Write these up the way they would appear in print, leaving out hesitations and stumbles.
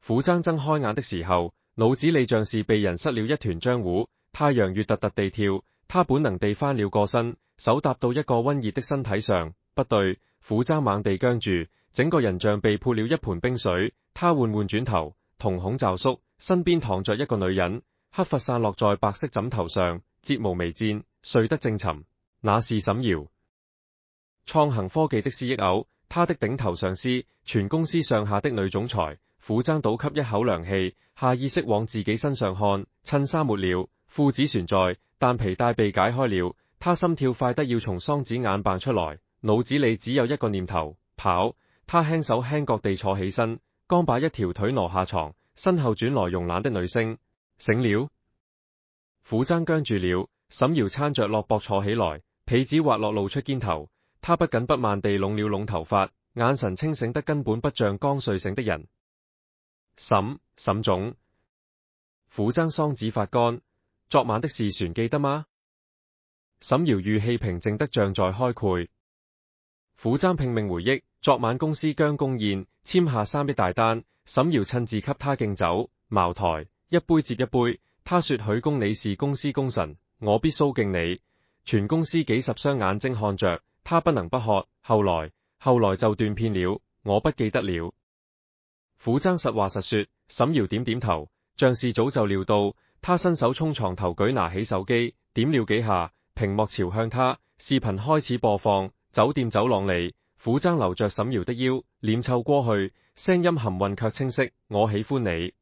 虎爭睜開眼的時候，腦子裏像是被人塞了一團漿糊，太陽穴突突地跳，他本能地翻了個身，手搭到一個溫熱的身體上。不對，虎爭猛地僵住，整個人像被潑了一盆冰水。他緩緩轉頭，瞳孔驟縮，身邊躺着一個女人，黑髮散落在白色枕頭上，睫毛微顫，睡得正沉。那是沈瑤，創恒科技的 CEO， 他的頂頭上司，全公司上下的女總裁。虎爭倒吸一口涼氣，下意識往自己身上看，襯衫沒了，褲子存在，但皮帶被解開了。他心跳快得要從桑子眼扮出來，腦子裏只有一個念頭：跑。他輕手輕腳地坐起身，剛把一條腿挪下床，身後轉來慵懶的女聲：醒了。虎爭僵住了，沈瑤撐着落膊坐起來，被子滑落露出肩頭，他不緊不慢地攏了攏頭髮，眼神清醒得根本不像剛睡醒的人。沈總。虎爭桑子發乾，昨晚的事船記得嗎？沈瑤語氣平靜得像在開會。虎爭拼命回憶，昨晚公司姜公宴簽下3億大單，沈瑤親自給他敬酒，茅台一杯接一杯。他說：許公你是公司功臣，我必蘇敬你。全公司幾十雙眼睛看着他，不能不喝。後來就斷片了，我不記得了。虎爭實話實說。沈瑤點點頭，像是早就料到。他伸手衝床頭舉拿起手機，點了幾下，屏幕朝向他，視頻開始播放。酒店走廊裏，虎爭留着沈瑤的腰，臉湊過去，聲音含混卻清晰：我喜歡你，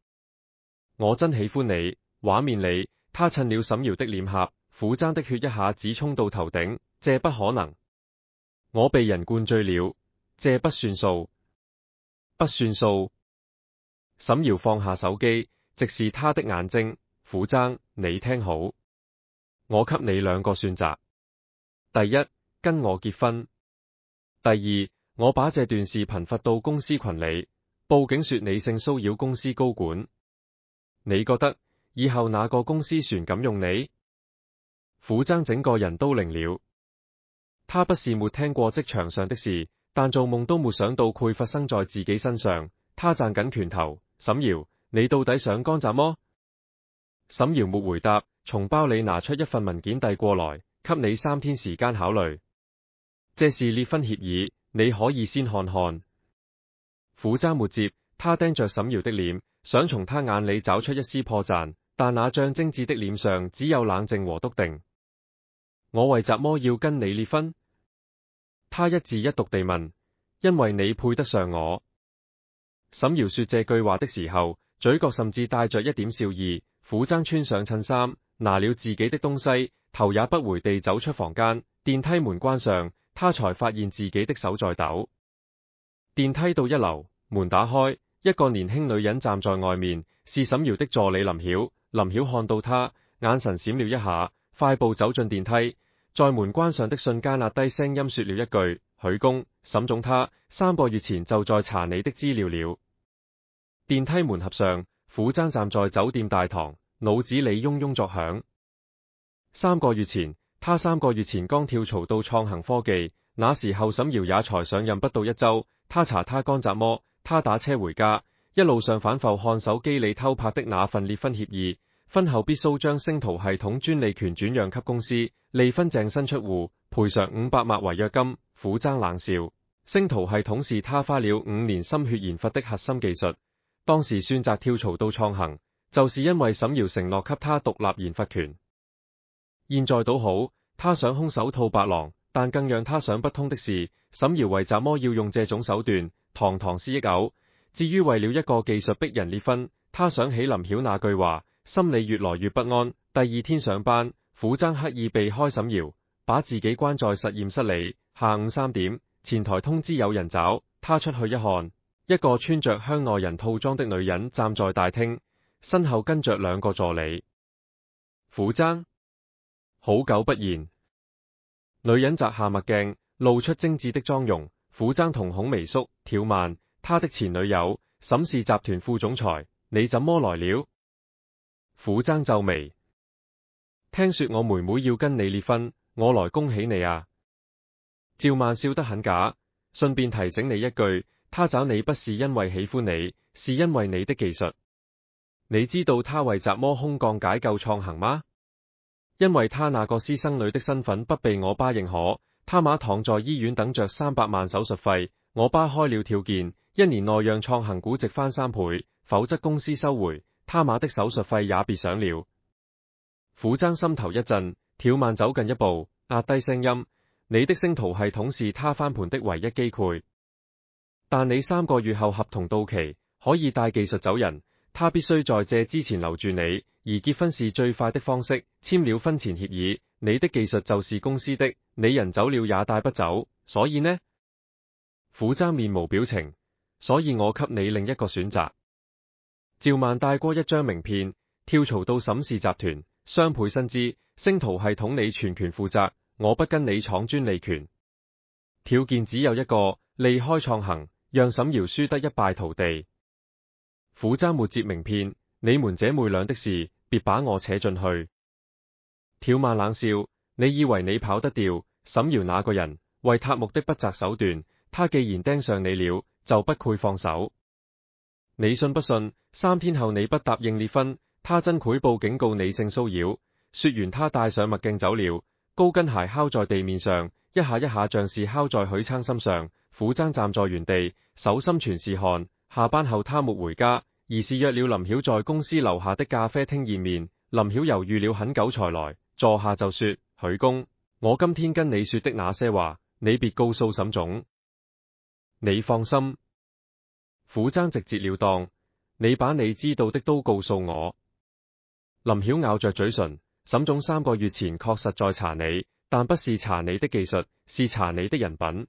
我真喜歡你。畫面裏，他親了沈瑤的臉頰，虎爭的血一下子衝到頭頂。這不可能，我被人灌醉了，這不算數，不算數。沈瑤放下手機，直視他的眼睛：虎爭，你聽好，我給你2個選擇。第一，跟我結婚；第二，我把這段視頻發到公司群裏，報警說你性騷擾公司高管。你覺得以後哪個公司船敢用你？虎爭整個人都靈了。他不是沒聽過職場上的事，但做夢都沒想到會發生在自己身上。他攢緊拳頭：沈瑤，你到底想幹什麼？沈瑤沒回答，從包裏拿出一份文件遞過來：給你3天時間考慮。這是離婚協議，你可以先看看。虎爭沒接，他盯着沈瑤的臉，想從他眼裏找出一絲破綻，但那張精緻的臉上只有冷靜和篤定。我為什麼要跟你離婚？他一字一讀地問。因為你配得上我。沈瑤說這句話的時候，嘴角甚至帶着一點笑意。虎爭穿上襯衫，拿了自己的東西，頭也不回地走出房間。電梯門關上，他才發現自己的手在抖。電梯到1樓，門打開，一個年輕女人站在外面，是沈瑤的助理林曉。林曉看到他，眼神閃了一下，快步走進電梯，在門關上的瞬間壓低聲音說了一句：許公，沈總他3個月前就在查你的資料了。電梯門合上，虎爭站在酒店大堂，腦子裏嗡嗡作響。3個月前，他3個月前剛跳槽到創恒科技，那時候沈瑤也才上任不到1週。他查他幹什麼？他打車回家，一路上反覆看手機裏偷拍的那份離婚協議，婚後必須將星圖系統專利權轉讓給公司，離婚淨身出戶，賠償500萬違約金。虎爭冷笑，星圖系統是他花了5年心血研發的核心技術，當時選擇跳槽到創恒，就是因為沈瑤承諾給他獨立研發權。現在倒好，他想空手套白狼，但更讓他想不通的是，沈瑤為什麼要用這種手段？堂堂CEO，至於為了一個技術逼人離婚，他想起林曉那句話，心裏越來越不安。第2天上班，虎爭刻意避開沈瑤，把自己關在實驗室裏。下午3點，前台通知有人找他出去一看，一個穿着香奈人套裝的女人站在大廳，身後跟着2個助理。虎爭，好久不見。女人摘下墨鏡，露出精緻的妝容。虎爭瞳孔微縮，挑慢。他的前女友，沈氏集團副總裁，你怎麼來了？虎爭皺眉，聽說我妹妹要跟你離婚，我來恭喜你啊。趙曼笑得很假，順便提醒你一句，他找你不是因為喜歡你，是因為你的技術。你知道他為什麼空降解救創行嗎？因為他那個師生女的身份不被我爸認可，他媽躺在醫院等着300萬手術費，我爸開了條件，1年內讓創行估值翻3倍，否則公司收回，他媽的手術費也別想了。虎爭心頭一震，挑曼走近一步，壓低聲音：你的星圖系統是他翻盤的唯一機會，但你3個月後合同到期，可以帶技術走人，他必須在這之前留住你，而結婚是最快的方式，簽了婚前協議，你的技術就是公司的，你人走了也帶不走，所以呢？虎爭面無表情，所以我給你另一個選擇。趙曼帶過一張名片，跳槽到沈氏集團，雙倍薪資，星圖系統你全權負責，我不跟你闖專利權。條件只有一個，離開創行，讓沈瑤輸得一敗塗地。虎爭沒接名片，你們姐妹倆的事，別把我扯進去。挑曼冷笑，你以為你跑得掉？沈瑤那個人，為塔木的不擇手段，他既然盯上你了，就不配放手。你信不信？3天後你不答應離婚，他真賄報警告你性騷擾。說完他戴上墨鏡走了，高跟鞋敲在地面上，一下一下像是敲在許昌心上。虎爭站在原地，手心全是汗。下班後他沒回家，而是約了林曉在公司樓下的咖啡廳見面。林曉猶豫了很久才來，坐下就說：許公，我今天跟你說的那些話，你別告訴沈總。你放心。虎爭直截了當，你把你知道的都告訴我。林曉咬着嘴唇，沈總3個月前確實在查你，但不是查你的技術，是查你的人品。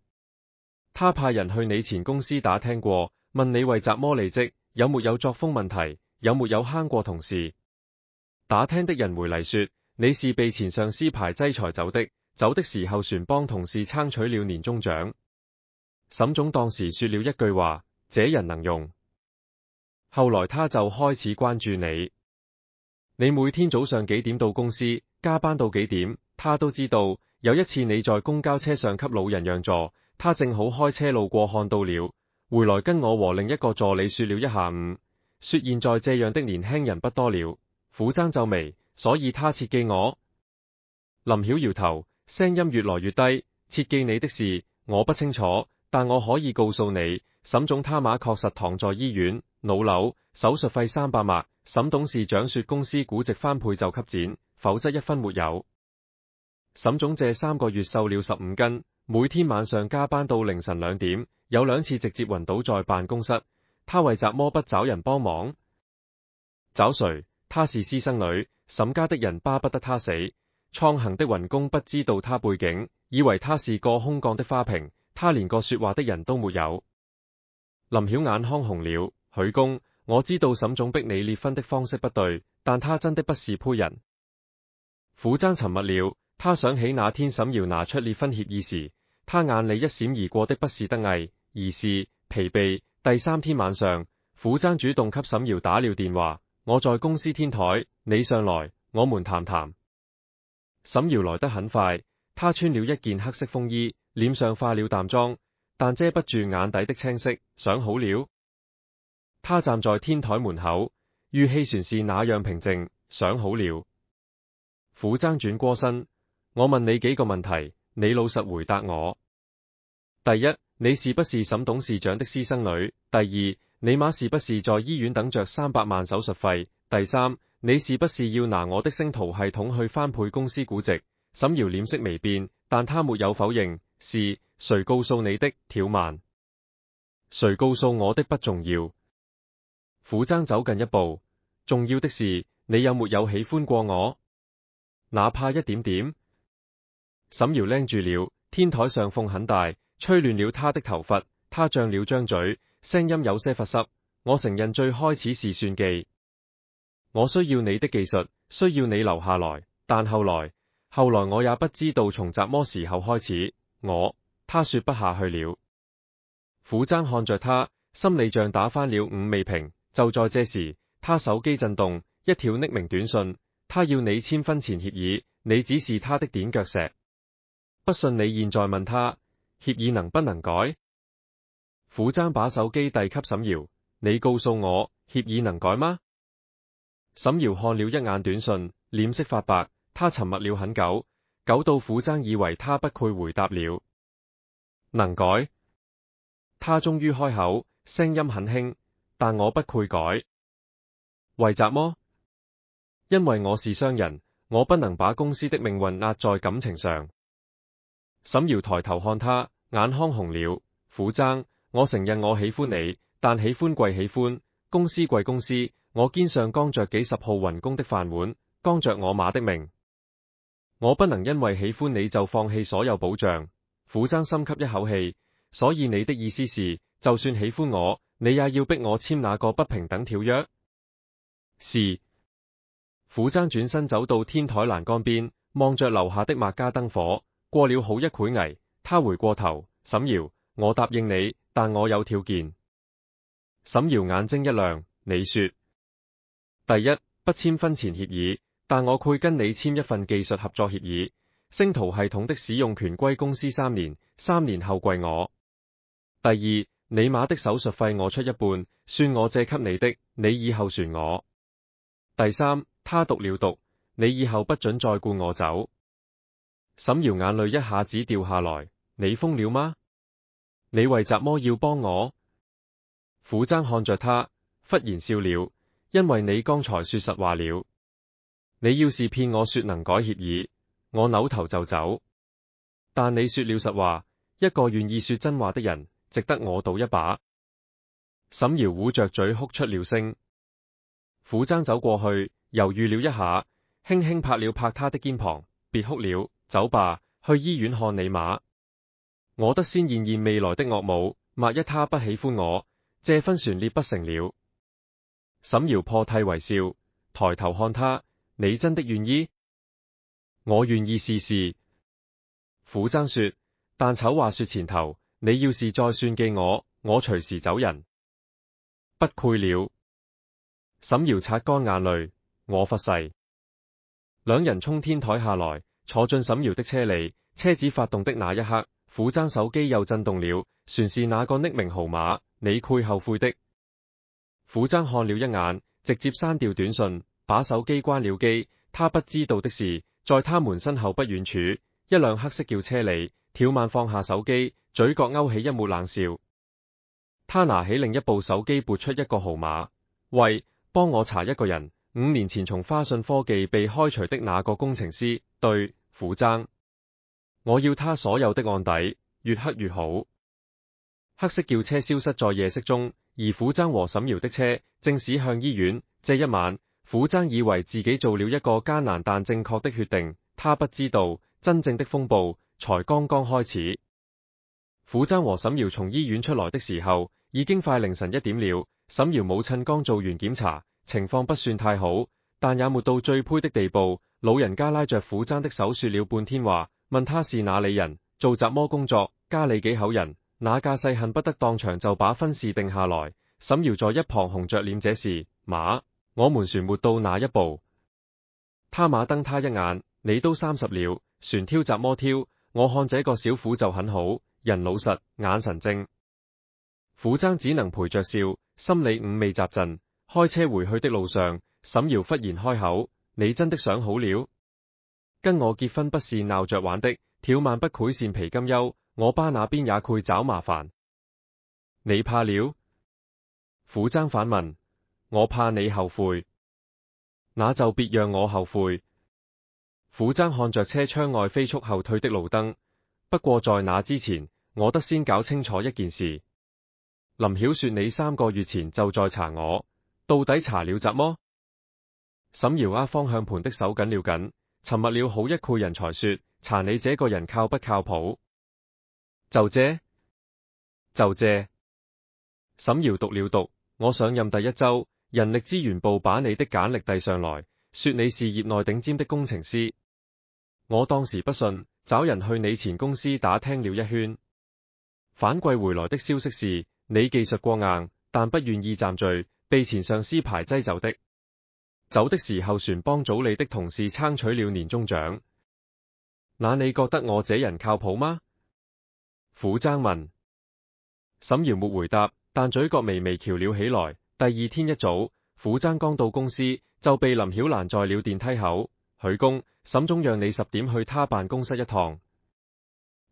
他派人去你前公司打聽過，問你為什麼離職，有沒有作風問題，有沒有坑過同事。打聽的人回嚟說，你是被前上司排擠才走的，走的時候船幫同事爭取了年終獎。沈總當時說了一句話：這人能用。後來他就開始關注你，你每天早上幾點到公司，加班到幾點，他都知道。有一次你在公交車上給老人讓座，他正好開車路過看到了，回來跟我和另一個助理說了一下午，說現在這樣的年輕人不多了。虎爭皺眉，所以他切記我。林曉搖頭，聲音越來越低，切記你的事我不清楚，但我可以告訴你，沈總他媽確實躺在醫院，腦瘤，手術費300萬。沈董事長說公司估值翻倍就給錢，否則一分沒有。沈總這3個月瘦了15斤，每天晚上加班到凌晨2點，有2次直接暈倒在辦公室。他為什麼不找人幫忙？找誰？他是私生女，沈家的人巴不得他死。創行的員工不知道他背景，以為他是個空降的花瓶，他連個說話的人都沒有。林曉眼眶紅了，許公，我知道沈總逼你離婚的方式不對，但他真的不是呸人。虎爭沉默了，他想起那天沈瑤拿出離婚協議時，他眼裏一閃而過的不是得意，而是疲憊。第3天晚上，虎爭主動給沈瑤打了電話，我在公司天台，你上來，我們談談。沈瑤來得很快，她穿了一件黑色風衣，臉上化了淡妝，但遮不住眼底的青色。想好了。他站在天台門口，語氣全是那樣平靜。想好了。虎爭轉過身，我問你幾個問題，你老實回答我。第一，你是不是沈董事長的私生女？第二，你媽是不是在醫院等着300萬手術費？第三，你是不是要拿我的星圖系統去翻倍公司估值？沈瑤臉色微變，但她沒有否認。是誰告訴你的？挑曼。誰告訴我的不重要。虎爭走近一步，重要的是你有沒有喜歡過我？哪怕一點點。沈瑤拎住了，天台上風很大，吹亂了他的頭髮，他張了張嘴，聲音有些發濕。我承認最開始是算計，我需要你的技術，需要你留下來，但後來我也不知道從什麼時候開始，他說不下去了。虎爭看着他，心裏像打翻了5味瓶。就在這時，他手機震動，一條匿名短信，他要你簽婚前協議，你只是他的點腳石。不信你現在問他，協議能不能改？虎踭把手機遞給沈瑤，你告訴我，協議能改嗎？沈瑤看了一眼短信，臉色發白，他沉默了很久，久到虎踭以為他不配回答了。能改。他終於開口，聲音很輕，但我不配改。為什麼？因為我是商人，我不能把公司的命運壓在感情上。沈瑤抬頭看他，眼眶紅了。虎踭，我承認我喜歡你，但喜歡歸喜歡，公司歸公司，我肩上扛着幾十號雲工的飯碗，扛着我馬的命。我不能因為喜歡你就放棄所有保障。虎踭深吸一口氣，所以你的意思是，就算喜歡我，你也要逼我簽那個不平等條約？是。虎踭轉身走到天台欄杆邊，望着樓下的麥加燈火，過了好一會危，他回過頭，沈瑤，我答應你，但我有條件。沈瑤眼睛一亮，你說。第一，不簽婚前協議，但我配跟你簽一份技術合作協議，星圖系統的使用權歸公司3年，3年後歸我。第二，你馬的手術費我出一半，算我借給你的，你以後算我。第三，他讀了讀，你以後不准再僱我走。沈瑤眼淚一下子掉下來，你瘋了嗎？你為什麼要幫我？虎踭看着他，忽然笑了，因為你剛才說實話了。你要是騙我說能改協議，我扭頭就走。但你說了實話，一個願意說真話的人，值得我賭一把。沈瑤捂着嘴哭出了聲。虎踭走過去，猶豫了一下，輕輕拍了拍他的肩膀，別哭了，走吧，去醫院看你馬。我得先驗驗未來的岳母，萬一他不喜歡我，這婚船裂不成了。沈瑤破涕為笑，抬頭看他，你真的願意？我願意試試。虎踭說，但醜話說前頭，你要是再算計我隨時走人。不配了。沈瑤擦乾眼淚，我發誓。兩人衝天台下來，坐進沈瑤的車裏，車子發動的那一刻，虎踭手機又震動了，船是那個匿名號碼，你會後悔的。虎踭看了一眼，直接刪掉短信，把手機關了機。他不知道的是，在他們身後不遠處，一輛黑色轎車裏，跳曼放下手機，嘴角勾起一抹冷笑。他拿起另一部手機撥出一個號碼，喂，幫我查一個人，5年前從花信科技被開除的那個工程師，對，虎踭。我要他所有的案底，越黑越好。黑色轎車消失在夜色中，而虎踭和沈瑤的車正駛向醫院。這一晚，虎踭以為自己做了一個艱難但正確的決定，他不知道真正的風暴才剛剛開始。虎踭和沈瑤從醫院出來的時候，已經快凌晨1點了。沈瑤母親剛做完檢查，情況不算太好，但也沒到最灰的地步。老人家拉着虎踭的手說了半天話，問他是哪裏人，做什麼工作，家裏幾口人。那架勢恨不得當場就把婚事定下來。沈瑤在一旁紅着臉，這是馬，我們船沒到那一步。他馬瞪他一眼，你都30了，船挑怎麼挑？我看這個小虎就很好，人老實，眼神正。虎踭只能陪着笑，心裏五味雜陳。開車回去的路上，沈瑤忽然開口，你真的想好了？跟我結婚不是鬧着玩的，跳曼不潰善皮金優，我爸那邊也會找麻煩。你怕了？虎踭反問。我怕你後悔。那就別讓我後悔。虎踭看着車窗外飛速後退的路燈，不過在那之前，我得先搞清楚一件事。林曉說你3個月前就在查我，到底查了什麼？沈瑤握方向盤的手緊了緊，沉默了好一會人才說，查你這個人靠不靠譜。就這。沈瑤讀了讀，我上任第1週，人力資源部把你的簡歷遞上來，說你是業內頂尖的工程師。我當時不信，找人去你前公司打聽了一圈，反饋回來的消息是，你技術過硬，但不願意站序，被前上司排擠走的。走的時候船幫組裏的同事爭取了年終獎。那你覺得我這人靠譜嗎？虎踭問。沈瑤沒回答，但嘴角微微翹了起來。第二天一早，傅崢剛到公司，就被林曉攔在了電梯口。許公，沈總讓你10點去他辦公室一趟。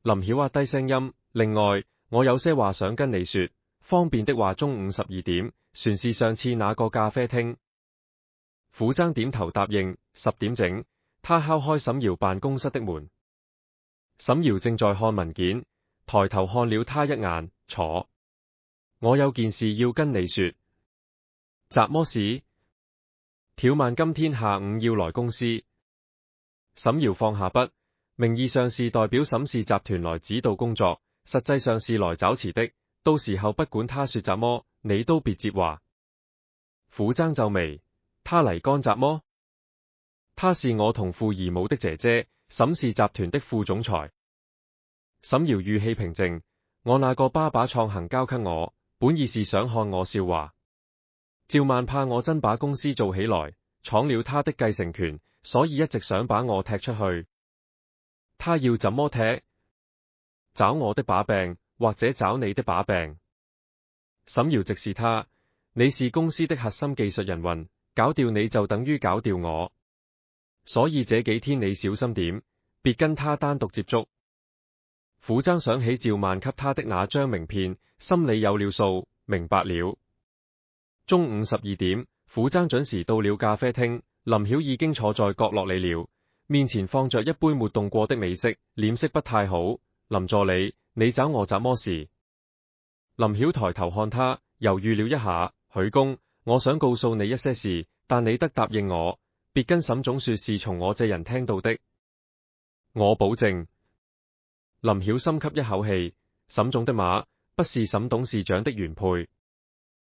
林曉壓低聲音，另外，我有些話想跟你說，方便的話中午12點，船是上次那個咖啡廳。傅崢點頭答應。10點整，他敲開沈瑤辦公室的門。沈瑤正在看文件，抬頭看了他一眼，坐。我有件事要跟你說。什麼事？挑曼今天下午要來公司。沈瑤放下筆，名義上是代表沈氏集團來指導工作，實際上是來找辭的。到時候不管他說什麼，你都別接話。傅崢皺眉，他嚟幹什麼？他是我同父異母的姐姐，沈氏集團的副總裁。沈瑤語氣平靜，我那個爸把創行交給我，本意是想看我笑話。趙曼怕我真把公司做起來，闖了他的繼承權，所以一直想把我踢出去。他要怎麼踢？找我的把柄，或者找你的把柄。沈瑤直視他，你是公司的核心技術人員，搞掉你就等於搞掉我。所以這幾天你小心點，別跟他單獨接觸。傅崢想起趙曼給他的那張名片，心裏有了數，明白了。中午12點，傅崢準時到了咖啡廳，林曉已經坐在角落裏了，面前放着一杯沒動過的美式，臉色不太好。林助理，你找我什麼事？林曉抬頭看他，猶豫了一下，許公，我想告訴你一些事，但你得答應我，別跟沈總說是從我這人聽到的。我保證。林曉深吸一口氣，沈總的馬不是沈董事長的原配。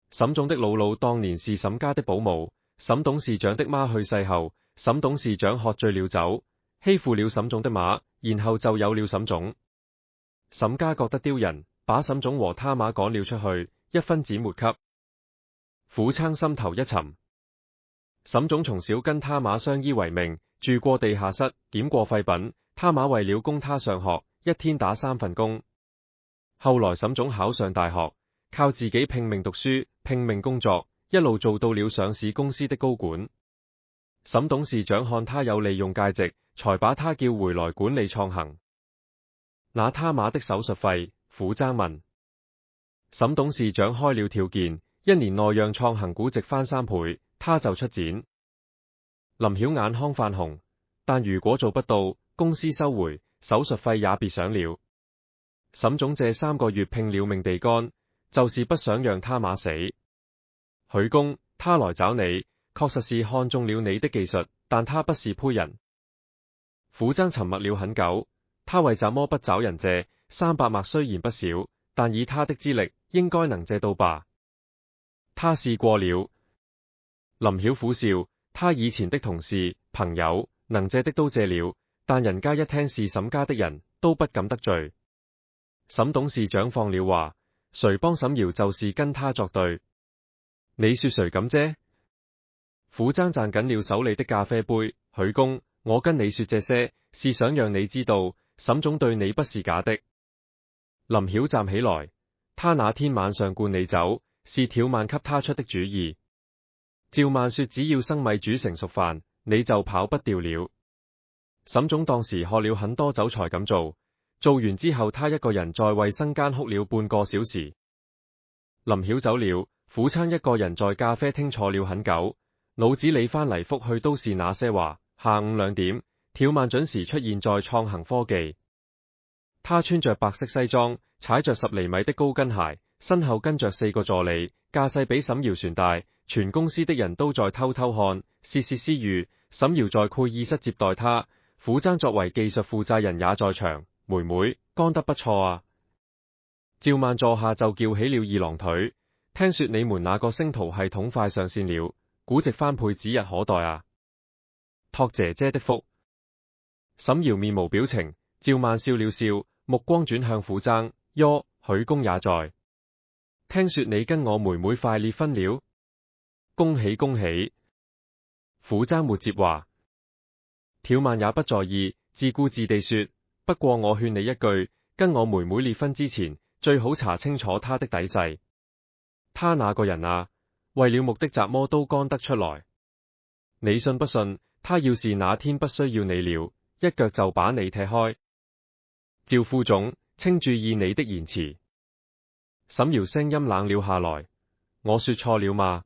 沈總的姥姥當年是沈家的保姆，沈董事長的媽去世後，沈董事長喝醉了酒，欺負了沈總的馬，然後就有了沈總。沈家覺得丟人，把沈總和他馬趕了出去，一分錢沒給。傅崢心頭一沉。沈總從小跟他馬相依為命，住過地下室，撿過廢品，他馬為了供他上學，一天打3份工。後來沈總考上大學，靠自己拼命讀書，拼命工作，一路做到了上市公司的高管。沈董事長看他有利用價值，才把他叫回來管理創行。那他馬的手術費？傅崢問。沈董事長開了條件，1年內讓創行估值翻3倍，他就出錢。林曉眼眶泛紅，但如果做不到，公司收回，手術費也別想了。沈總這3個月拼了命地幹，就是不想讓他馬死。許公，他來找你，確實是看中了你的技術，但他不是呸人。傅崢沉默了很久，他為怎麼不找人借？300麥雖然不少，但以他的資歷，應該能借到吧？他試過了。林曉苦笑，他以前的同事、朋友，能借的都借了，但人家一聽是沈家的人，都不敢得罪。沈董事長放了話，誰幫沈瑤就是跟他作對。你說誰敢啫？傅崢攢緊了手裏的咖啡杯。許公，我跟你說這些，是想讓你知道，沈總對你不是假的。林曉站起來，他那天晚上灌你酒，是挑曼給他出的主意。趙曼說只要生米煮成熟飯，你就跑不掉了。沈總當時喝了很多酒才敢做，做完之後他一個人在衛生間哭了半個小時。林曉走了，傅崢一個人在咖啡廳坐了很久，腦子裏翻嚟覆去都是那些話。下午2點，挑曼準時出現在創行科技。他穿着白色西裝，踩着10厘米的高跟鞋，身後跟着4個助理，架勢比沈瑤船大，全公司的人都在偷偷看，竊竊私語。沈瑤在會議室接待他，傅崢作為技術負責人也在場。妹妹，幹得不錯啊！趙曼坐下就叫起了2郎腿，聽說你們那個星圖系統快上線了，估值翻倍指日可待啊！託姐姐的福。沈瑤面無表情，趙曼笑了笑，目光轉向傅崢，喲，許公也在。聽說你跟我妹妹快結婚了，恭喜恭喜！傅崢沒接話。挑曼也不在意，自顧自地說，不過我勸你一句，跟我妹妹結婚之前，最好查清楚他的底細。他那個人啊，為了目的雜麼都幹得出來。你信不信，他要是哪天不需要你了，一腳就把你踢開。趙副總，請注意你的言辭。沈堯聲音冷了下來。我說錯了嗎？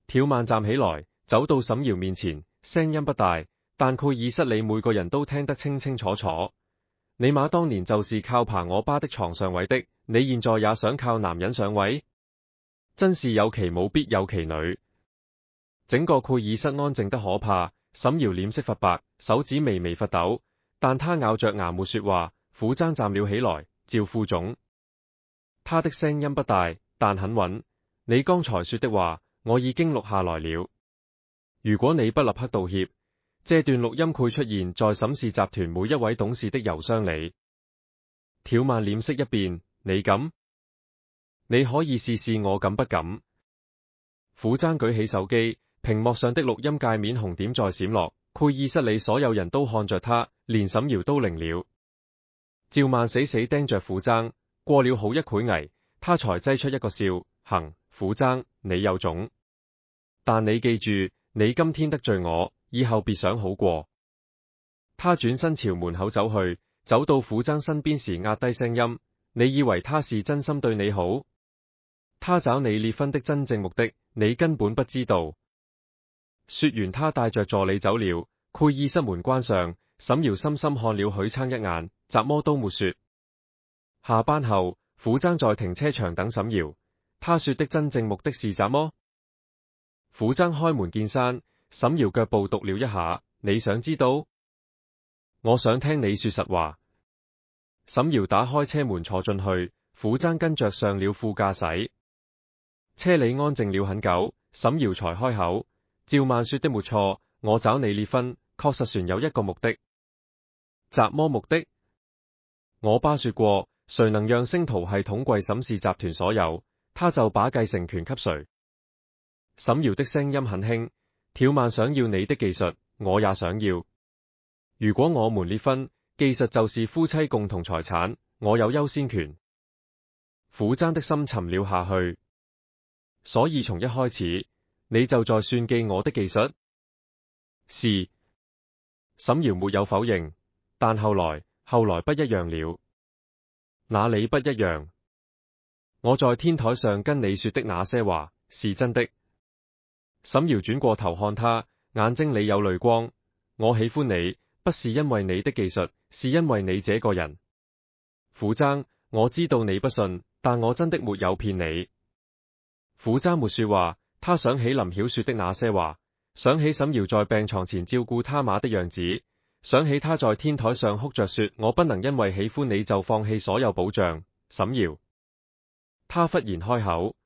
條曼站起來，走到沈堯面前，聲音不大，但庫爾瑟里每個人都聽得清清楚楚。你媽當年就是靠爬我爸的床上位的，你現在也想靠男人上位？真是有其母必有其女。整個庫爾瑟安靜得可怕，沈堯臉色發白，手指微微發抖，但他咬着牙沒說話。虎爭站了起來。趙副總，他的聲音不大，但很穩。你剛才說的話，我已經錄下來了。如果你不立刻道歉，這段錄音會出現在沈氏集團每一位董事的郵箱裏。條曼臉色一變，你敢？你可以試試我敢不敢？虎爭舉起手機，屏幕上的錄音界面紅點在閃落。庫爾瑟里所有人都看着他，連沈堯都愣了。趙曼死死盯着虎爭，過了好一會危，他才擠出一個笑。行，虎爭，你有種。但你記住，你今天得罪我，以後別想好過。他轉身朝門口走去，走到虎爭身邊時壓低聲音，你以為他是真心對你好？他找你離婚的真正目的，你根本不知道。說完，他帶着助理走了。庫爾瑟門關上，沈堯深深看了許昌一眼，雜麼都沒說。下班後，虎爭在停車場等沈堯。他說的真正目的是雜麼？虎爭開門見山。沈堯腳步踱了一下。你想知道？我想聽你說實話。沈堯打開車門坐進去，虎爭跟着上了副駕駛。車裏安靜了很久，沈堯才開口。趙曼說的沒錯，我找你離婚，確實存有一個目的。雜麼目的？我爸說過，誰能讓星途系統歸沈氏集團所有，他就把繼承權給誰。沈堯的聲音很輕。條曼想要你的技術，我也想要。如果我們離婚，技術就是夫妻共同財產，我有優先權。虎爭的心沉了下去。所以從一開始，你就在算計我的技術？是。沈堯沒有否認，但後來不一樣了。哪裡不一樣？我在天台上跟你說的那些話，是真的。沈堯轉過頭看他，眼睛裡有淚光。我喜歡你，不是因為你的技術，是因為你這個人。虎爭，我知道你不信，但我真的沒有騙你。虎爭沒說話，他想起林曉說的那些話，想起沈堯在病床前照顧他媽的樣子，想起他在天台上哭着說，我不能因為喜歡你就放棄所有保障。沈堯，他忽然開口，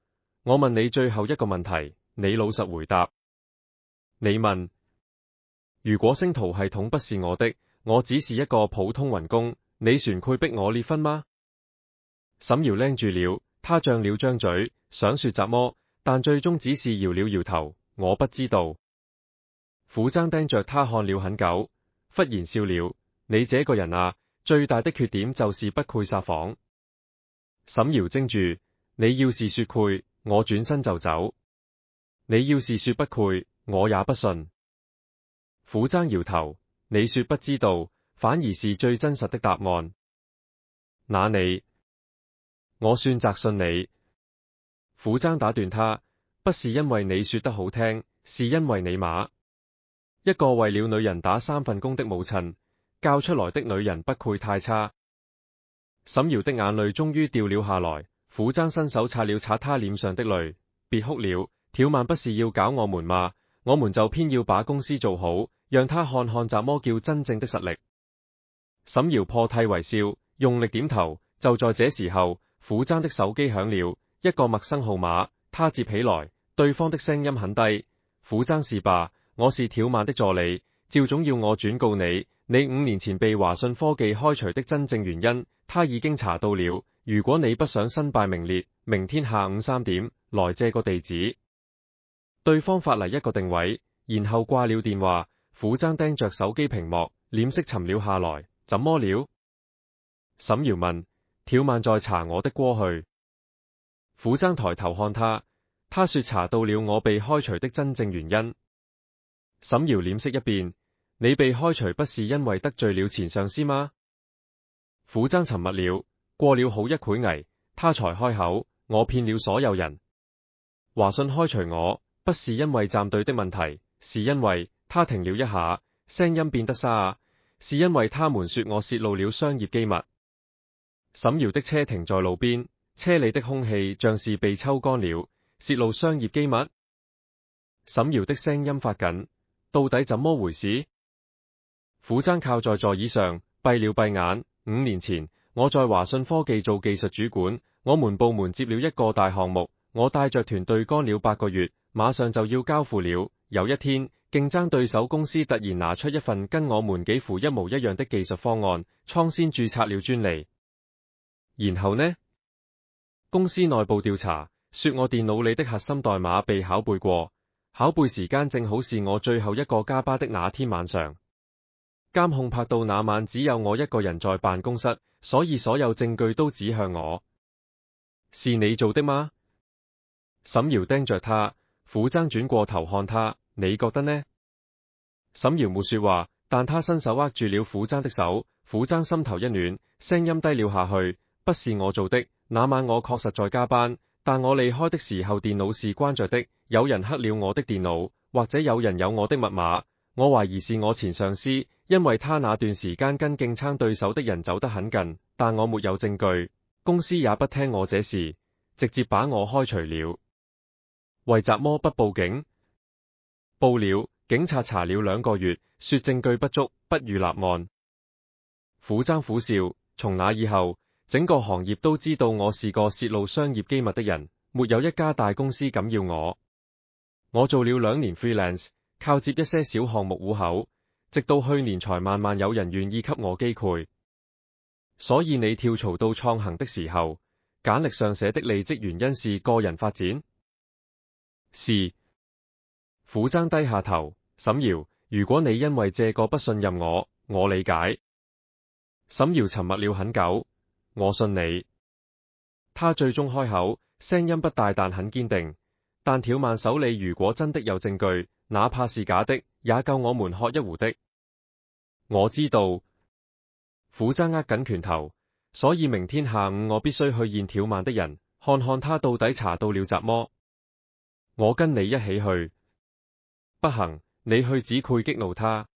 我問你最後一個問題，你老實回答。你問，如果星途系統不是我的，我只是一個普通員工，你船會逼我離婚嗎？沈堯拎住了，他張了張嘴，想說雜麼，但最終只是搖了搖頭，我不知道。虎爭盯着他看了很久，忽然笑了，你這個人啊，最大的缺點就是不配撒謊。沈堯怔住，你要是說配，我轉身就走。你要是說不配，我也不信。虎爭搖頭，你說不知道，反而是最真實的答案。那你，我選擇信你。虎爭打斷他，不是因為你說得好聽，是因為你媽。一個為了女人打3份工的母親，教出來的女人不配太差。沈堯的眼淚終於掉了下來，虎爭伸手擦了擦他臉上的淚，別哭了。條曼不是要搞我們嗎？我們就偏要把公司做好，讓他看看怎麼叫真正的實力。沈堯破涕為笑，用力點頭。就在這時候，虎爭的手機響了，一個陌生號碼，他接起來，對方的聲音很低。虎爭是吧？我是條曼的助理，趙總要我轉告你，你5年前被華信科技開除的真正原因，他已經查到了。如果你不想身敗名裂，明天下午3點來這個地址。對方發嚟一個定位，然後掛了電話。虎爭盯着手機屏幕，臉色沉了下來。怎麼了？沈堯問。條漫在查我的過去。虎踭抬頭看他，他說查到了我被開除的真正原因。沈堯臉色一變，你被開除不是因為得罪了前上司嗎？虎踭沉默了，過了好一會危，他才開口，我騙了所有人。華信開除我，不是因為站隊的問題，是因為，他停了一下，聲音變得沙，是因為他們說我洩露了商業機密。沈堯的車停在路邊，車裏的空氣像是被抽乾了，洩露商業機密。沈堯的聲音發緊，到底怎麼回事？虎踭靠在座椅上，閉了閉眼。5年前，我在華信科技做技術主管，我們部門接了一個大項目，我帶着團隊幹了8個月，馬上就要交付了。有一天，競爭對手公司突然拿出一份跟我們幾乎一模一樣的技術方案，倉先註冊了專利。然後呢？公司內部調查，說我電腦裏的核心代碼被拷貝過，拷貝時間正好是我最後一個加班的那天晚上。監控拍到那晚只有我一個人在辦公室，所以所有證據都指向我。是你做的嗎？沈堯盯着他，虎踭轉過頭看他，你覺得呢？沈堯沒說話，但他伸手握住了虎踭的手，虎踭心頭一暖，聲音低了下去，不是我做的，那晚我確實在加班，但我離開的時候電腦是關着的，有人黑了我的電腦，或者有人有我的密碼，我懷疑是我前上司，因為他那段時間跟競爭對手的人走得很近，但我沒有證據，公司也不聽我這事，直接把我開除了。為什麼不報警？報了，警察查了2個月，說證據不足，不予立案。虎踭苦笑，從那以後，整個行業都知道我是個泄露商業機密的人，沒有一家大公司敢要我。我做了2年 freelance， 靠接一些小項目糊口，直到去年才慢慢有人願意給我機會。所以你跳槽到創行的時候，簡歷上寫的離職原因是個人發展？是。虎踭低下頭，沈堯，如果你因為這個不信任我，我理解。沈堯沉默了很久，我信你。他最終開口，聲音不大但很堅定，但條漫手裏如果真的有證據，哪怕是假的，也夠我們喝一壺的。我知道。虎踭握緊拳頭，所以明天下午我必須去見條漫的人，看看他到底查到了什麼。我跟你一起去。不行，你去只會激怒他。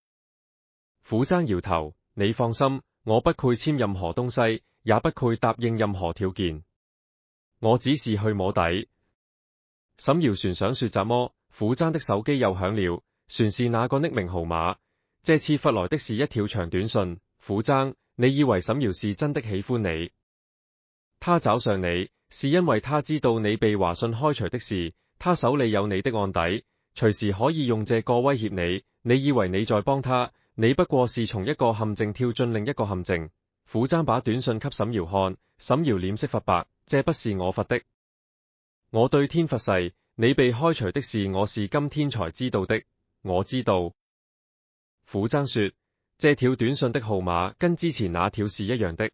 虎踭搖頭，你放心，我不會簽任何東西，也不會答應任何條件。我只是去摸底。沈堯船想說什麼，虎踭的手機又響了，船是那個匿名號碼。這次發來的是一條長短信。虎踭，你以為沈堯是真的喜歡你？他找上你，是因為他知道你被華信開除的事，他手裏有你的案底，隨時可以用這個威脅你。你以為你在幫他，你不過是從一個陷阱跳進另一個陷阱。虎踭把短信給沈堯看，沈堯臉色發白，這不是我發的。我對天發誓，你被開除的事我是今天才知道的。我知道。虎踭說，這條短信的號碼跟之前那條是一樣的。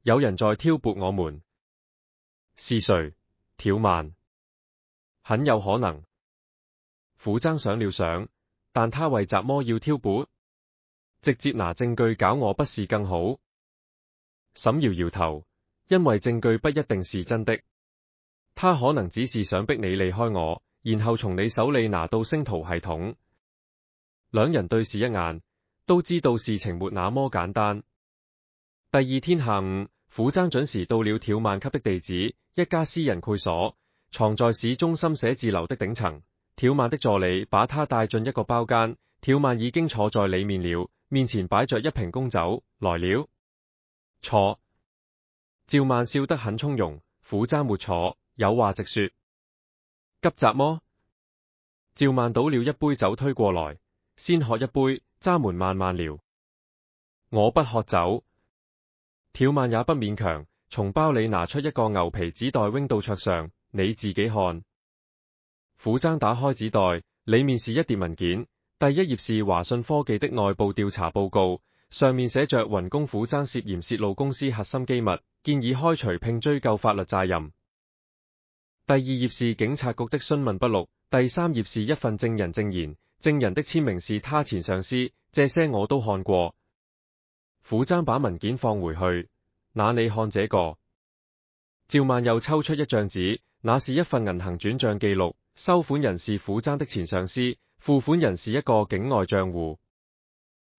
有人在挑撥我們。是誰？條漫。很有可能。虎踭想了想，但他為什麼要挑撥？直接拿證據搞我不是更好？沈堯搖頭，因為證據不一定是真的。他可能只是想逼你離開我，然後從你手裏拿到星圖系統。兩人對視一眼，都知道事情沒那麼簡單。第二天下午，虎踭準時到了條漫給的地址，一家私人會所，藏在市中心寫字樓的頂層。條漫的助理把他帶進一個包間，條漫已經坐在裏面了，面前擺着一瓶公酒。來了。坐。趙曼笑得很從容，虎踭沒坐，有話直說。急什麼？趙曼倒了一杯酒推過來，先喝一杯，咱們慢慢聊。我不喝酒。條漫也不勉強，從包裏拿出一個牛皮紙袋扔到桌上，你自己看。虎踭打開紙袋，裏面是一疊文件，第一頁是華信科技的內部調查報告，上面寫着雲公虎踭涉嫌泄露公司核心機密，建議開除並追究法律責任。第二頁是警察局的詢問筆錄，第三頁是一份證人證言，證人的簽名是他前上司，這些我都看過。虎踭把文件放回去，那你看這個。趙曼又抽出一張紙，那是一份銀行轉賬記錄，收款人是虎踭的前上司，付款人是一個境外賬戶。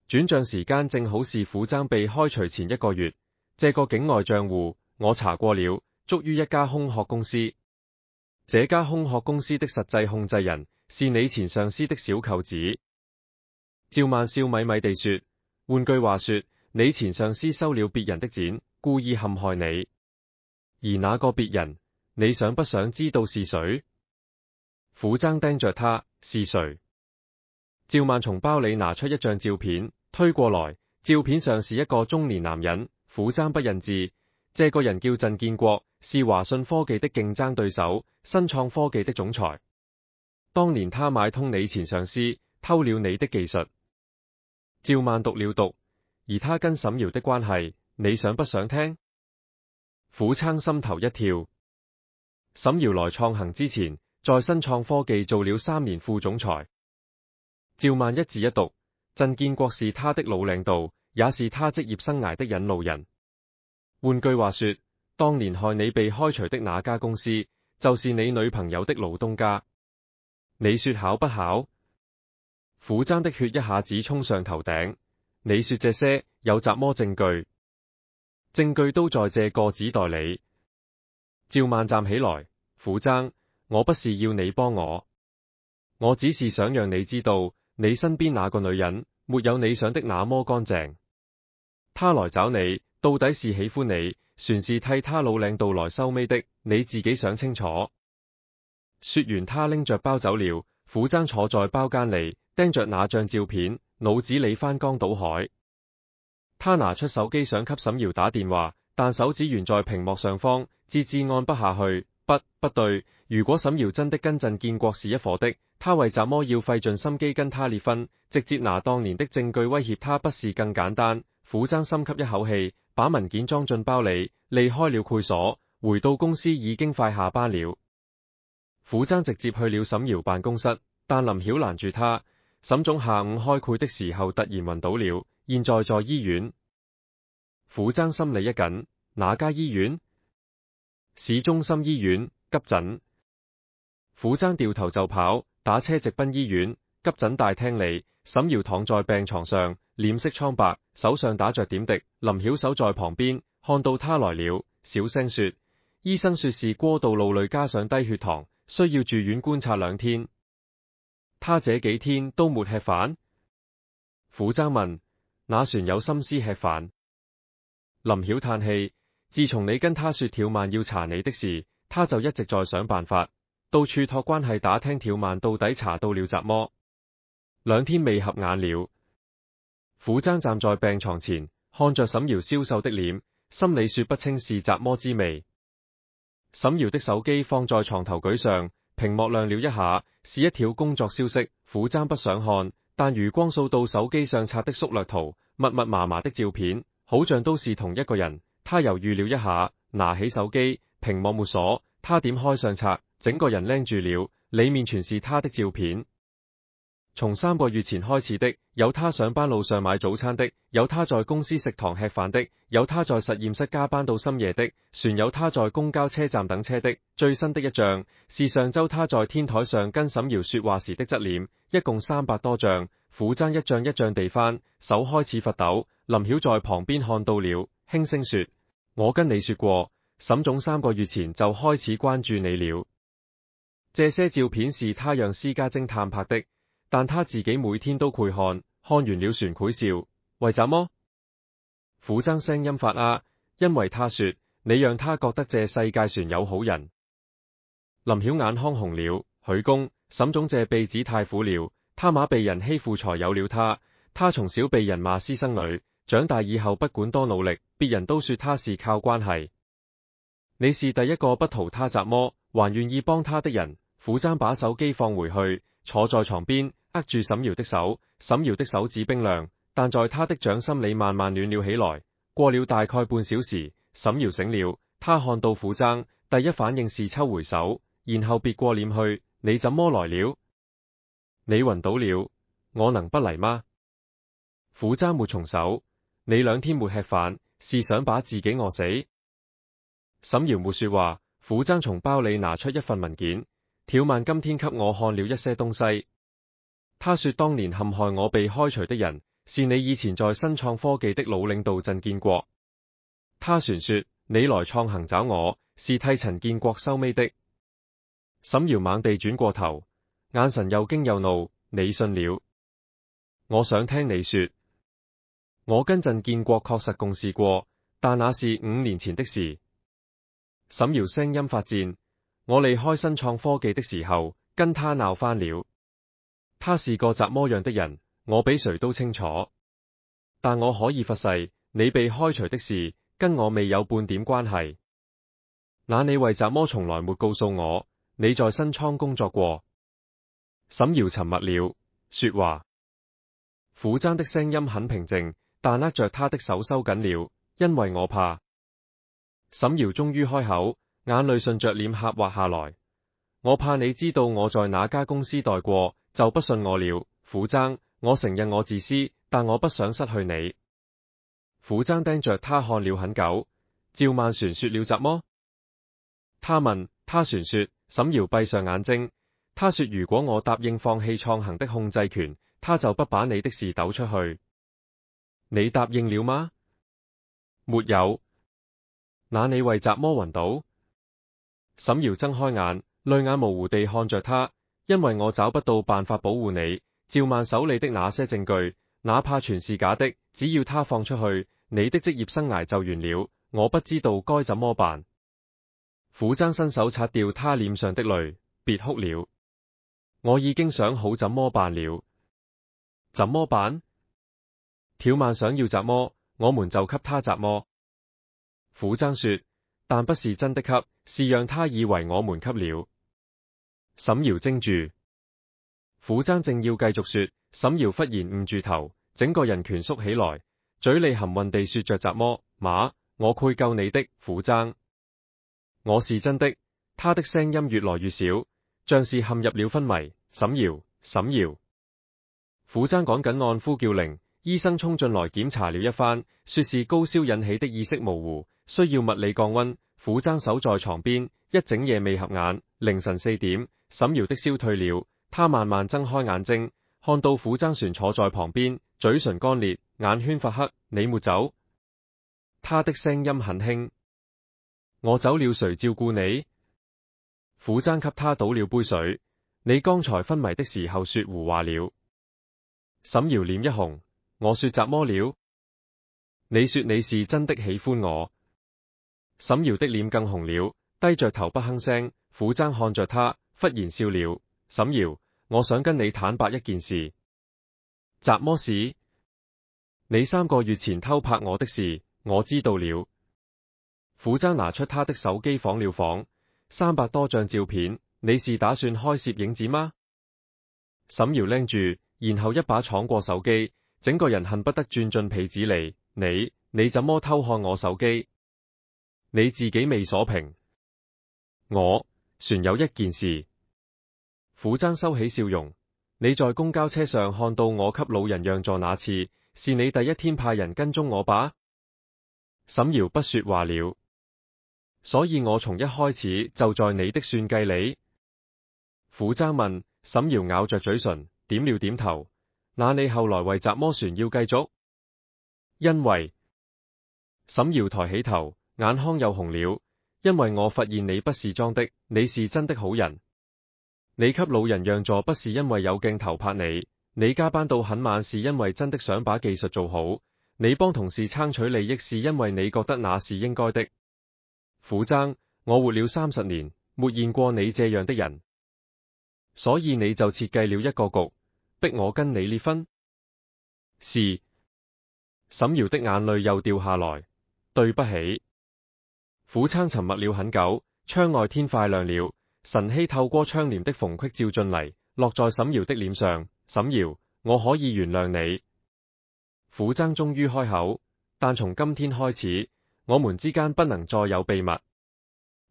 轉賬時間正好是虎踭被開除前1個月。這個境外賬戶我查過了，屬於一家空殼公司。這家空殼公司的實際控制人是你前上司的小舅子。趙曼笑咪咪地說，換句話說，你前上司收了別人的錢，故意陷害你。而那個別人，你想不想知道是誰？虎踭盯着他，是誰？趙曼從包裏拿出一張照片，推過來，照片上是一個中年男人。虎踭不認字，這個人叫鄭建國，是華信科技的競爭對手，新創科技的總裁。當年他買通你前上司，偷了你的技術。趙曼讀了讀，而他跟沈瑤的關係，你想不想聽？虎踭心頭一跳。沈瑤來創行之前，在新創科技做了3年副總裁。趙曼一字一讀，鄭建國是他的老領導，也是他職業生涯的引路人。換句話說，當年害你被開除的那家公司，就是你女朋友的老東家。你說巧不巧？虎踭的血一下子衝上頭頂。你說這些有什麼證據？證據都在這個紙袋裏。趙曼站起來，虎踭，我不是要你幫我只是想讓你知道，你身邊那個女人沒有你想的那麼乾淨。他來找你，到底是喜歡你，船是替他老領導來收尾的，你自己想清楚。說完，他拎着包走了。虎踭坐在包間裏，盯着那張照片，腦子裏翻江倒海。他拿出手機想給沈瑤打電話，但手指懸在屏幕上方，節節按不下去。不對，如果沈瑤真的跟鄭建國是一夥的，他為什麼要費盡心機跟他離婚？直接拿當年的證據威脅他，不是更簡單？虎踭深吸一口氣，把文件裝進包裏，離開了會所，回到公司已經快下班了。虎踭直接去了沈瑤辦公室，但林曉攔住他。沈總下午開會的時候突然暈倒了，現在在醫院。虎踭心裏一緊，哪家醫院？市中心醫院，急診。虎踭掉頭就跑，打車直奔醫院。急診大廳裏，沈瑤躺在病床上，臉色蒼白，手上打着點滴。林曉守在旁邊，看到他來了，小聲說：醫生說是過度勞累加上低血糖，需要住院觀察2天。他這幾天都沒吃飯？虎踭問：那船有心思吃飯？林曉嘆氣：自從你跟他說挑曼要查你的事，他就一直在想辦法，到處託關係打聽挑曼到底查到了什麼。2天未合眼了。虎踭站在病床前，看着沈瑤消瘦的臉，心裏說不清是什麼滋味。沈瑤的手機放在床頭舉上，屏幕亮了一下，是一條工作消息。虎踭不想看，但餘光掃到手機上刷的縮略圖，密密麻麻的照片，好像都是同一個人。他猶豫了一下，拿起手機，屏幕沒鎖，他點開相冊，整個人擸住了，裏面全是他的照片。從3個月前開始的，有他上班路上買早餐的，有他在公司食堂吃飯的，有他在實驗室加班到深夜的，船有他在公交車站等車的。最新的一張是上周他在天台上跟沈瑤說話時的側臉，一共300多張。虎踭一張一張地翻，手開始發抖。林曉在旁邊看到了，輕聲說：我跟你說過，沈總3個月前就開始關注你了。這些照片是他讓私家偵探拍的，但他自己每天都會看，看完了船會笑。為什麼？虎踭聲音發啞，因為他說你讓他覺得這世界船有好人。林曉眼眶紅了，許公，沈總這輩子太苦了，他媽被人欺負才有了他。他從小被人罵私生女，長大以後不管多努力，別人都說他是靠關係。你是第一個不圖他怎麼，還願意幫他的人。虎踭把手機放回去，坐在床邊，握住沈瑤的手。沈瑤的手指冰涼，但在他的掌心裏慢慢暖了起來。過了大概半小時，沈堯醒了，他看到傅爭，第一反應是抽回手，然後別過臉去。你怎麼來了？你暈倒了，我能不嚟嗎？傅爭沒從手。你2天沒吃飯，是想把自己餓死？沈堯沒說話。傅爭從包裏拿出一份文件，挑曼今天給我看了一些東西。他說當年陷害我被開除的人，是你以前在新創科技的老領導陳建國。他傳說你來創行找我，是替陳建國收尾的。沈堯猛地轉過頭，眼神又驚又怒。你信了？我想聽你說。我跟陳建國確實共事過，但那是5年前的事。沈堯聲音發顫。我離開新創科技的時候，跟他鬧翻了。他是個怎麼樣的人，我比誰都清楚。但我可以發誓，你被開除的事，跟我未有半點關係。那你為怎麼從來沒告訴我，你在新創工作過？沈堯沉默了，說話。傅爭的聲音很平靜，但握着他的手收緊了，因為我怕。沈堯終於開口，眼淚順着臉頰滑下來。我怕你知道我在哪家公司待過，就不信我了。傅爭，我承認我自私，但我不想失去你。傅爭盯着他看了很久。趙萬旋說了什麼？他問。他旋說。沈堯閉上眼睛。他說如果我答應放棄創行的控制權，他就不把你的事抖出去。你答應了嗎？沒有。那你為怎麼暈倒？沈堯睜開眼，淚眼模糊地看着他。因為我找不到辦法保護你。趙萬手裏的那些證據，哪怕全是假的，只要他放出去，你的職業生涯就完了。我不知道該怎麼辦。傅爭伸手擦掉他臉上的淚，別哭了。我已經想好怎麼辦了。怎麼辦？挑曼想要怎麼，我們就給他怎麼。傅爭說，但不是真的給，是讓他以為我們給了。沈堯怔住。傅爭正要繼續說，沈堯忽然誤住頭，整個人蜷縮起來，嘴裏含混地說着怎麼馬，我愧疚你的，傅爭。我是真的。他的聲音越來越小，像是陷入了昏迷。沈堯，沈堯。傅爭趕緊按呼叫鈴，醫生衝進來檢查了一番，說是高燒引起的意識模糊，需要物理降溫。傅爭守在床邊，一整夜未合眼。凌晨4點，沈堯的燒退了，他慢慢睜開眼睛，看到傅爭旋坐在旁邊，嘴唇乾裂，眼圈發黑。你沒走？他的聲音很輕。我走了，誰照顧你？傅爭給他倒了杯水。你剛才昏迷的時候說胡話了。沈堯臉一紅。我說怎麼了？你說你是真的喜歡我。沈堯的臉更紅了，低着頭不吭聲。傅爭看着他，忽然笑了。沈堯，我想跟你坦白一件事。怎麼事？你3個月前偷拍我的事，我知道了。傅爭拿出他的手機晃了晃，300多張照片。你是打算開攝影展嗎？沈堯拎住，然後一把闖過手機，整個人恨不得鑽進被子裏。你怎麼偷看我手機？你自己未鎖屏。我船有一件事。傅爭收起笑容。你在公交車上看到我給老人讓座那次，是你第一天派人跟蹤我吧？沈堯不說話了。所以我從一開始就在你的算計裏。傅爭問。沈堯咬着嘴唇，點了點頭。那你後來為怎麼船要繼續？因為沈堯抬起頭，眼眶又紅了。因為我發現你不是裝的，你是真的好人。你給老人讓座不是因為有鏡頭拍你，你加班到很晚是因為真的想把技術做好，你幫同事爭取利益是因為你覺得那是應該的。傅爭，我活了30年，沒見過你這樣的人。所以你就設計了一個局，逼我跟你離婚。是。沈堯的眼淚又掉下來。對不起。傅爭沉默了很久。窗外天快亮了，晨曦透過窗簾的縫隙照進嚟，落在沈堯的臉上。沈堯，我可以原諒你。傅爭終於開口，但從今天開始，我們之間不能再有秘密。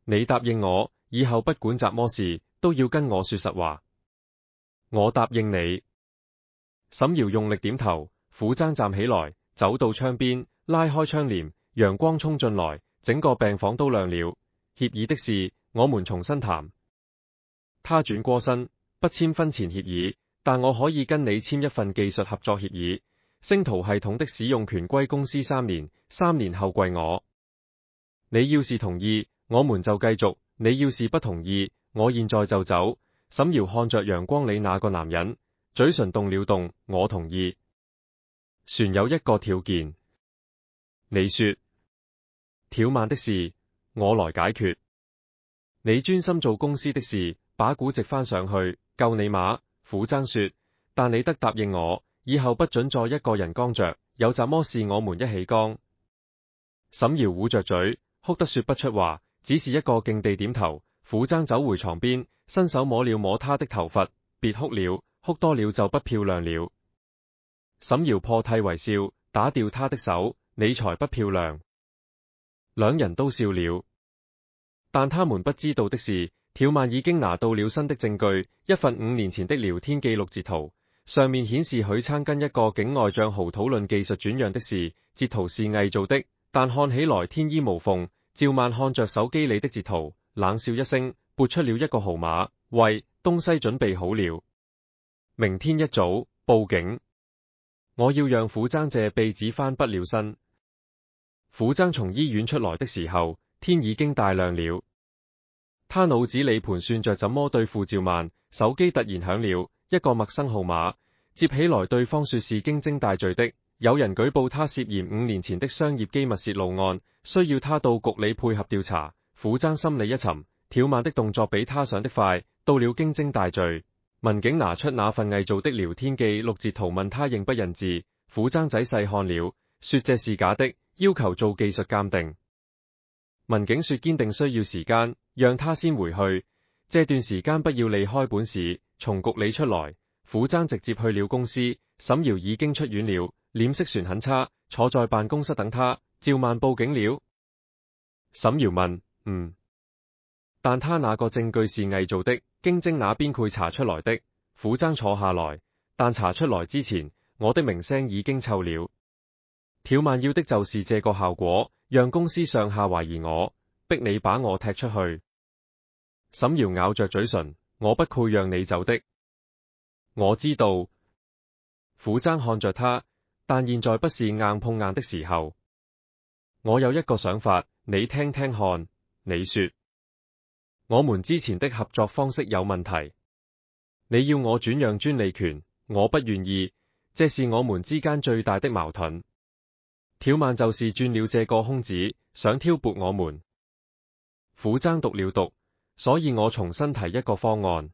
你答應我，以後不管什麼事，都要跟我說實話。我答應你。沈瑤用力點頭，苦爭站起來，走到窗邊，拉開窗簾，陽光衝進來，整個病房都亮了。協議的事，我們重新談。他轉過身，不簽婚前協議，但我可以跟你簽一份技術合作協議。星圖系統的使用權歸公司3年，3年後歸我。你要是同意，我們就繼續；你要是不同意，我現在就走。沈瑤看着陽光裏那個男人，嘴唇動了動，我同意。船有一個條件。你說。條漫的事，我來解決。你專心做公司的事，把估值翻上去，夠你馬。苦爭說，但你得答應我，以後不准再一個人剛着，有什麼事我們一起剛。沈瑤捂着嘴，哭得說不出話，只是一個勁地點頭。苦爭走回床邊，伸手摸了摸他的頭髮，別哭了，哭多了就不漂亮了。沈瑤破涕為笑，打掉他的手，你才不漂亮。兩人都笑了，但他們不知道的是，條漫已經拿到了新的證據，一份5年前的聊天記錄截圖，上面顯示許昌跟一個境外賬號討論技術轉讓的事，截圖是偽造的，但看起來天衣無縫。趙曼看着手機裏的截圖，冷笑一聲，撥出了一個號碼，喂，東西準備好了，明天一早報警。我要讓苦爭這輩子翻不了身。苦爭從醫院出來的時候，天已經大亮了。他腦子裏盤算着怎麼對付趙曼，手機突然響了，一個陌生號碼，接起來對方說是京晶大罪的，有人舉報他涉嫌5年前的商業機密洩露案，需要他到局裏配合調查。苦爭心裏一沉，條漫的動作比他想的快，到了京晶大罪，民警拿出那份偽造的聊天記錄截圖問他認不認字，苦爭仔細看了，說這是假的，要求做技術鑑定。民警說堅定需要時間，讓他先回去，這段時間不要離開本市。從局裏出來，苦爭直接去了公司，沈瑤已經出院了，臉色船很差，坐在辦公室等他。趙曼報警了？沈瑤問。但他那個證據是偽造的，京晶那邊會查出來的。苦爭坐下來，但查出來之前，我的名聲已經臭了。條漫要的就是這個效果，讓公司上下懷疑我，逼你把我踢出去。沈瑤咬着嘴唇，我不會讓你走的。我知道。苦爭看着他，但現在不是硬碰硬的時候。我有一個想法，你聽聽看。你說。我們之前的合作方式有問題。你要我轉讓專利權，我不願意，這是我們之間最大的矛盾。條漫就是鑽了這個空子，想挑撥我們。苦爭讀了讀，所以我重新提一個方案。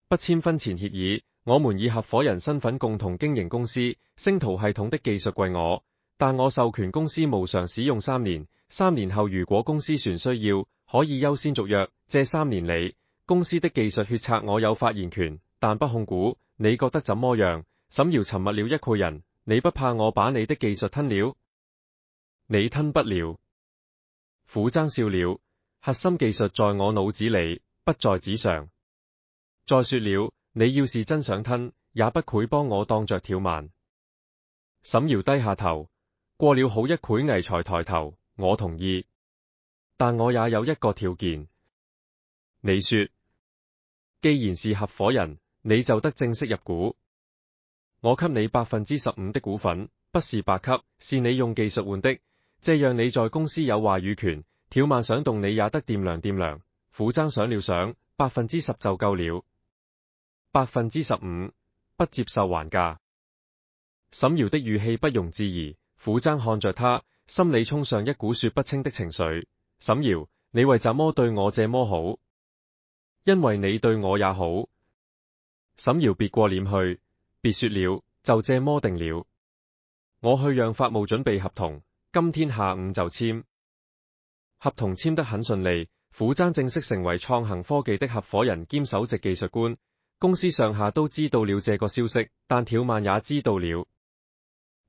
不簽婚前協議，我們以合夥人身份共同經營公司，星圖系統的技術歸我，但我授權公司無償使用3年，3年後如果公司船需要，可以優先續約。這3年裏，公司的技術決策我有發言權，但不控股。你覺得怎麼樣？沈瑤沉默了一個人。你不怕我把你的技術吞了？你吞不了。苦爭笑了，核心技術在我腦子裏，不在紙上。再說了，你要是真想吞，也不會幫我當着條漫。沈瑤低下頭，過了好一會危才抬頭，我同意，但我也有一個條件。你說。既然是合夥人，你就得正式入股。我給你15%的股份，不是白給，是你用技術換的，這樣你在公司有話語權。條漫想動你也得掂量。苦爭想了想，10%就夠了。15%，不接受還價。沈瑤的語氣不容置疑，苦爭看着他，心裏衝上一股說不清的情緒。沈瑤，你為怎麼對我這麼好？因為你對我也好。沈瑤別過臉去。別說了，就這麼定了。我去讓法務準備合同，今天下午就簽。合同簽得很順利，苦爭正式成為創行科技的合夥人兼首席技術官。公司上下都知道了這個消息，但條漫也知道了。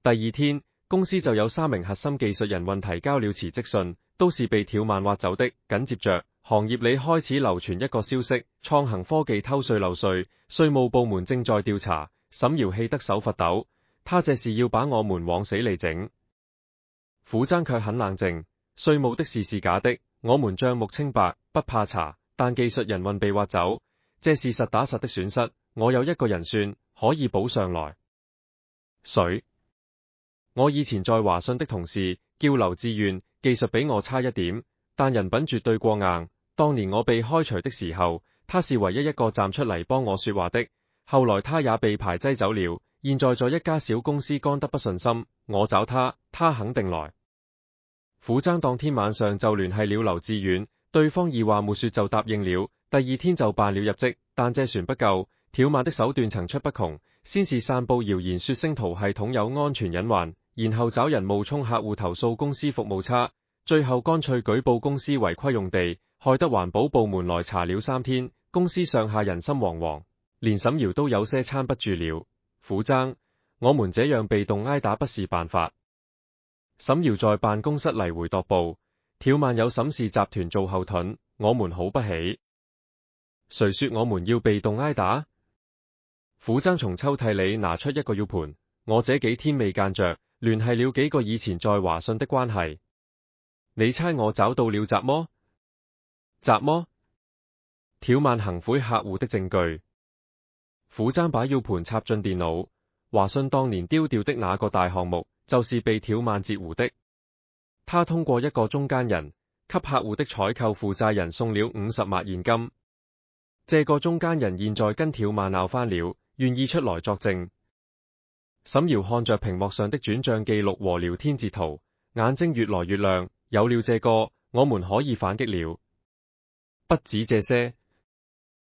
第二天，公司就有3名核心技術人員提交了辭職信，都是被挑萬挖走的。緊接着，行業裏開始流傳一個消息，創恒科技偷稅漏稅，稅務部門正在調查。沈瑤氣得手發抖，他這是要把我們往死裏整。傅崢卻很冷靜，稅務的事是假的，我們賬目清白，不怕查，但技術人員被挖走，這是實打實的損失，我有一個人算可以補上來。誰？我以前在華信的同事叫劉志遠，技術比我差一點，但人品絕對過硬。當年我被開除的時候，他是唯一一個站出嚟幫我說話的。後來他也被排擠走了，現在在一家小公司幹得不順心，我找他，他肯定來。傅崢當天晚上就聯繫了劉志遠，對方二話沒說就答應了，第二天就辦了入職。但這船不夠，挑萬的手段層出不窮，先是散布謠言說星圖系統有安全隱患，然後找人冒充客戶投訴公司服務差，最後乾脆舉報公司違規用地，害得環保部門來查了3天，公司上下人心惶惶，連沈瑤都有些撐不住了。傅崢，我們這樣被動挨打不是辦法。沈瑤在辦公室來回踱步，挑萬有沈氏集團做後盾，我們好不起。誰說我們要被動挨打？傅崢從抽屜裏拿出一個 U 盤，我這幾天未間着，聯繫了幾個以前在華信的關係。你猜我找到了什麼？什麼？挑萬行賄客戶的證據。傅崢把 U 盤插進電腦，華信當年丟掉的那個大項目，就是被挑萬截胡的。他通過一個中間人，給客戶的採購負債人送了50萬現金。這個中間人現在跟挑萬鬧翻了，願意出來作證。沈瑤看着屏幕上的轉賬記錄和聊天截圖，眼睛越來越亮。有了這個，我們可以反擊了。不止這些。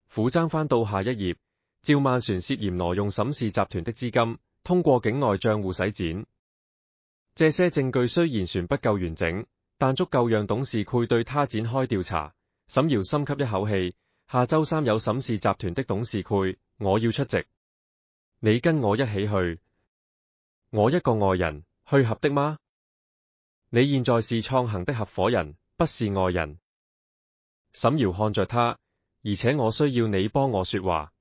傅崢翻到下一頁，趙萬船涉嫌挪用沈氏集團的資金，通過境外賬戶洗錢。這些證據雖然船不夠完整，但足夠讓董事會對他展開調查。沈瑤深吸一口氣，下周3有沈氏集團的董事會，我要出席。你跟我一起去。我一個外人，去合的嗎？你現在是創恒的合夥人，不是外人。沈瑤看着他，而且我需要你幫我說話。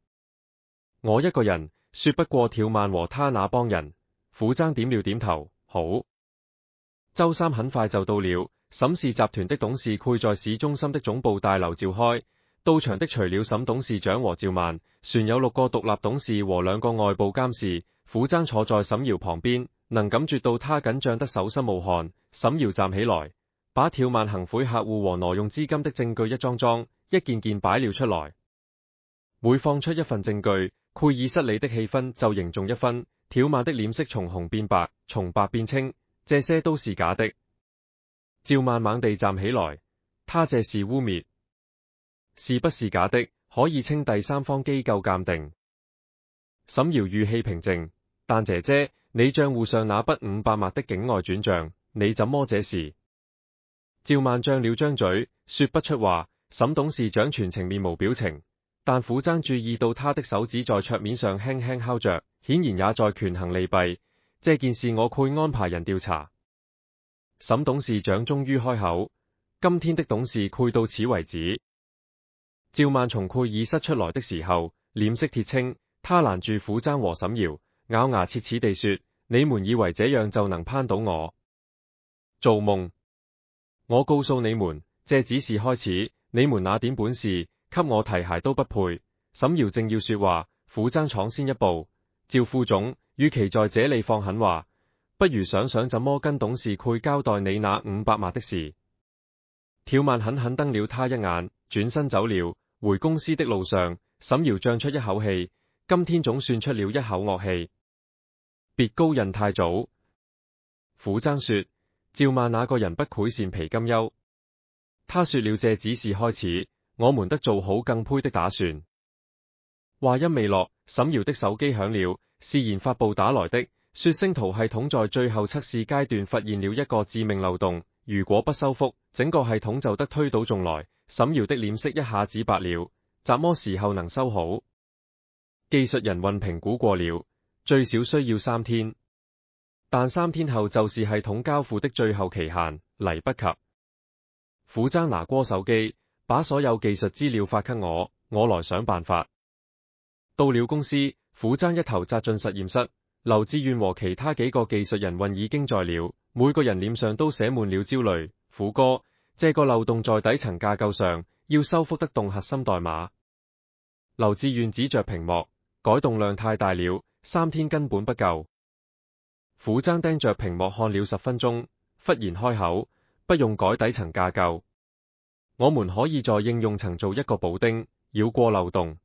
我一個人說不過挑萬和他那幫人。傅崢點了點頭，好。周3很快就到了，沈氏集團的董事會在市中心的總部大樓召開。到場的除了沈董事長和趙萬，船有6個獨立董事和2個外部監事。傅崢坐在沈瑤旁邊，能感覺到他緊張得手心冒汗。沈瑤站起來，把挑萬行賄客戶和挪用資金的證據一樁樁、一件件擺了出來。每放出一份證據，會議室裏的氣氛就凝重一分。挑萬的臉色從紅變白，從白變青，這些都是假的。趙萬猛地站起來，他這是污衊，是不是假的，可以請第三方機構鑑定。沈瑤語氣平靜，但姐姐，你賬戶上那筆500萬的境外轉賬，你怎麼這事？趙萬張了張嘴，說不出話。沈董事長全程面無表情，但傅崢注意到他的手指在桌面上輕輕敲着，顯然也在權衡利弊。這件事我會安排人調查。沈董事長終於開口，今天的董事會到此為止。趙萬從會議室出來的時候，臉色鐵青，他攔住傅崢和沈瑤，咬牙切齒地說：你們以為這樣就能攀倒我？做夢！我告訴你們，這只是開始。你們那點本事，給我提鞋都不配。沈瑤正要說話，傅崢闖先一步。趙副總，與其在這裏放狠話，不如想想怎麼跟董事會交代你那500萬的事。挑萬狠狠瞪了他一眼，轉身走了。回公司的路上，沈瑤脹出一口氣，今天總算出了一口惡氣。別高人太早。傅崢說，趙萬那個人不愧善皮金優。他說了，這只是開始，我們得做好更胚的打算。話音未落，沈瑤的手機響了，是研發部打來的，說星圖系統在最後測試階段發現了一個致命漏洞，如果不修復，整個系統就得推倒重來。沈瑤的臉色一下子白了，怎麼時候能修好？技術人員評估過了，最少需要3天。但3天後就是系統交付的最後期限，嚟不及。虎爭拿過手機，把所有技術資料發給我，我來想辦法。到了公司，虎爭一頭扎進實驗室，劉志遠和其他幾個技術人員已經在了，每個人臉上都寫滿了焦慮。虎哥，這個漏洞在底層架構上，要修復得動核心代碼。劉志遠指着屏幕，改動量太大了，3天根本不夠。虎爭盯着屏幕看了10分鐘，忽然開口，不用改底層架構，我們可以在應用層做一個補丁，繞過漏洞。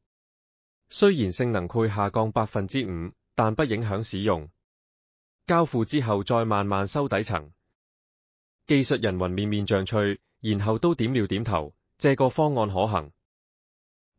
雖然性能會下降5%，但不影響使用。交付之後再慢慢修底層。技術人員面面像覷，然後都點了點頭，這個方案可行。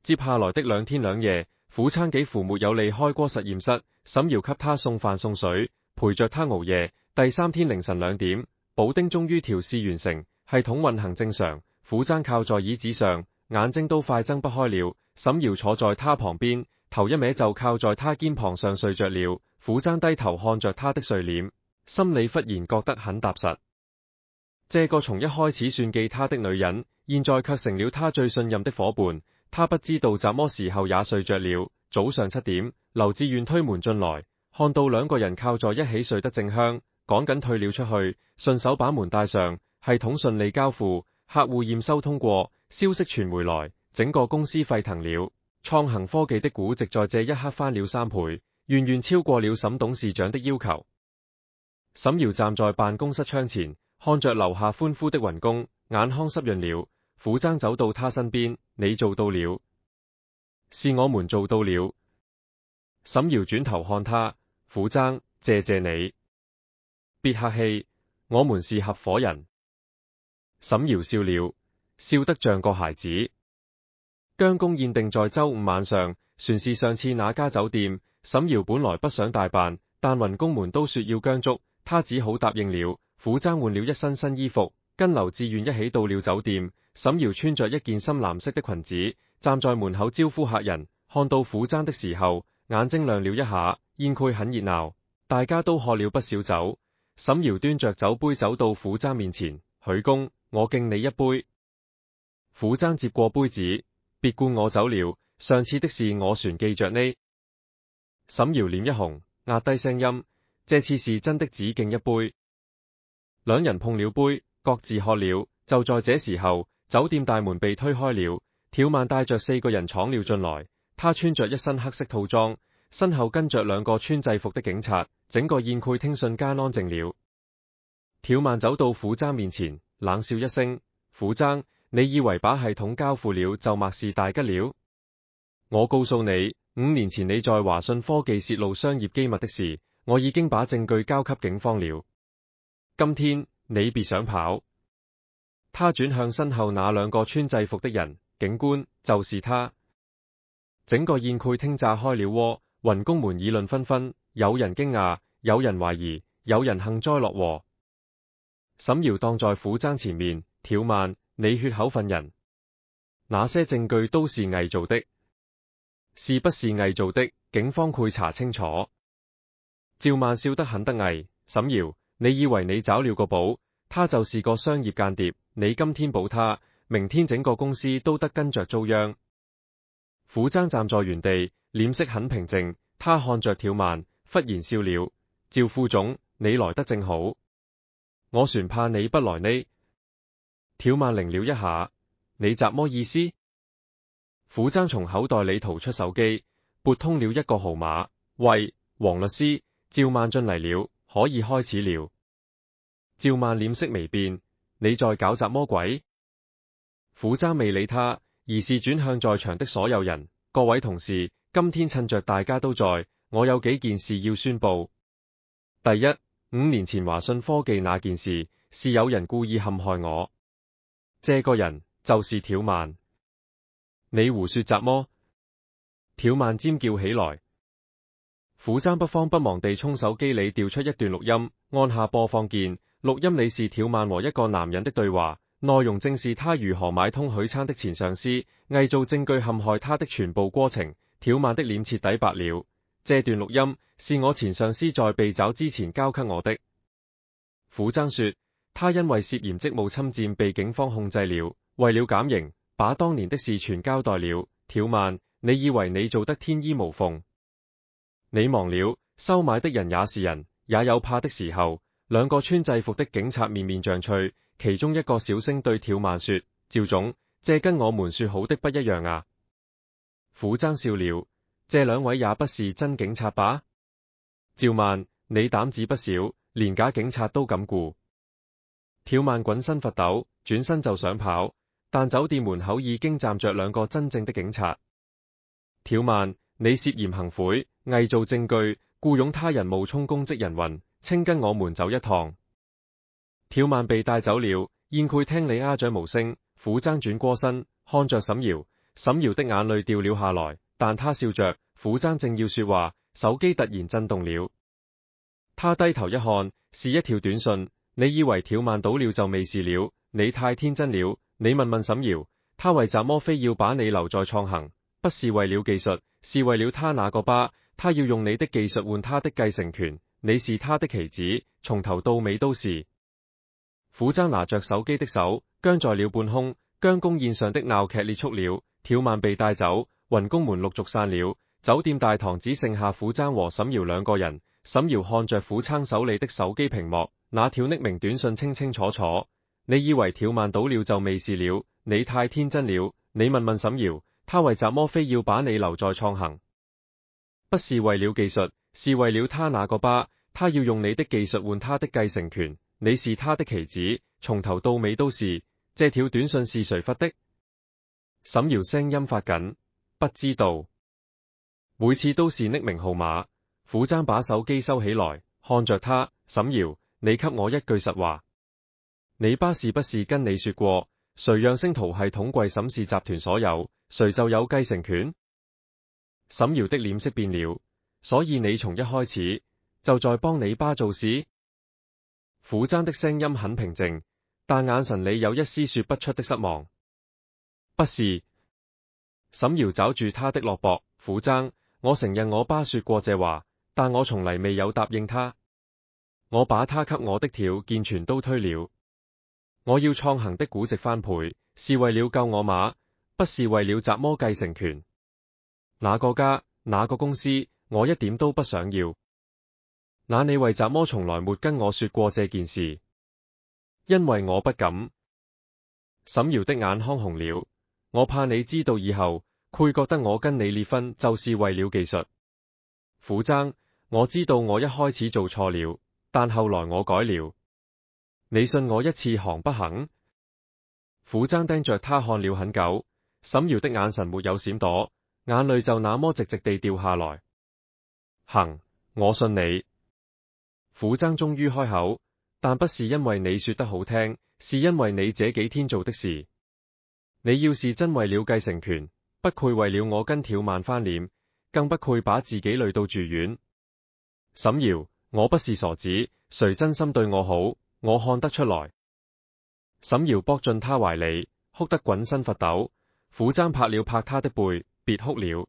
接下來的2天2夜，虎爭幾乎沒有離開過實驗室，沈瑤給他送飯送水，陪着他熬夜。第3天凌晨2點，補丁終於調試完成，系統運行正常。虎爭靠在椅子上，眼睛都快睜不開了。沈瑤坐在他旁邊，頭一歪就靠在他肩膀上睡着了。虎爭低頭看着他的睡臉，心裏忽然覺得很踏實。這個從一開始算計他的女人，現在卻成了他最信任的夥伴。他不知道怎麼時候也睡着了。早上7點，劉志遠推門進來，看到2個人靠在一起睡得正香，趕緊退了出去，順手把門帶上。系統順利交付，客戶驗收通過，消息傳回來，整個公司沸騰了。創恒科技的估值在這一刻翻了3倍，遠遠超過了沈董事長的要求。沈瑤站在辦公室窗前，看着樓下歡呼的員工，眼眶濕潤了。虎爭走到他身邊，你做到了，是我們做到了。沈瑤轉頭看他，虎爭，謝謝你。別客氣，我們是合夥人。沈瑤笑了，笑得像個孩子。姜公宴定在周5晚上，船是上次那家酒店。沈瑤本來不想大辦，但員工們都說要姜足，他只好答應了。虎爭換了一身新衣服，跟劉志遠一起到了酒店。沈瑤穿着一件深藍色的裙子，站在門口招呼客人。看到虎爭的時候，眼睛亮了一下。宴會很熱鬧，大家都喝了不少酒。沈瑤端着酒杯走到虎爭面前，許公，我敬你一杯。虎爭接過杯子，別灌我酒了，上次的事我全記着呢。沈瑤臉一紅，壓低聲音，這次是真的只敬一杯。2人碰了杯，各自喝了。就在這時候，酒店大門被推開了，條曼帶着4個人闖了進來。他穿着一身黑色套裝，身後跟着2個穿制服的警察。整個宴會廳瞬間安靜了。條曼走到虎爭面前，冷笑一聲：虎爭，你以為把系統交付了就萬事大吉了？我告訴你，5年前你在華信科技洩露商業機密的事，我已經把證據交給警方了。今天你別想跑。他轉向身後那2個穿制服的人，警官，就是他。整個宴會廳炸開了鍋，員工們議論紛紛，有人驚訝，有人懷疑，有人幸災樂禍。沈瑤當在虎爭前面，條曼，你血口憤人，那些證據都是偽造的，是不是偽造的？警方會查清楚。趙曼笑得很得意，沈瑤，你以為你找了個寶，他就是個商業間諜，你今天保他，明天整個公司都得跟着遭殃。虎爭站在原地，臉色很平靜，他看着條曼，忽然笑了，趙副總，你來得正好，我船怕你不來呢。條曼擰了一下，你怎麼意思？虎爭從口袋裏掏出手機，撥通了一個號碼，喂，黃律師，趙曼進嚟了，可以開始了。趙曼臉色微變，你在搞什麼鬼？虎爭未理他，而是轉向在場的所有人，各位同事，今天趁着大家都在，我有幾件事要宣布。第一，5年前華信科技那件事，是有人故意陷害我，這個人就是條曼。你胡說什麼？條曼尖叫起來。虎爭不慌不忙地從手機裏調出一段錄音，按下播放鍵。錄音裏是條曼和一個男人的對話，內容正是他如何買通許昌的前上司，偽造證據陷害他的全部過程。條曼的臉徹底白了，這段錄音是我前上司在被抓之前交給我的。虎踭說，他因為涉嫌職務侵佔被警方控制了，為了減刑，把當年的事全交代了。條漫，你以為你做得天衣無縫？你忘了，收買的人也是人，也有怕的時候。兩個穿制服的警察面面相覷，其中一個小聲對條漫說，趙總，這跟我們說好的不一樣啊。虎踭笑了，這兩位也不是真警察吧？趙漫，你膽子不小，連假警察都敢雇。條漫滾身發抖，轉身就想跑，但酒店門口已經站着兩個真正的警察。條漫，你涉嫌行賄、偽造證據、雇傭他人冒充公職人員，請跟我們走一趟。條漫被帶走了，宴會廳裏鴉雀無聲。虎踭轉過身，看着沈瑤，沈瑤的眼淚掉了下來，但他笑着。虎踭正要說話，手機突然震動了。他低頭一看，是一條短信。你以為條漫倒了就沒事了？你太天真了。你問問沈瑤，他為什麼非要把你留在創行？不是為了技術，是為了他那個疤。他要用你的技術換他的繼承權。你是他的棋子，從頭到尾都是。虎踭拿着手機的手僵在了半空，姜公宴上的鬧劇結束了，條漫被帶走，雲公們陸續散了，酒店大堂只剩下虎踭和沈瑤兩個人。沈瑤看着虎踭手裏的手機屏幕，那條匿名短信清清楚楚。你以為條漫倒了就沒事了？你太天真了。你問問沈瑤，他為什麼非要把你留在創行？不是為了技術，是為了他那個疤。他要用你的技術換他的繼承權。你是他的棋子，從頭到尾都是。這條短信是誰發的？沈瑤聲音發緊，不知道。每次都是匿名號碼。虎踭把手機收起來，看着他。沈瑤，你給我一句實話，你爸是不是跟你說過，誰讓星圖系統櫃沈氏集團所有，誰就有繼承權？沈瑤的臉色變了，所以你從一開始就在幫你爸做事？虎踭的聲音很平靜，但眼神裏有一絲說不出的失望。不是。沈瑤抓住他的胳膊。虎踭，我承認我爸說過這話，但我從來未有答應他。我把他給我的條件全都推了。我要創行的估值翻倍，是為了救我媽，不是為了什麼繼承權。那個家，那個公司，我一點都不想要。那你為什麼從來沒跟我說過這件事？因為我不敢。沈瑤的眼眶紅了。我怕你知道以後，會覺得我跟你離婚就是為了技術。虎踭，我知道我一開始做錯了，但後來我改了。你信我一次行不行？虎踭盯着他看了很久，沈瑤的眼神沒有閃躲，眼淚就那麼直直地掉下來。行，我信你。虎踭終於開口，但不是因為你說得好聽，是因為你這幾天做的事。你要是真為了繼承權，不配為了我跟條漫翻臉，更不配把自己累到住院。沈瑤，我不是傻子，誰真心對我好，我看得出來。沈瑤撲進他懷裏，哭得滾身發抖。虎踭拍了拍他的背，別哭了。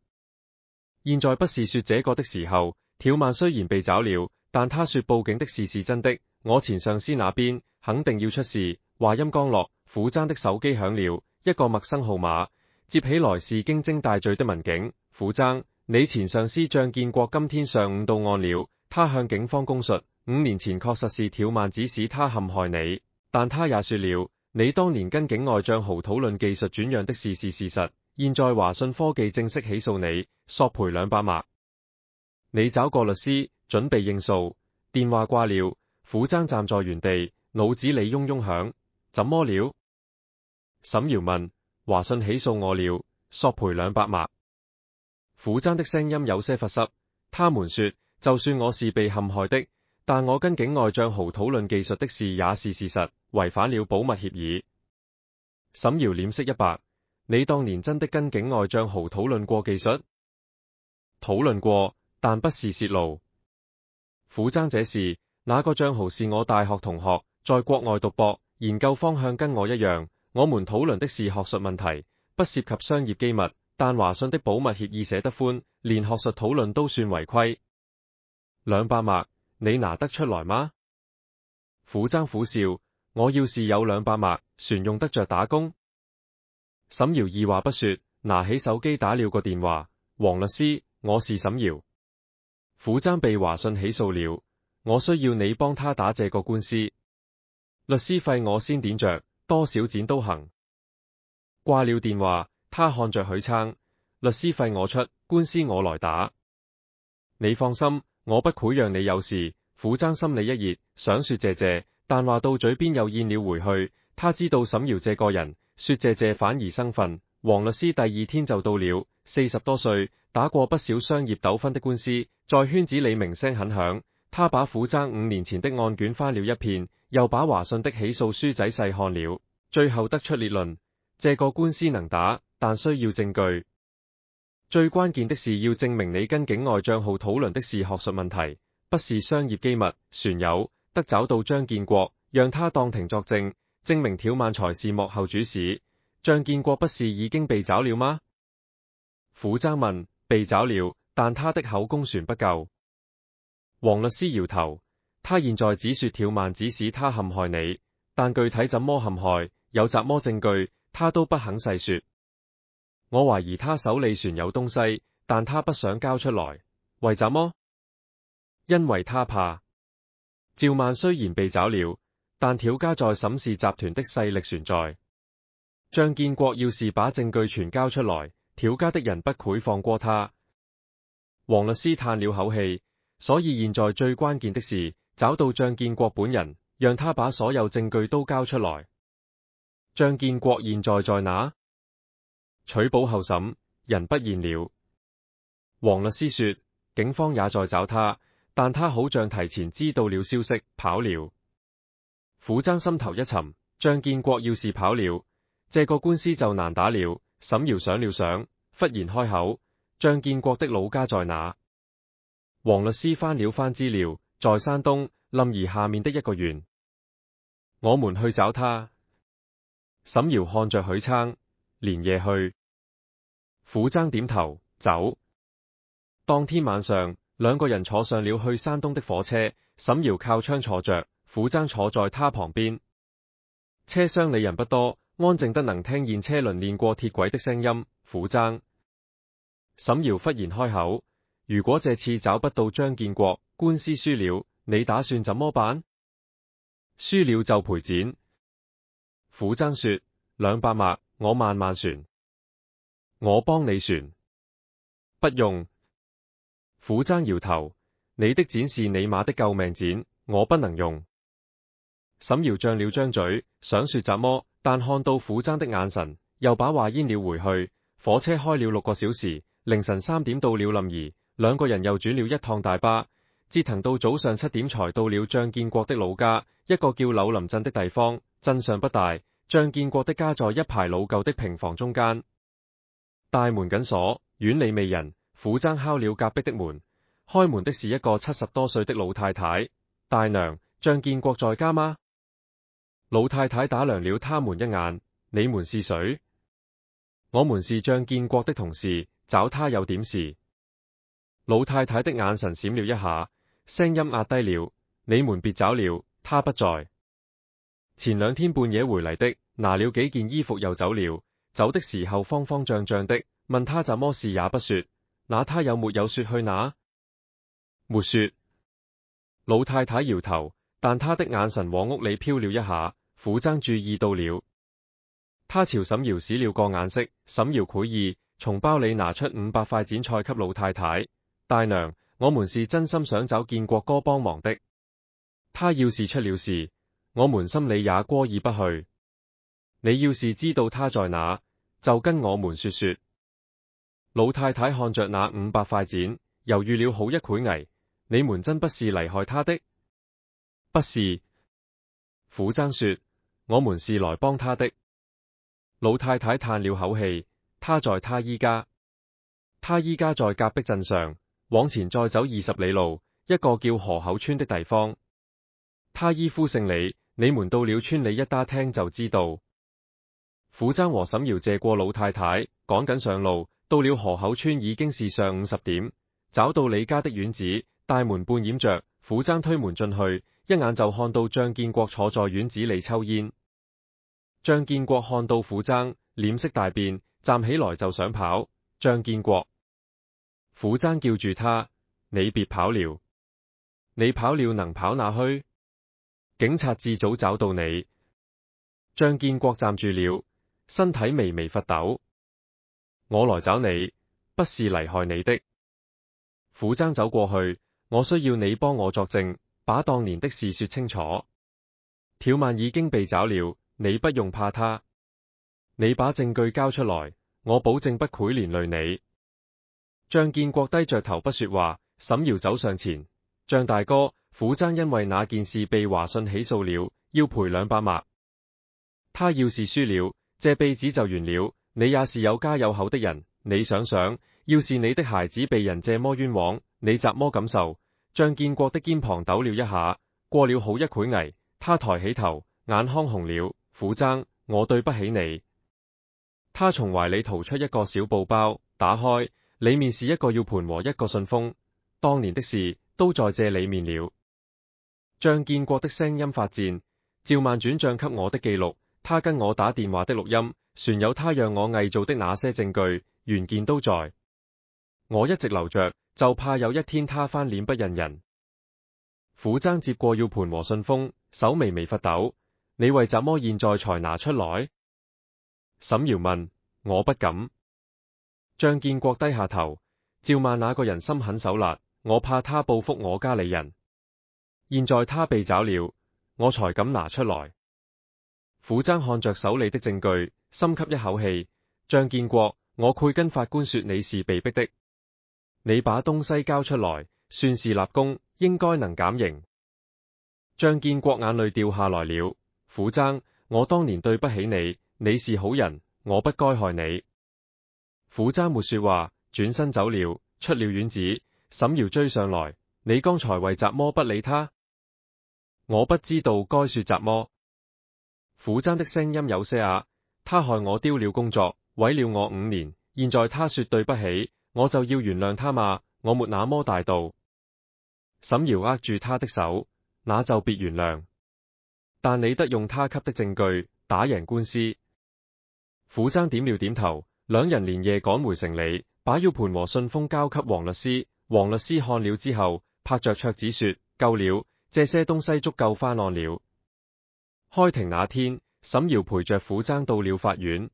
現在不是說這個的時候。條漫雖然被找了，但他說報警的事是真的。我前上司那邊肯定要出事。話音剛落，虎踭的手機響了，一個陌生號碼，接起來是經偵大罪的民警。虎踭，你前上司張建國今天上午到案了。他向警方供述，5年前確實是條漫指使他陷害你，但他也說了，你當年跟境外賬號討論技術轉讓的事是事實。現在華信科技正式起訴你，索賠200萬。你找個律師準備應訴。電話掛了，虎踭站在原地，腦子裏嗡嗡響。怎麼了？沈瑤問。華信起訴我了，索賠200萬。虎踭的聲音有些發濕。他們說，就算我是被陷害的，但我跟境外賬號討論技術的事也是事實，違反了保密協議。沈瑤臉色一白。你當年真的跟境外賬號討論過技術？討論過，但不是洩露。虎踭這事，那個賬號是我大學同學，在國外讀博，研究方向跟我一樣。我們討論的是學術問題，不涉及商業機密，但華信的保密協議寫得寬，連學術討論都算違規。200麥，你拿得出來嗎？虎爭苦笑，我要是有200麥，船用得着打工？沈堯二話不說，拿起手機打了個電話，黃律師，我是沈堯。虎爭被華信起訴了，我需要你幫他打這個官司，律師費我先點着，多少錢都行。掛了電話，他看着許撐，律師費我出，官司我來打。你放心，我不會讓你有事。虎爭心裏一熱，想說謝謝，但話到嘴邊又咽了回去。他知道沈堯這個人，說謝謝反而生分。黃律師第2天就到了，40多歲，打過不少商業糾紛的官司，在圈子裏名聲很響。他把虎爭5年前的案卷翻了一遍，又把華信的起訴書仔細看了，最後得出結論：這個官司能打，但需要證據。最關鍵的是要證明你跟境外賬號討論的是學術問題，不是商業機密。船友得找到張建國，讓他當庭作證，證明挑萬才是幕後主使。張建國不是已經被找了嗎？虎爭問：被找了，但他的口供船不夠。黃律師搖頭，他現在只說挑萬指使他陷害你，但具體怎麼陷害，有什麼證據，他都不肯細說。我懷疑他手裏船有東西，但他不想交出來，為什麼？因為他怕。趙萬雖然被找了，但挑家在沈氏集團的勢力存在。張建國要是把證據全交出來，挑家的人不會放過他。黃律師嘆了口氣，所以現在最關鍵的是找到張建國本人，讓他把所有證據都交出來。張建國現在在哪？取保候審，人不現了。黃律師說，警方也在找他，但他好像提前知道了消息，跑了。虎爭心頭一沉，張建國要是跑了，這個官司就難打了。沈堯想了想，忽然開口：張建國的老家在哪？黃律師翻了翻資料，在山東臨沂下面的一個縣。我們去找他。沈堯看着許撐，連夜去。虎爭點頭，走。當天晚上，兩個人坐上了去山東的火車，沈堯靠窗坐着，虎爭坐在他旁邊。車廂裏人不多，安靜得能聽見車輪練過鐵軌的聲音。虎爭，沈堯忽然開口：如果這次找不到張建國，官司輸了，你打算怎麼辦？輸了就賠錢。虎爭說：200麥，我慢慢船。我幫你船。不用。虎爭搖頭：你的錢是你媽的救命錢，我不能用。沈堯張了張嘴，想說什麼，但看到虎爭的眼神，又把話咽了回去。火車開了6個小時，凌晨3點到了臨沂，兩個人又轉了一趟大巴，折騰到早上7點才到了張建國的老家，一個叫柳林鎮的地方。鎮上不大，張建國的家在一排老舊的平房中間，大門緊鎖，院裏未人。虎爭敲了隔壁的門，開門的是一個70多歲的老太太。大娘，張建國在家嗎？老太太打量了他們一眼：你們是誰？我們是張建國的同事，找他有點事。老太太的眼神閃了一下，聲音壓低了：你們別找了，他不在。前2天半夜回嚟的，拿了幾件衣服又走了，走的時候慌慌張張的，問他怎麼事也不說。那他有沒有說去哪？沒說。老太太搖頭，但他的眼神往屋裏飄了一下。虎爭注意到了，他朝沈堯使了個眼色。沈堯會意，從包裏拿出500塊剪菜給老太太。大娘，我們是真心想找建國哥幫忙的，他要是出了事，我們心裏也過意不去。你要是知道他在哪，就跟我們說說。老太太看着那500塊剪，猶豫了好一會兒：你們真不是嚟害他的？不是。虎爭說：我們是來幫他的。老太太嘆了口氣：他在他依家。他依家在隔壁鎮上，往前再走20里路，一個叫河口村的地方。他依夫姓李，你們到了村里一打聽就知道。虎爭和沈堯謝過老太太，趕緊上路。到了河口村已經是上午10點，找到李家的院子，大門半掩着，虎爭推門進去，一眼就看到張建國坐在院子裏抽煙。張建國看到虎爭，臉色大變，站起來就想跑。張建國，虎爭叫住他：你別跑了，你跑了能跑哪去？警察至早找到你。張建國站住了，身體微微發抖。我來找你，不是嚟害你的。虎爭走過去，我需要你幫我作證，把當年的事說清楚。挑萬已經被找了，你不用怕他。你把證據交出來，我保證不會連累你。張建國低着頭不說話。沈瑤走上前：張大哥，虎爭因為那件事被華信起訴了，要賠200麥。他要是輸了，這輩子就完了。你也是有家有口的人，你想想，要是你的孩子被人這麼冤枉，你怎麼感受？張建國的肩膀抖了一下，過了好一會危，他抬起頭，眼眶紅了。虎爭，我對不起你。他從懷裏掏出一個小布包，打開，裏面是一個 U 盤和一個信封，當年的事都在這裏面了。張建國的聲音發顫：趙萬轉賬給我的記錄，他跟我打電話的錄音，船有他讓我偽造的那些證據，原件都在。我一直留着，就怕有一天他翻臉不認人。虎爭接過 U 盤和信封，手微微發抖：你為怎麼現在才拿出來？沈瑤問：我不敢。張建國低下頭：趙萬那個人心狠手辣，我怕他報復我家裏人。現在他被找了，我才敢拿出來。虎爭看着手裏的證據，深吸一口氣：張建國，我會跟法官說你是被逼的。你把東西交出來，算是立功，應該能減刑。張建國眼淚掉下來了：虎爭，我當年對不起你，你是好人，我不該害你。虎爭沒說話，轉身走了，出了院子。沈瑤追上來：你剛才為怎麼不理他？我不知道該說怎麼。虎爭的聲音有些啞：他害我丟了工作，毀了我5年，現在他說對不起，我就要原諒他嗎？我沒那麼大度。沈瑤握住他的手：那就別原諒，但你得用他給的證據打贏官司。虎爭點了點頭，兩人連夜趕回城裏，把 U 盤和信封交給黃律師。黃律師看了之後，拍着桌子說：夠了，這些東西足夠翻案了。開庭那天，沈瑤陪着虎爭到了法院。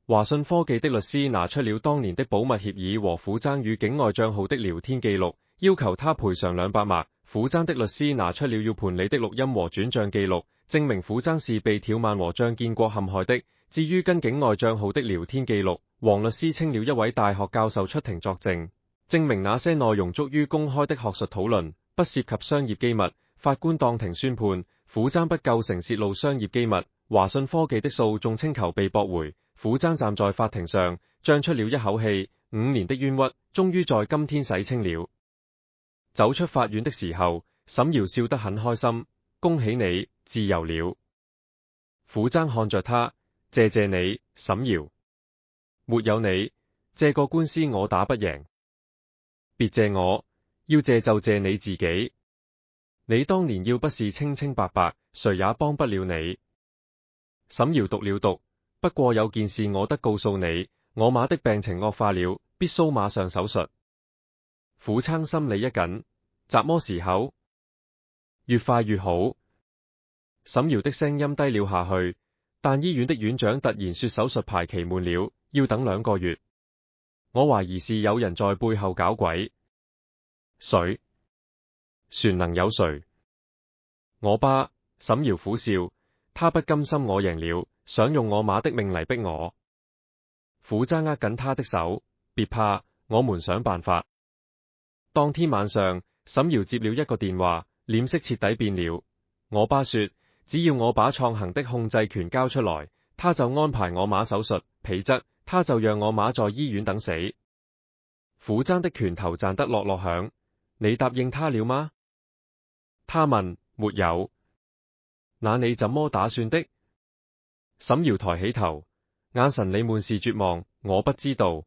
華信科技的律師拿出了當年的保密協議和虎爭與境外賬號的聊天記錄，要求他賠償200麥。虎爭的律師拿出了 U 盤裏的錄音和轉賬記錄，證明虎爭是被挑萬和張建國陷害的。至於跟境外賬號的聊天記錄，黃律師請了一位大學教授出庭作證，證明那些內容足於公開的學術討論，不涉及商業機密。法官當庭宣判，虎爭不構成泄露商業機密。華信科技的訴訟請求被駁回。虎爭站在法庭上，張出了一口氣，5年的冤屈，終於在今天洗清了。走出法院的時候，沈瑤笑得很開心：恭喜你，自由了。虎爭看着他：謝謝你，沈瑤。沒有你，這個官司我打不贏。別謝我，要謝就謝你自己。你當年要不是清清白白，誰也幫不了你。沈瑤讀了讀：不過有件事我得告訴你，我媽的病情惡化了，必須馬上手術。虎爭心裏一緊：怎麼時候？越快越好。沈瑤的聲音低了下去，但醫院的院長突然說手術排期滿了，要等2個月。我懷疑是有人在背後搞鬼。誰？船能有誰？我爸。沈瑤苦笑，他不甘心我贏了，想用我媽的命嚟逼我。虎爭握緊他的手：別怕，我們想辦法。當天晚上，沈瑤接了一個電話，臉色徹底變了。我爸說，只要我把創行的控制權交出來，他就安排我媽手術，否則他就讓我媽在醫院等死。虎爭的拳頭賺得落落響。你答應他了嗎？他問。沒有。那你怎麼打算的？沈瑤抬起頭，眼神裏滿是絕望。我不知道。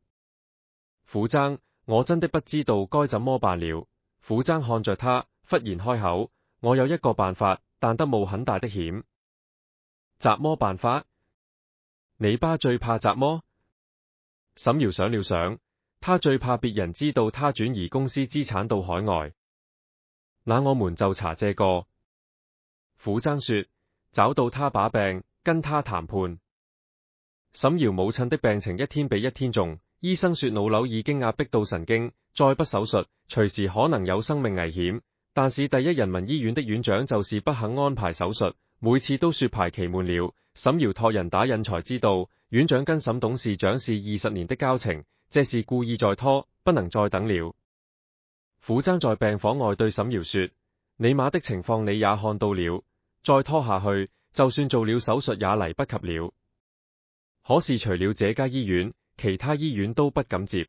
府臧，我真的不知道該怎麼辦了。府臧看着他，忽然開口：我有一個辦法，但得冒很大的險。什麼辦法？你爸最怕什麼？沈堯想了想，他最怕別人知道他轉移公司資產到海外。那我們就查這個。府臧說：找到他把柄，跟他談判。沈堯母親的病情一天比一天重，醫生說腦瘤已經壓迫到神經，再不手術，隨時可能有生命危險。但是第一人民醫院的院長就是不肯安排手術，每次都說排期滿了。沈堯託人打印才知道，院長跟沈董事長是20年的交情，這是故意在拖，不能再等了。府臧在病房外對沈堯說：你媽的情況你也看到了，再拖下去，就算做了手術也嚟不及了。可是除了這家醫院，其他醫院都不敢接。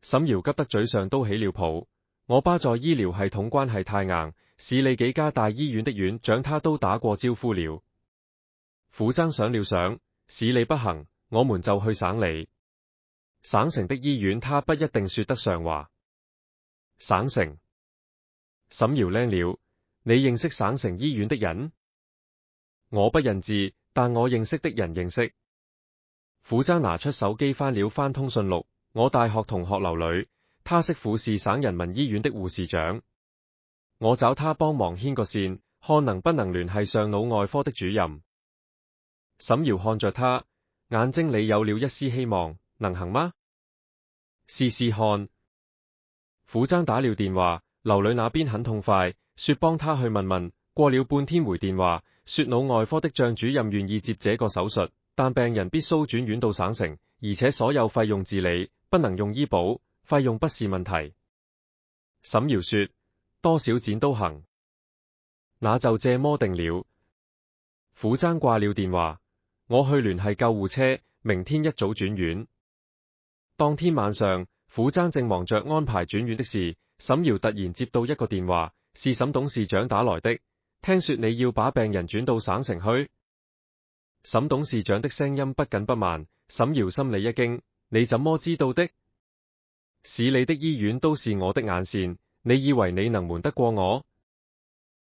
沈堯急得嘴上都起了泡。我爸在醫療系統關係太硬，市裏幾家大醫院的院長他都打過招呼了。府臧想了想，市裏不行，我們就去省裏。省城的醫院他不一定說得上話。省城？沈堯靚了，你認識省城醫院的人？我不認字，但我認識的人認識。府臧拿出手機翻了翻通訊錄，我大學同學劉女，他識富士省人民醫院的護士長，我找他幫忙牽個線，看能不能聯繫上腦外科的主任。沈堯看着他，眼睛裏有了一絲希望，能行嗎？試試看。府臧打了電話，劉女那邊很痛快，說幫他去問問。過了半天回電話，說腦外科的張主任願意接這個手術，但病人必須轉院到省城，而且所有費用自理，不能用醫保，費用不是問題。沈堯說：多少錢都行。那就這麼定了。府臧掛了電話，我去聯繫救護車，明天一早轉院。當天晚上，府臧正忙着安排轉院的事，沈堯突然接到一個電話，是沈董事長打來的，聽說你要把病人轉到省城去。沈董事長的聲音不緊不慢，沈堯心裏一驚，你怎麼知道的？市裏的醫院都是我的眼線，你以為你能瞞得過我？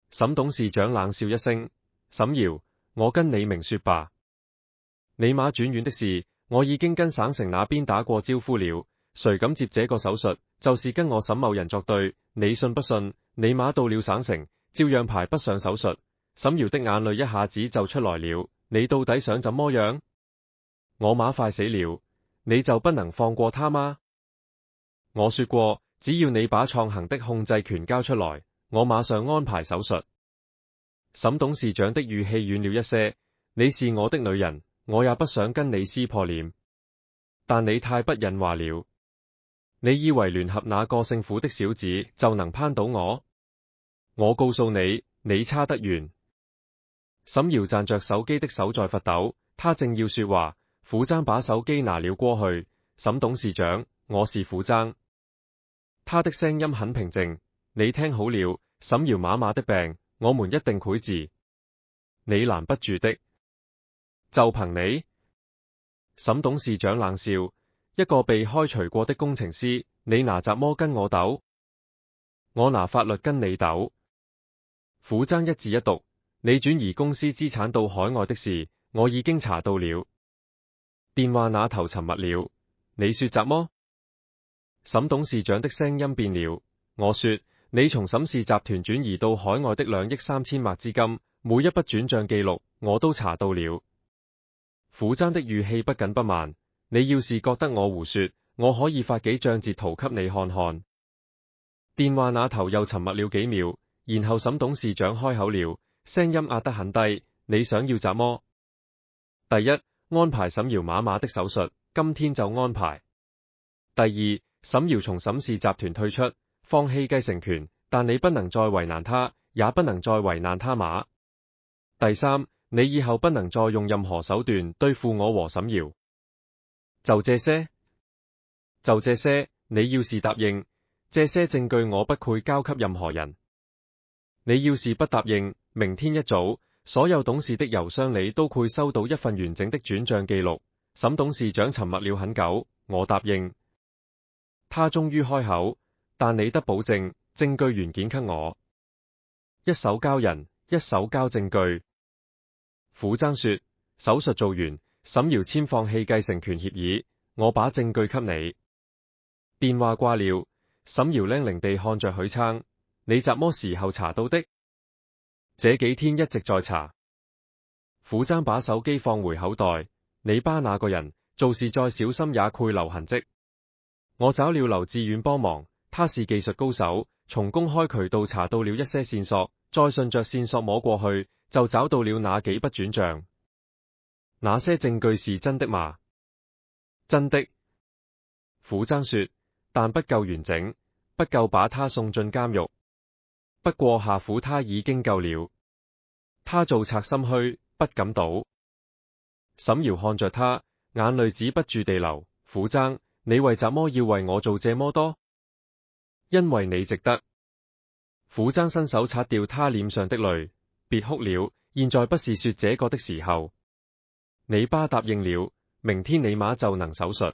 沈董事長冷笑一聲：沈堯，我跟你明說吧，你媽轉院的事，我已經跟省城那邊打過招呼了，誰敢接這個手術，就是跟我沈某人作對，你信不信？你媽到了省城，照樣排不上手術。沈堯的眼淚一下子就出來了，你到底想怎麼樣？我媽快死了，你就不能放過她嗎？我說過，只要你把創行的控制權交出來，我馬上安排手術。沈董事長的語氣軟了一些，你是我的女人，我也不想跟你撕破臉，但你太不忍話了。你以為聯合那個姓府的小子就能攀倒我？我告訴你，你差得遠。沈堯攢着手機的手在發抖，他正要說話，府臧把手機拿了過去。沈董事長，我是府臧。他的聲音很平靜，你聽好了，沈堯媽媽的病，我們一定會治，你攔不住的。就憑你？沈董事長冷笑，一個被開除過的工程師，你拿什麼跟我鬥？我拿法律跟你鬥。府臧一字一讀，你轉移公司資產到海外的事，我已經查到了。電話那頭沉默了，你說什麼？沈董事長的聲音變了，我說，你從沈氏集團轉移到海外的2億3千萬資金，每一筆轉賬記錄，我都查到了。府臧的語氣不緊不慢，你要是覺得我胡說，我可以發幾張截圖給你看看。電話那頭又沉默了幾秒，然後沈董事長開口了，聲音壓得很低，你想要怎麼？第一，安排沈堯媽媽的手術，今天就安排。第二，沈堯從沈氏集團退出，放棄繼承權，但你不能再為難他，也不能再為難他媽。第三，你以後不能再用任何手段對付我和沈堯。就這些？就這些，你要是答應，這些證據我不會交給任何人。你要是不答應，明天一早，所有董事的郵箱裏都會收到一份完整的轉賬記錄。沈董事長沉默了很久，我答應。他終於開口，但你得保證，證據原件給我，一手交人，一手交證據。虎爭說，手術做完，沈瑤簽放棄繼承權協議，我把證據給你。電話掛了，沈瑤伶伶地看着許撐，你什麼時候查到的？這幾天一直在查。虎爭把手機放回口袋，你巴那個人做事再小心也潰留痕跡。我找了劉志遠幫忙，他是技術高手，從公開渠道查到了一些線索，再順着線索摸過去，就找到了那幾筆轉賬。那些證據是真的嗎？真的。虎爭說，但不夠完整，不夠把他送進監獄。不過下苦他已經夠了。他做賊心虛，不敢賭。沈瑤看着他，眼淚止不住地流。虎爭，你為什麼要為我做這麼多？因為你值得。虎爭伸手擦掉他臉上的淚，別哭了，現在不是說這個的時候。你爸答應了，明天你媽就能手術。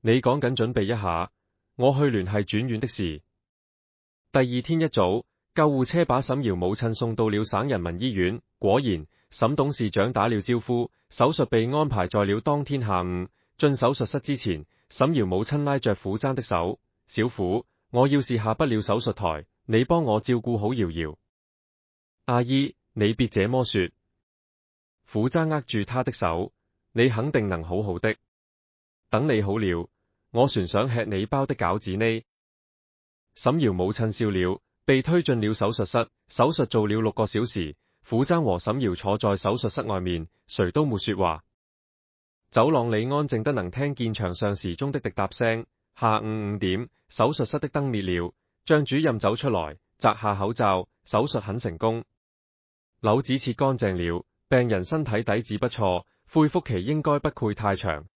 你趕緊準備一下，我去聯繫轉院的事。第二天一早，救護車把沈瑤母親送到了省人民醫院。果然，沈董事長打了招呼，手術被安排在了當天下午。進手術室之前，沈瑤母親拉着虎爭的手，小虎，我要是下不了手術台，你幫我照顧好瑤瑤。阿姨，你別這麼說。虎爭握住他的手，你肯定能好好的。等你好了，我船想吃你包的餃子呢。沈瑤母親笑了，被推進了手術室。手術做了6個小時，虎爭和沈瑤坐在手術室外面，誰都沒說話。走廊裏安靜得能聽見牆上時鐘的滴答聲。下午5點，手術室的燈滅了，張主任走出來，摘下口罩。手術很成功，瘤子切乾淨了，病人身體底子不錯，恢復期應該不會太長。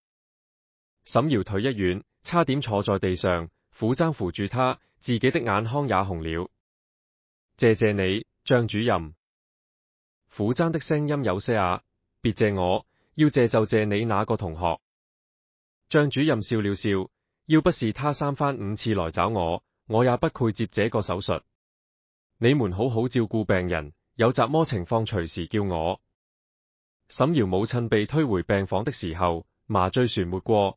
沈瑤腿一軟，差點坐在地上，虎爭扶住他，自己的眼眶也紅了。謝謝你，張主任。虎爭的聲音有些啞，別謝我，要謝就謝你那個同學。張主任笑了笑，要不是他3番5次來找我，我也不配接這個手術。你們好好照顧病人，有什麼情況隨時叫我。沈瑤母親被推回病房的時候，麻醉船沒過。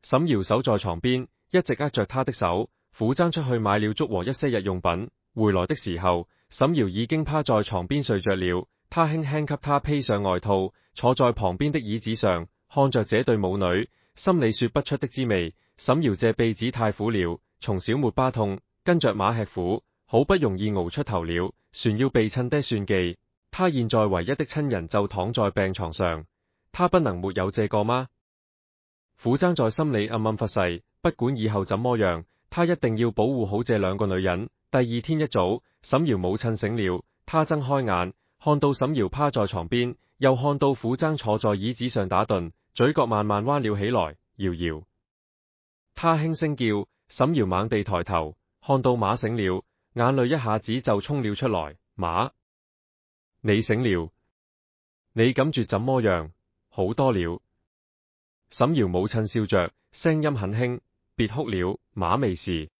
沈瑤守在床邊，一直握着他的手。虎爭出去買了粥和一些日用品，回來的時候，沈瑤已經趴在床邊睡着了。他輕輕給他披上外套，坐在旁邊的椅子上，看着這對母女，心裏說不出的滋味。沈瑤這鼻子太苦了，從小沒疤痛，跟着馬吃苦，好不容易熬出頭了，船要被趁爹算計。他現在唯一的親人就躺在病床上，他不能沒有這個嗎？虎爭在心裏暗暗發誓，不管以後怎麼樣，他一定要保護好這2個女人。第二天一早，沈瑤母親醒了，他睜開眼，看到沈瑤趴在床邊，又看到虎爭坐在椅子上打盹，嘴角慢慢彎了起來。瑤瑤，他輕聲叫。沈瑤猛地抬頭，看到馬醒了，眼淚一下子就衝了出來。馬，你醒了？你感覺怎麼樣？好多了。沈瑤母親笑着，聲音很輕，別哭了，馬沒事。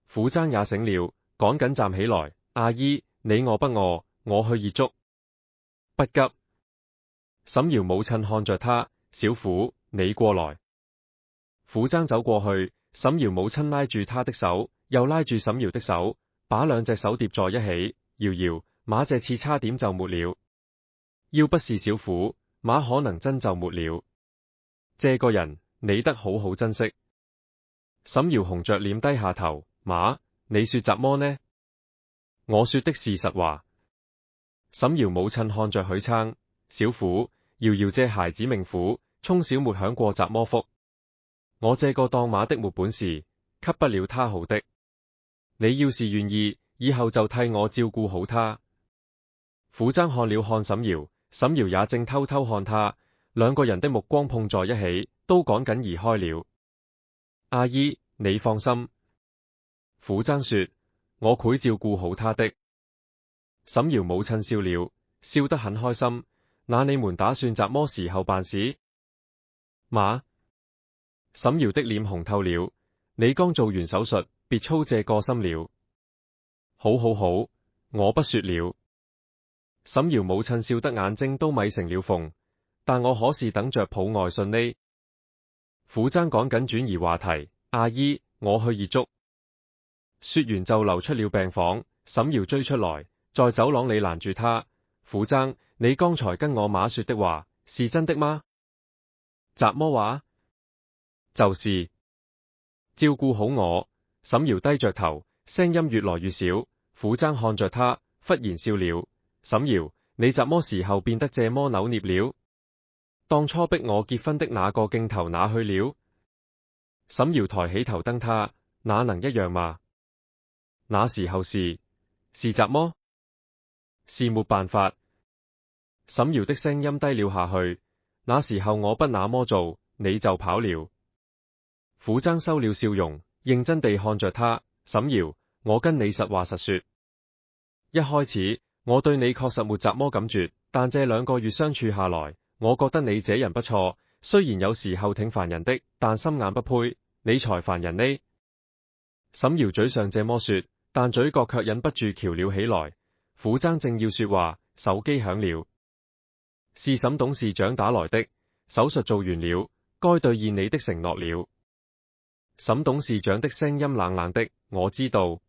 虎爭也醒了，趕緊站起來。阿姨，你餓不餓？我去熱粥。不急。沈瑤母親看着他，小虎，你過來。虎爭走過去，沈瑤母親拉住他的手，又拉住沈瑤的手，把2隻手疊在一起。瑤瑤，馬這次差點就沒了，要不是小虎，馬可能真就沒了。這個人你得好好珍惜。沈瑤紅着臉低下頭。馬，你說什麼呢？我說的是實話。沈瑤母親看着許撐，小虎，瑤瑤這孩子命苦，從小沒享過怎麼福。我這個當馬的沒本事，給不了他好的。你要是願意，以後就替我照顧好他。虎爭看了看沈瑤，沈瑤也正偷偷看他，2個人的目光碰在一起，都趕緊移開了。阿姨，你放心。虎爭說，我會照顧好他的。沈瑤母親笑了，笑得很開心。那你們打算怎麼時候辦事？馬，沈瑤的臉紅透了。你剛做完手術，別操這個心了。好好好，我不說了。沈瑤母親笑得眼睛都米成了縫，但我可是等着抱外信呢。撫姍趕緊轉移話題，阿姨，我去熱粥。說完就流出了病房。沈瑤追出來，在走廊裏攔住他。撫姍，你剛才跟我媽說的話，是真的嗎？什麼話？就是照顧好我。沈瑤低着頭，聲音越來越小。撫姍看着他，忽然笑了。沈瑤，你什麼時候變得這麼扭捏了？當初逼我結婚的那個鏡頭哪去了？沈瑤抬起頭瞪他，哪能一樣嘛？那時候是什麼？是沒辦法。沈瑤的聲音低了下去。那時候我不那麼做，你就跑了。撫姍收了笑容，認真地看着他。沈瑤，我跟你實話實說，一開始我對你確實沒怎麼感覺，但這2個月相處下來，我覺得你這人不錯，雖然有時候挺煩人的，但心眼不灰，你才煩人呢。沈瑤嘴上這麼說，但嘴角卻忍不住翹了起來。撫姍正要說話，手機響了，是沈董事長打來的。手術做完了，該兌現你的承諾了。沈董事長的聲音冷冷的，我知道。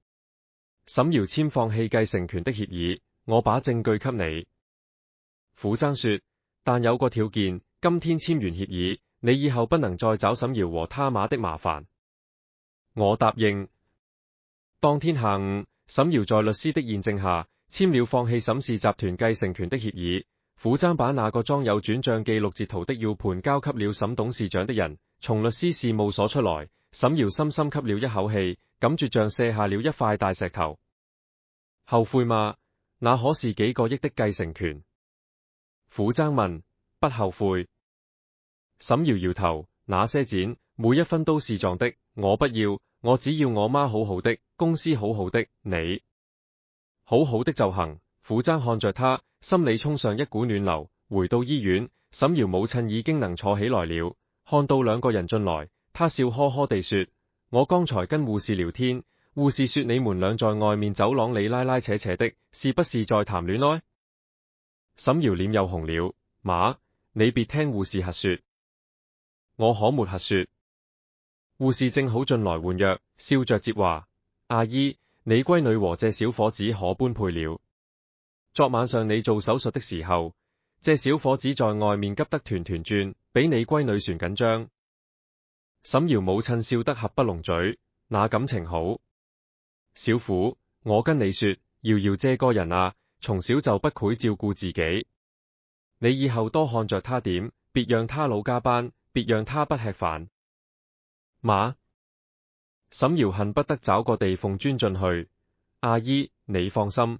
沈瑤簽放棄繼承權的協議，我把證據給你。撫姍說，但有個條件，今天簽完協議，你以後不能再找沈瑤和他媽的麻煩。我答應。當天下午，沈瑤在律師的驗證下，簽了放棄沈氏集團繼承權的協議。撫姍把那個裝有轉賬記錄截圖的 U 盤交給了沈董事長的人，從律師事務所出來。沈瑤深深吸了一口氣，感覺像卸下了一塊大石頭。後悔嗎？那可是幾個億的繼承權。撫姍問。不後悔。沈瑤搖頭，那些錢每一分都是撞的，我不要，我只要我媽好好的，公司好好的，你好好的就行。撫姍看着他，心裏衝上一股暖流。回到醫院，沈瑤母親已經能坐起來了，看到2個人進來，他笑呵呵地說，我剛才跟護士聊天，護士說你們倆在外面走廊裏拉拉扯扯的，是不是在談戀愛？沈瑤臉又紅了，媽，你別聽護士瞎說，我可沒瞎說。護士正好進來換藥，笑着接話，阿姨，你閨女和這小伙子可般配了。昨晚上你做手術的時候，這小伙子在外面急得團團轉，比你閨女船緊張。沈瑤母親笑得合不攏嘴，那感情好。小虎，我跟你說，瑤瑤這個人啊，從小就不會照顧自己，你以後多看着他點，別讓他老加班，別讓他不吃飯。媽，沈瑤恨不得找個地縫鑽進去。阿姨，你放心。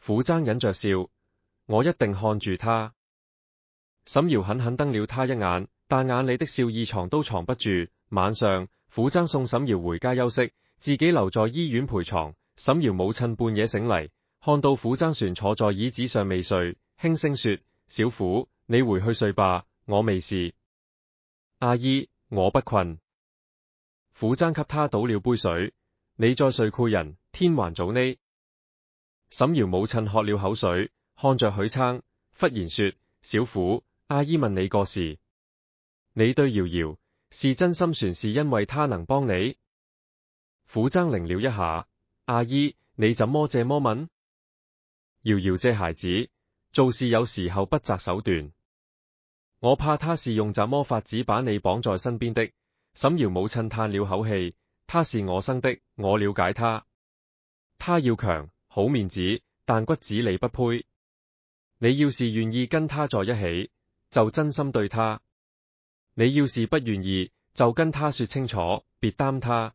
撫姍忍着笑，我一定看住他。沈瑤狠狠瞪了他一眼，但眼裏的笑意藏都藏不住。晚上，撫姍送沈瑤回家休息，自己留在醫院陪床。沈瑤母親半夜醒嚟，看到撫姍船坐在椅子上未睡，輕聲說：小虎，你回去睡吧，我未事。阿姨，我不困。撫姍給他倒了杯水，你再睡攰人，天還早呢。沈瑤母親喝了口水，看着許昌，忽然說：小虎，阿姨問你個事，你對瑤瑤是真心船是因為她能幫你？撫姍擰了一下，阿姨，你怎麼這麼問？瑤瑤這孩子做事有時候不擇手段，我怕她是用怎麼法子把你綁在身邊的。沈瑤母親嘆了口氣，她是我生的，我了解她，她要強。好面子，但骨子裏不配。你要是願意跟他在一起，就真心對他；你要是不願意，就跟他說清楚，別擔他。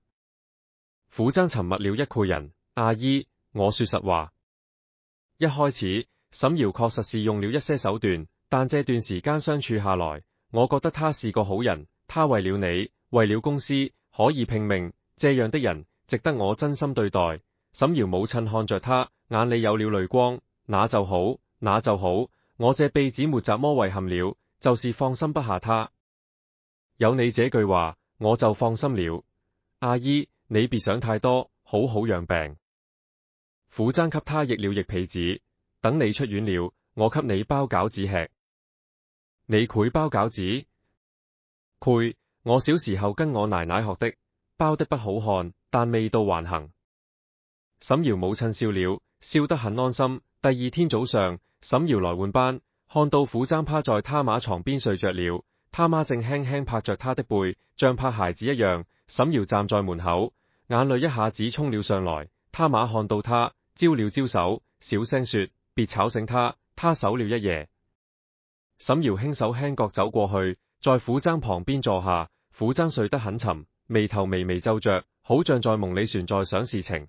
撫姍沉默了一個人。阿姨，我說實話，一開始沈瑤確實是用了一些手段，但這段時間相處下來，我覺得他是個好人。他為了你，為了公司，可以拼命，這樣的人值得我真心對待。沈瑤母親看着他，眼裏有了淚光。那就好，那就好，我這輩子沒怎麼遺憾了，就是放心不下他。有你這句話，我就放心了。阿姨，你別想太多，好好養病。撫姍給他譯了譯被子，等你出院了，我給你包餃子吃。你會包餃子？會，我小時候跟我奶奶學的，包的不好看，但味道還行。沈瑤母親笑了，笑得很安心。第二天早上，沈瑤來換班，看到撫姍趴在他媽床邊睡着了，他媽正輕輕拍着他的背，像拍孩子一樣。沈瑤站在門口，眼淚一下子衝了上來。他媽看到他，招了招手，小聲說：別吵醒他，他守了一夜。沈瑤輕手輕腳走過去，在撫姍旁邊坐下。撫姍睡得很沉，眉頭微微皺着，好像在夢裏旋在想事情。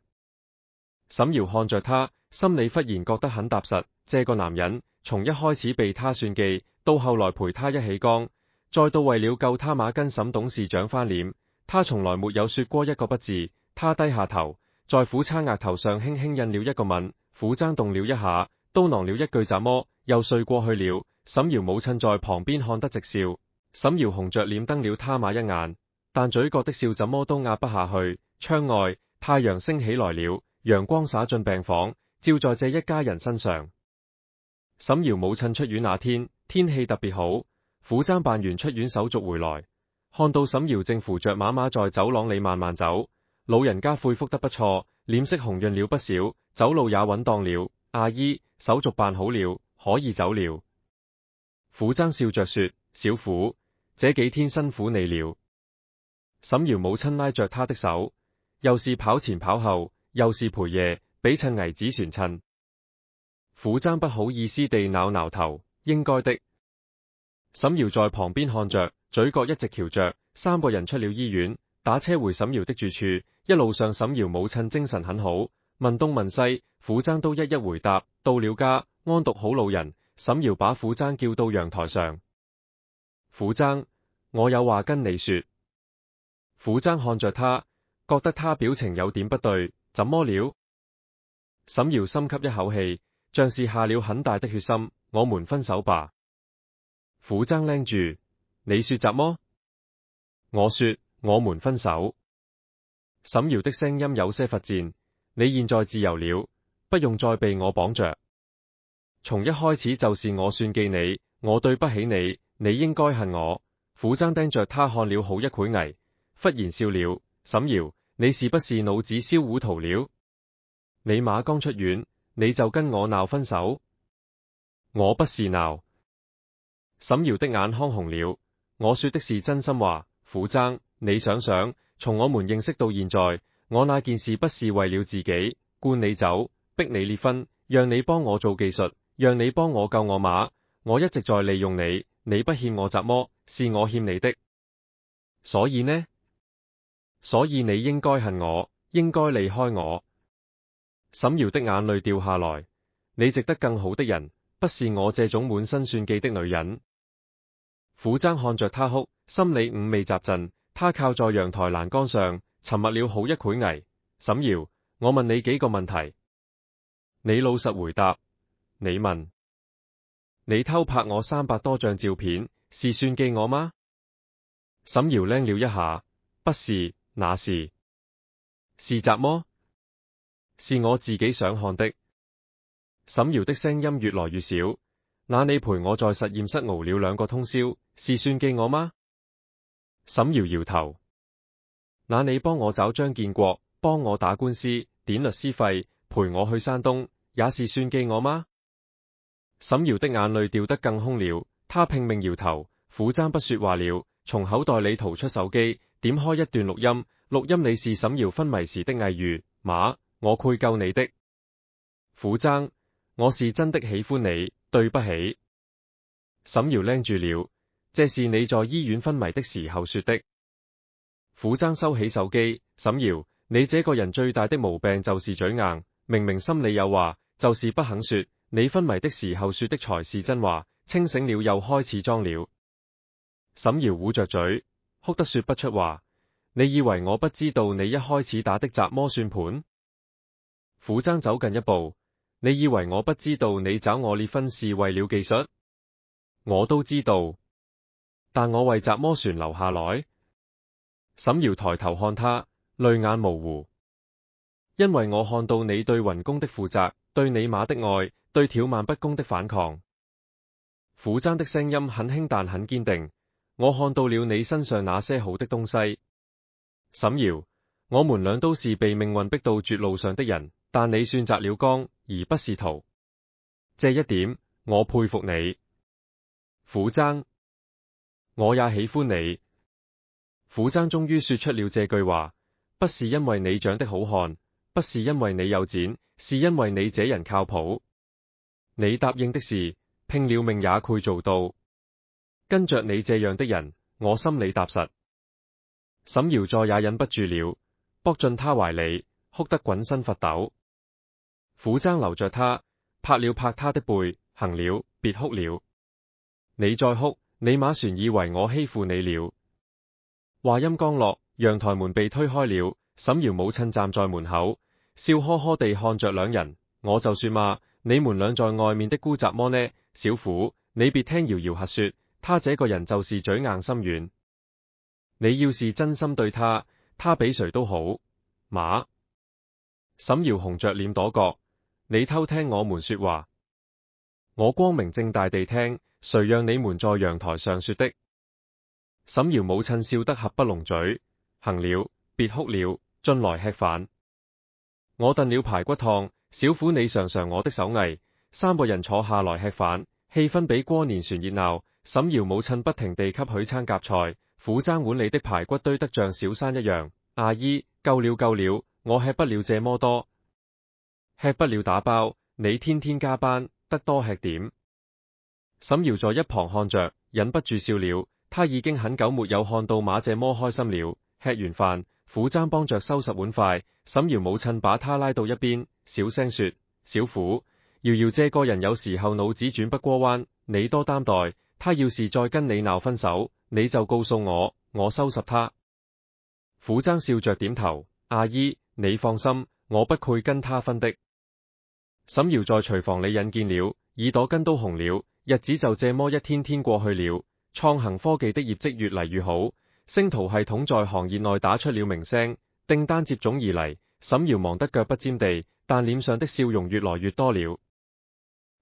沈瑤看着他，心裏忽然覺得很踏實。這個男人從一開始被他算計，到後來陪他一起剛，再到為了救他媽跟沈董事長翻臉，他從來沒有說過一個不字。他低下頭，在撫姍額頭上輕輕印了一個吻。撫姍動了一下，嘟囔了一句怎麼，又睡過去了。沈瑤母親在旁邊看得直笑。沈瑤紅着臉瞪了他媽一眼，但嘴角的笑怎麼都壓不下去。窗外太陽升起來了，陽光灑進病房，照在這一家人身上。沈瑤母親出院那天，天氣特別好。撫姍辦完出院手續回來，看到沈瑤正扶着媽媽在走廊裏慢慢走，老人家恢復得不錯，臉色紅潤了不少，走路也穩當了。阿姨，手續辦好了，可以走了。撫姍笑着說：小撫，這幾天辛苦你了。沈瑤母親拉着他的手，又是跑前跑後，又是陪夜，比襯危子旋襯。撫姍不好意思地撓撓頭，應該的。沈瑤在旁邊看着，嘴角一直翹着。三個人出了醫院，打車回沈瑤的住處。一路上沈瑤母親精神很好，問東問西，撫姍都一一回答。到了家，安頓好老人，沈瑤把撫姍叫到陽台上。撫姍，我有話跟你說。撫姍看着他，覺得他表情有點不對，怎麼了？沈瑤深吸一口氣，像是下了很大的決心。我們分手吧。撫姍拎住，你說怎麼？我說我們分手。沈瑤的聲音有些乏賤，你現在自由了，不用再被我綁着。從一開始就是我算計你，我對不起你，你應該恨我。撫姍盯着他看了好一會兒，忽然笑了。沈瑤，你是不是腦子燒糊塗了？你媽剛出院，你就跟我鬧分手？我不是鬧。沈瑤的眼眶紅了，我說的是真心話。撫姍，你想想，從我們認識到現在，我那件事不是為了自己，灌你酒，逼你離婚，讓你幫我做技術，讓你幫我救我媽，我一直在利用你，你不欠我怎麼，是我欠你的。所以呢？所以你應該恨我，應該離開我。沈瑤的眼淚掉下來，你值得更好的人，不是我這種滿身算計的女人。撫姍看着他哭，心裏五味雜陳。他靠在陽台欄杆上，沉默了好一會兒。沈瑤，我問你幾個問題，你老實回答。你問，你偷拍我300多張照片，是算計我嗎？沈瑤愣了一下，不是，那是怎麼？是我自己想看的。沈瑤的聲音越來越小。那你陪我在實驗室熬了2個通宵，是算計我嗎？沈瑤搖頭。那你幫我找張建國，幫我打官司，點律師費，陪我去山東，也是算計我嗎？沈瑤的眼淚掉得更兇了，她拼命搖頭。撫姍不說話了，從口袋裏掏出手機，點開一段錄音。錄音裏是沈瑤昏迷時的呓語：媽，我愧疚你的。撫姍，我是真的喜歡你，對不起。沈瑤拎住了，這是你在醫院昏迷的時候說的。撫姍收起手機，沈瑤，你這個人最大的毛病就是嘴硬，明明心裏有話，就是不肯說。你昏迷的時候說的才是真話，清醒了又開始裝了。沈瑤捂着嘴，哭得說不出話。你以為我不知道你一開始打的怎麼算盤？撫姍走近一步，你以為我不知道你找我離婚是為了技術？我都知道。但我為雜魔船留下來。沈瑤抬頭看他，淚眼模糊。因為我看到你對雲宮的負責，對你馬的愛，對挑萬不公的反抗。撫姍的聲音很輕但很堅定。我看到了你身上那些好的東西。沈瑤，我們倆都是被命運逼到絕路上的人，但你選擇了剛，而不是逃。這一點，我佩服你。撫姍，我也喜歡你。撫姍終於說出了這句話，不是因為你長得好看，不是因為你有錢，是因為你這人靠譜。你答應的事，拼了命也會做到。跟着你這樣的人，我心裏踏實。沈瑤再也忍不住了，撲進他懷裏，哭得滾身發抖。撫姍留着他，拍了拍他的背，行了，別哭了。你再哭，你馬船以為我欺負你了。話音剛落，陽台門被推開了，沈瑤母親站在門口，笑呵呵地看着兩人。我就說嘛，你們倆在外面的孤雜麼呢？小虎，你別聽瑤瑤瞎說，他這個人就是嘴硬心軟。你要是真心對他，他比誰都好。馬。沈瑤紅着臉躲角，你偷聽我們說話。我光明正大地聽，誰讓你們在陽台上說的？沈瑤母親笑得合不攏嘴，行了，別哭了，進來吃飯。我燉了排骨湯，小虎你嘗嘗我的手藝。三個人坐下來吃飯，氣氛比過年船熱鬧。沈瑤母親不停地給許餐夾菜，撫姍碗裏的排骨堆得像小山一樣。阿姨，夠了夠了，我吃不了這麼多，吃不了打包，你天天加班，得多吃點。沈瑤在一旁看着，忍不住笑了。他已經很久沒有看到馬這麼開心了。吃完飯，撫姍幫着收拾碗筷，沈瑤母親把他拉到一邊，小聲說：小虎，瑤瑤這個人有時候腦子轉不過彎，你多擔待。他要是再跟你鬧分手，你就告訴我，我收拾他。撫姍笑着點頭，阿姨，你放心，我不會跟他分的。沈瑤在廚房裏引見了，耳朵根都紅了。日子就這麼一天天過去了，創行科技的業績越嚟越好，星圖系統在行業內打出了名聲，訂單接踵而嚟。沈瑤忙得腳不沾地，但臉上的笑容越來越多了。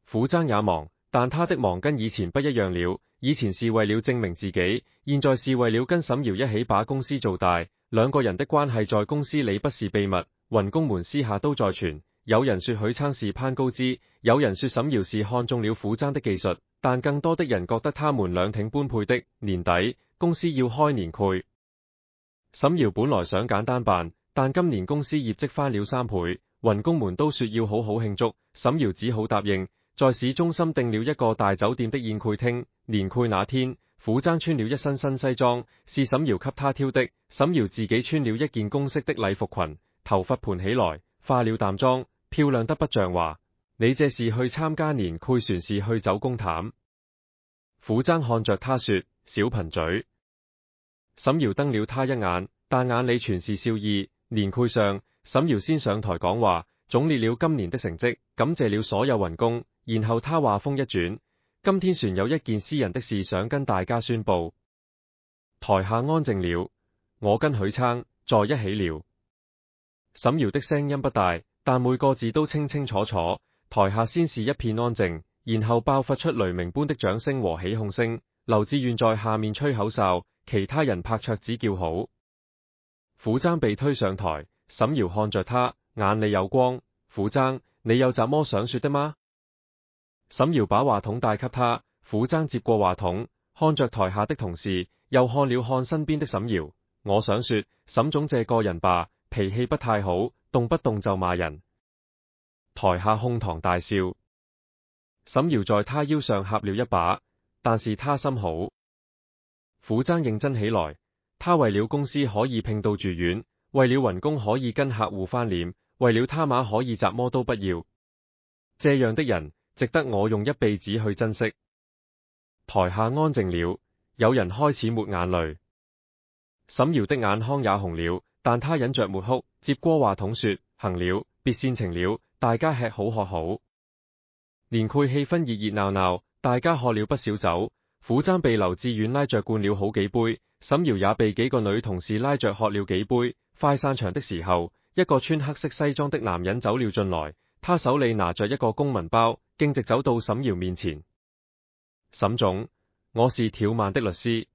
撫姍也忙，但他的忙跟以前不一樣了。以前是為了證明自己，現在是為了跟沈瑤一起把公司做大。兩個人的關係在公司裏不是秘密，雲工們私下都在傳。有人說許昌是攀高枝，有人說沈瑤是看中了撫姍的技術，但更多的人覺得他們兩挺般配的。年底公司要開年會，沈瑤本來想簡單辦，但今年公司業績翻了3倍，雲工們都說要好好慶祝，沈瑤只好答應。在市中心訂了一個大酒店的宴會廳。年會那天，撫姍穿了一身新西裝，是沈瑤給他挑的。沈瑤自己穿了一件公式的禮服裙，頭髮盤起來，化了淡妝，漂亮得不像話。你這是去參加年會船是去走公壇？撫姍看着他說，小貧嘴。沈瑤瞪了他一眼，但眼裏全是笑意。年會上，沈瑤先上台講話，總結了今年的成績，感謝了所有雲工。然後他話鋒一轉，今天船有一件私人的事想跟大家宣布。台下安靜了，我跟許昌在一起了。沈瑤的聲音不大，但每個字都清清楚楚。台下先是一片安靜，然後爆發出雷鳴般的掌聲和起哄聲。劉志遠在下面吹口哨，其他人拍桌子叫好。撫姍被推上台，沈瑤看着他，眼裏有光。撫姍，你有什麼想說的嗎？沈瑤把話筒帶給他，撫姍接過話筒，看着台下的同事，又看了看身邊的沈瑤。我想說，沈總這個人吧，脾氣不太好，動不動就罵人。台下哄堂大笑。沈瑤在他腰上合了一把，但是他心好。撫姍認真起來，他為了公司可以拼到住院，為了雲工可以跟客戶翻臉，為了他馬可以雜麼都不要，這樣的人值得我用一輩子去珍惜。台下安靜了，有人開始抹眼淚。沈瑤的眼眶也紅了，但他忍着沒哭，接過話筒說：行了，別煽情了，大家吃好喝好。年會氣氛熱熱鬧鬧，大家喝了不少酒。苦爭被劉志遠拉着灌了好幾杯，沈瑤也被幾個女同事拉着喝了幾杯。快散場的時候，一個穿黑色西裝的男人走了進來，他手裏拿着一個公文包，徑直走到沈瑤面前。沈總，我是挑萬的律師。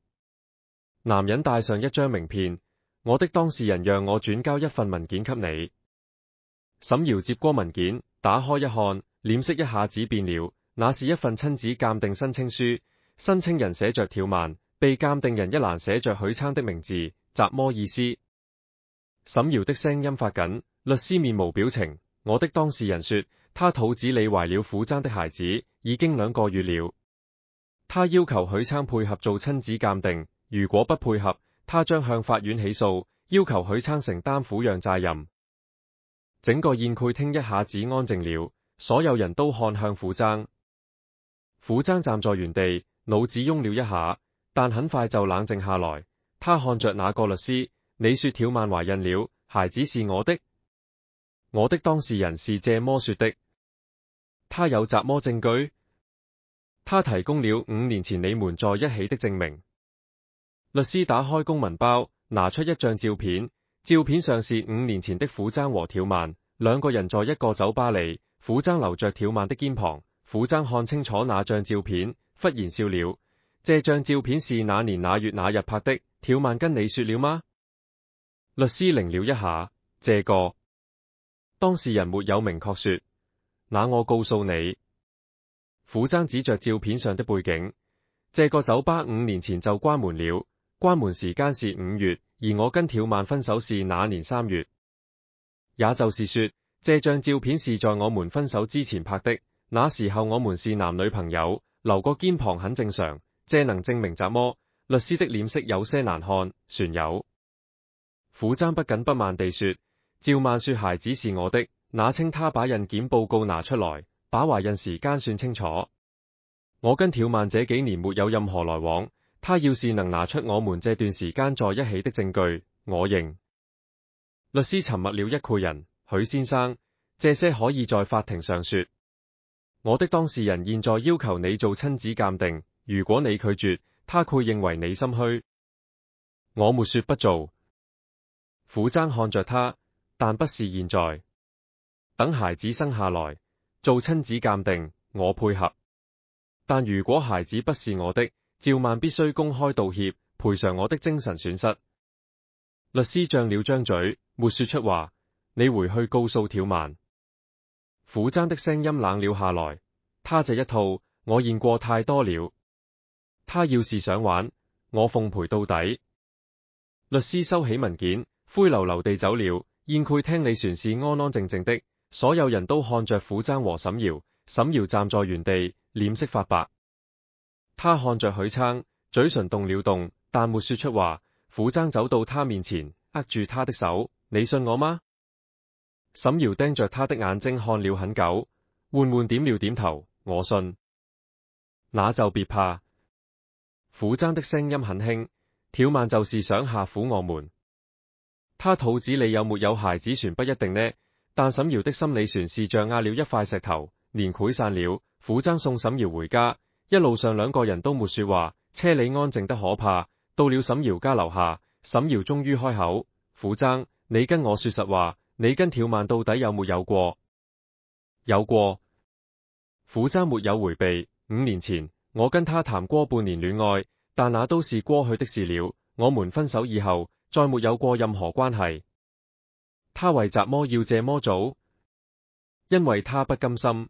男人帶上一張名片，我的當事人讓我轉交一份文件給你。沈瑤接過文件，打開一看，臉色一下子變了，那是一份親子鑑定申請書，申請人寫着挑萬，被鑑定人一欄寫着許昌的名字，什麼意思？沈瑤的聲音發緊，律師面無表情。我的當事人說，他肚子裏懷了苦爭的孩子，已經2個月了。他要求許昌配合做親子鑑定，如果不配合，他將向法院起訴，要求許昌承擔撫養責任。整個宴會廳一下子安靜了，所有人都看向苦爭。苦爭站在原地，腦子嗡了一下，但很快就冷靜下來。他看着那個律師，你說挑萬懷孕了，孩子是我的？我的當事人是這麼說的。他有什麼證據？他提供了5年前你們在一起的證明。律師打開公文包，拿出一張照片，照片上是5年前的苦爭和挑萬2個人在一個酒吧裏，苦爭留着挑萬的肩膀。苦爭看清楚那張照片，忽然笑了。這張照片是那年那月那日拍的，挑萬跟你說了嗎？律師擰了一下，這個當事人沒有明確說。那我告訴你，苦爭指着照片上的背景，這個酒吧5年前就關門了，關門時間是5月，而我跟挑萬分手是那年3月。也就是說，這張照片是在我們分手之前拍的，那時候我們是男女朋友，留個肩膀很正常，這能證明什麼？律師的臉色有些難看，船友。苦爭不緊不慢地說，趙萬說孩子是我的，那稱他把孕檢報告拿出來，把懷孕時間算清楚。我跟挑萬這幾年沒有任何來往，他要是能拿出我們這段時間在一起的證據，我認。律師沉默了一會人，許先生，這些可以在法庭上說。我的當事人現在要求你做親子鑑定，如果你拒絕，他會認為你心虛。我沒說不做。苦爭看着他，但不是現在。等孩子生下來，做親子鑑定，我配合。但如果孩子不是我的，趙萬必須公開道歉，賠償我的精神損失。律師張了張嘴，沒說出話。你回去告訴挑萬。苦爭的聲音冷了下來，他這一套我見過太多了。他要是想玩，我奉陪到底。律師收起文件，灰溜溜地走了。宴會廳裏全是安安靜靜的，所有人都看着苦爭和沈瑤。沈瑤站在原地，臉色發白。他看着許昌，嘴唇動了動，但沒說出話。苦爭走到他面前，握住他的手，你信我嗎？沈瑤盯着他的眼睛看了很久，緩緩點了點頭，我信。那就別怕。苦爭的聲音很輕，挑萬就是想嚇唬我們。他肚子裏有沒有孩子船不一定呢，但沈瑤的心理船是像壓了一塊石頭，連潰散了。苦爭送沈瑤回家，一路上2個人都沒說話，車裏安靜得可怕。到了沈瑤家樓下，沈瑤終於開口，苦爭，你跟我說實話，你跟挑萬到底有沒有過？有過。苦爭沒有回避。5年前，我跟他談過半年戀愛，但那都是過去的事了。我們分手以後，再沒有過任何關係。他為什麼要這麼做？因為他不甘心。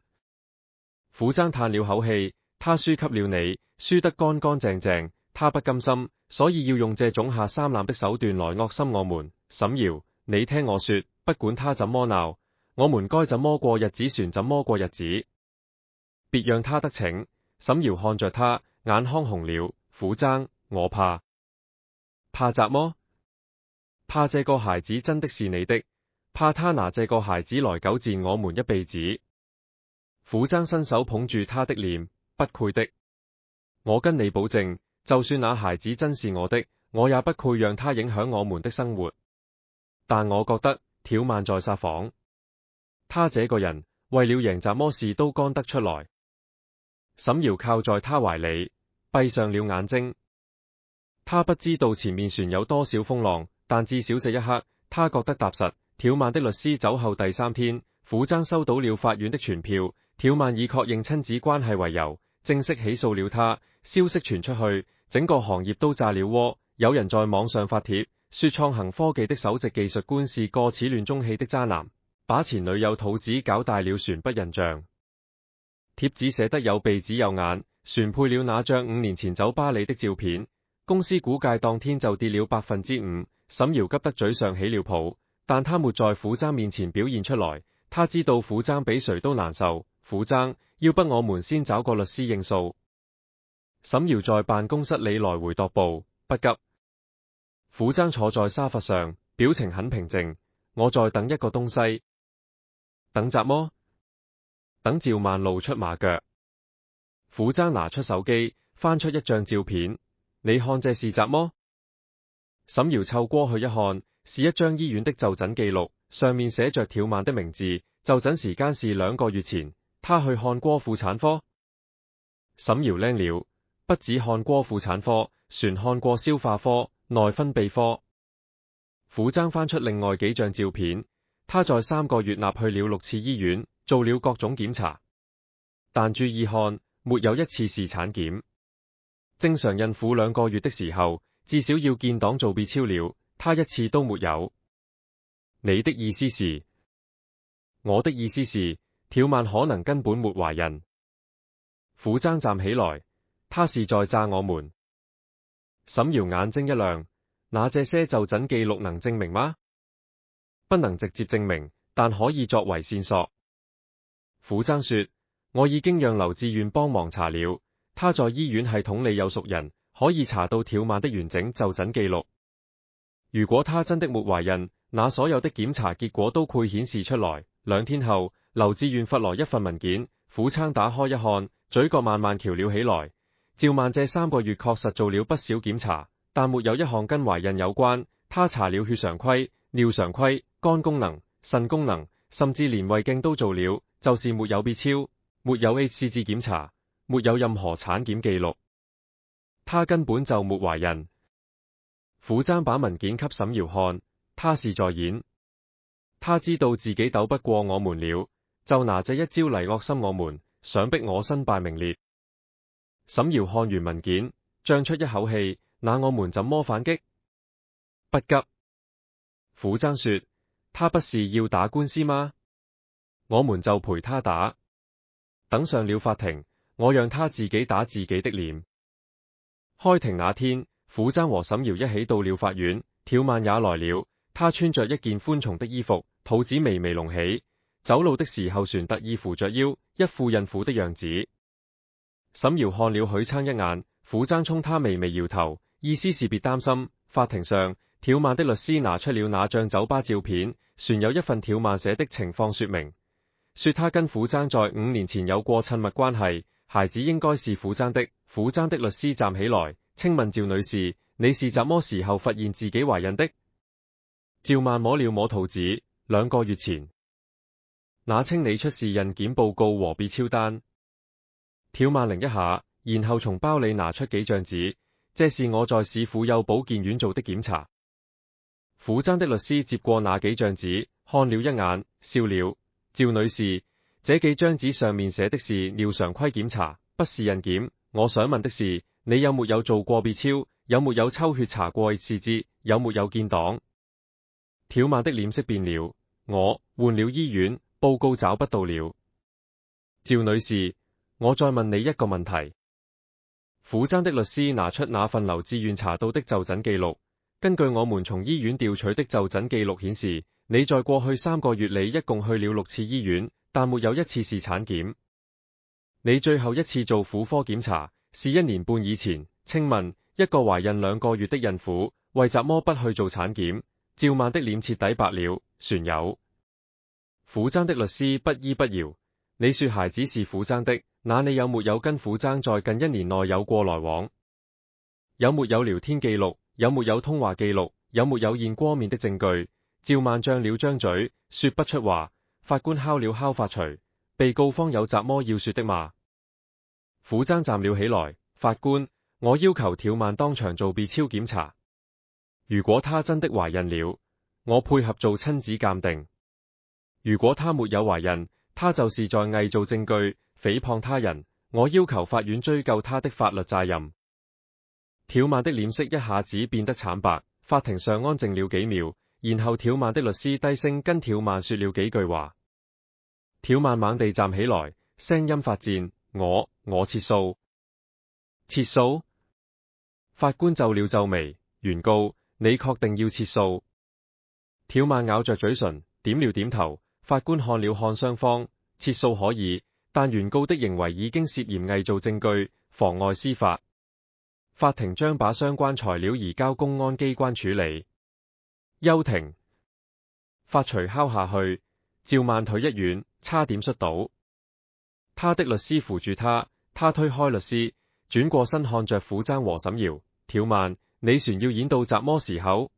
苦爭嘆了口氣，他輸給了你，輸得乾乾淨淨，他不甘心，所以要用這種下三濫的手段來惡心我們。沈瑤，你聽我說，不管他怎麼鬧，我們該怎麼過日子船怎麼過日子，別讓他得逞。沈瑤看着他，眼眶紅了。苦爭，我怕。怕什麼？怕這個孩子真的是你的，怕他拿這個孩子來糾纏我們一輩子。苦爭伸手捧住他的臉，不愧的。我跟你保證，就算那孩子真是我的，我也不會讓他影響我們的生活。但我覺得挑萬在撒謊，他這個人為了贏什麼事都幹得出來。沈瑤靠在他懷裡，閉上了眼睛。他不知道前面船有多少風浪，但至少這一刻，他覺得踏實。條曼的律師走後第3天，苦踭收到了法院的傳票，條曼以確認親子關係為由，正式起訴了他。消息傳出去，整個行業都炸了鍋。有人在網上發帖，說創行科技的首席技術官是個始亂終棄的渣男，把前女友肚子搞大了船不印象。帖子寫得有鼻子有眼，船配了那張5年前酒吧裏的照片。公司股價當天就跌了5%，沈瑤急得嘴上起了泡，但他沒在苦踭面前表現出來。他知道苦踭比誰都難受。苦踭，要不我們先找個律師應訴。沈瑤在辦公室裏來回踱步，不急。苦踭坐在沙發上，表情很平靜。我在等一個東西。等什麼？等趙曼露出馬腳。苦踭拿出手機，翻出一張照片。你看這是什麼？沈瑤湊過去一看，是一張醫院的就診記錄，上面寫着條曼的名字，就診時間是2個月前。他去看過婦產科。沈瑤靚了，不止看過婦產科，船看過消化科、內分泌科。苦踭翻出另外幾張照片，他在3個月內去了6次醫院，做了各種檢查，但注意看，沒有一次是產檢。正常孕婦2個月的時候，至少要建檔做 B 超了，他一次都沒有。你的意思是？我的意思是，條曼可能根本沒懷孕。苦踭站起來，他是在詐我們。沈瑤眼睛一亮，那這些就診記錄能證明嗎？不能直接證明，但可以作為線索。苦踭說，我已經讓劉志遠幫忙查了。他在醫院系統裏有熟人，可以查到條曼的完整就診記錄。如果他真的沒懷孕，那所有的檢查結果都會顯示出來。2天後，劉志遠發來一份文件，苦踭打開一看，嘴角慢慢翹了起來。趙曼這3個月確實做了不少檢查，但沒有一項跟懷孕有關。他查了血常規、尿常規、肝功能、腎功能，甚至連胃鏡都做了，就是沒有 B 超，沒有 HCG 檢查。沒有任何產檢記錄，他根本就沒懷孕。苦踭把文件給沈瑤看，他是在演。他知道自己鬥不過我們了，就拿這一招嚟惡心我們，想逼我身敗名裂。沈瑤看完文件，脹出一口氣，那我們怎麼反擊？不急。苦踭說，他不是要打官司嗎？我們就陪他打。等上了法庭，我讓他自己打自己的臉。開庭那天，苦踭和沈瑤一起到了法院，條曼也來了。他穿着一件寬鬆的衣服，肚子微微隆起，走路的時候船特意扶着腰，一副孕婦的樣子。沈瑤看了許撐一眼，苦踭衝他微微搖頭，意思是別擔心。法庭上，條曼的律師拿出了那張酒吧照片，船有一份條曼寫的情況說明，說他跟苦踭在5年前有過親密關係。孩子應該是苦踭的。苦踭的律師站起來，請問趙女士，你是什麼時候發現自己懷孕的？趙曼摸了摸肚子，2個月前。那請你出示孕檢報告和 B 超單。條曼擰一下，然後從包裏拿出幾張紙，這是我在市婦幼保健院做的檢查。苦踭的律師接過那幾張紙，看了一眼，笑了。趙女士，這幾張紙上面寫的是尿常規檢查，不是孕檢。我想問的是，你有沒有做過 B 超？有沒有抽血查過 HCG？有沒有建檔？條曼的臉色變了。我換了醫院，報告找不到了。趙女士，我再問你一個問題。苦踭的律師拿出那份劉志遠查到的就診記錄。根據我們從醫院調取的就診記錄顯示，你在過去3個月裏一共去了6次醫院，但沒有一次是產檢。你最後一次做婦科檢查是1年半以前。請問，一個懷孕2個月的孕婦為什麼不去做產檢？趙曼的臉徹底白了。船有。苦踭的律師不依不饒。你說孩子是苦踭的，那你有沒有跟苦踭在近1年內有過來往？有沒有聊天記錄？有沒有通話記錄？有沒有見過面的證據？趙曼張了張嘴，說不出話。法官敲了敲法錘，被告方有什麼要說的嗎？苦踭站了起來。法官，我要求條漫當場做 B 超檢查。如果她真的懷孕了，我配合做親子鑑定。如果她沒有懷孕，她就是在偽造證據，誹謗他人。我要求法院追究她的法律責任。條漫的臉色一下子變得慘白，法庭上安靜了幾秒，然後條漫的律師低聲跟條漫說了幾句話。條漫猛地站起來，聲音發顫：我撤訴。撤訴？法官皺了皺眉，原告，你確定要撤訴？條漫咬着嘴唇，點了點頭。法官看了看雙方，撤訴可以，但原告的行為已經涉嫌偽造證據，妨礙司法。法庭將把相關材料移交公安機關處理。休庭。法錘敲下去，趙曼腿一軟，差點摔倒。他的律師扶住他推開律師，轉過身看着傅崢和沈瑤：條漫，你船要演到什麼時候？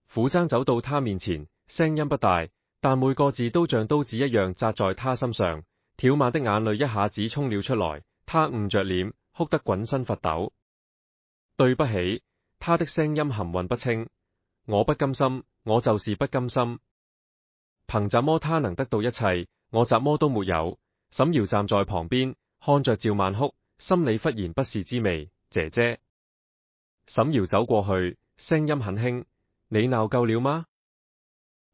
傅崢走到他面前，聲音不大，但每個字都像刀子一樣扎在他心上。條漫的眼淚一下子衝了出來，他捂着臉，哭得滾身發抖。對不起，他的聲音含混不清。我不甘心，我就是不甘心。憑怎麼他能得到一切，我怎麼都沒有？沈瑤站在旁邊，看着趙曼哭，心裡忽然不是滋味。姐姐。沈瑤走過去，聲音很輕：你鬧夠了嗎？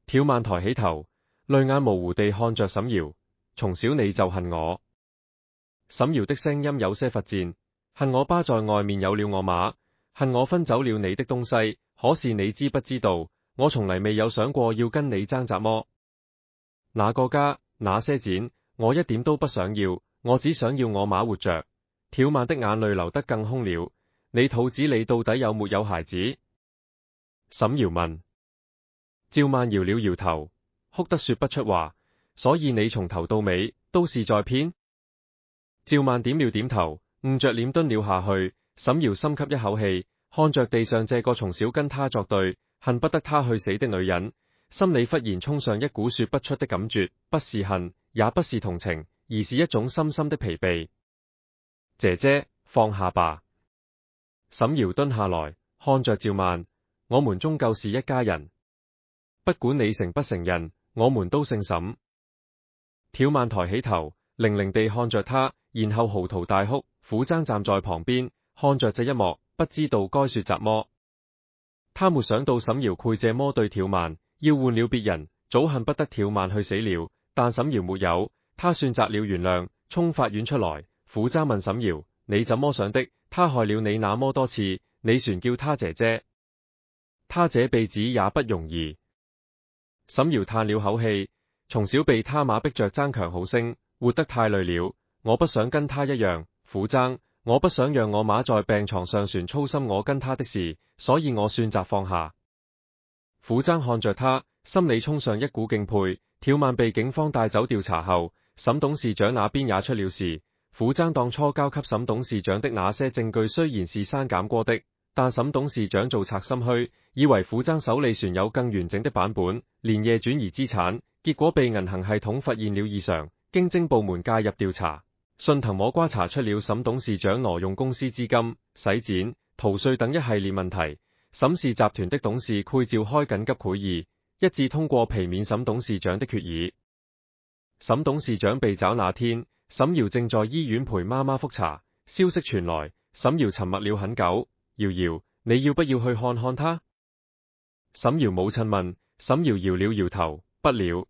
條漫抬起頭，淚眼模糊地看着沈瑤：從小你就恨我。沈瑤的聲音有些發顫：恨我爸在外面有了我媽，恨我分走了你的東西。可是你知不知道，我從來未有想過要跟你爭什麼。那個家，那些錢，我一點都不想要，我只想要我媽活着。條漫的眼淚流得更兇了。你肚子裡到底有沒有孩子？沈瑤問。趙曼搖了搖頭，哭得說不出話。所以你從頭到尾都是在騙？趙曼點了點頭，捂着臉蹲了下去。沈瑤深吸一口氣，看着地上這個從小跟他作對，恨不得他去死的女人，心裡忽然衝上一股說不出的感覺，不是恨，也不是同情，而是一種深深的疲憊。姐姐，放下吧。沈瑤蹲下來，看着趙曼：我們終究是一家人，不管你承不承認，我們都姓沈。條漫抬起頭，凌凌地看着他，然後嚎啕大哭。傅崢站在旁邊，看着這一幕，不知道該說什麼。他沒想到沈瑤會這麼對條漫，要換了別人，早恨不得條漫去死了。但沈瑤沒有，他選擇了原諒，衝法院出來。傅崢問沈瑤：你怎麼想的？他害了你那麼多次，你全叫他姐姐，他這輩子也不容易。沈瑤嘆了口氣，從小被他媽逼着爭強好聲，活得太累了。我不想跟他一樣，傅崢，我不想讓我媽在病床上旋操心我跟他的事，所以我選擇放下。傅崢看着他，心裡衝上一股敬佩。條漫被警方帶走調查後，沈董事長那邊也出了事。傅崢當初交給沈董事長的那些證據雖然是刪減過的，但沈董事長做賊心虛，以為傅崢手裡存有更完整的版本，連夜轉移資產，結果被銀行系統發現了異常，經偵部門介入調查，順藤摸瓜查出了沈董事長挪用公司資金、洗錢、逃稅等一系列問題。沈氏集團的董事會召開緊急會議，一致通過罷免沈董事長的決議。沈董事長被抓那天，沈瑤正在醫院陪媽媽復查。消息傳來，沈瑤沉默了很久。瑤瑤，你要不要去看看他？沈瑤母親問。沈瑤搖了搖頭，不了。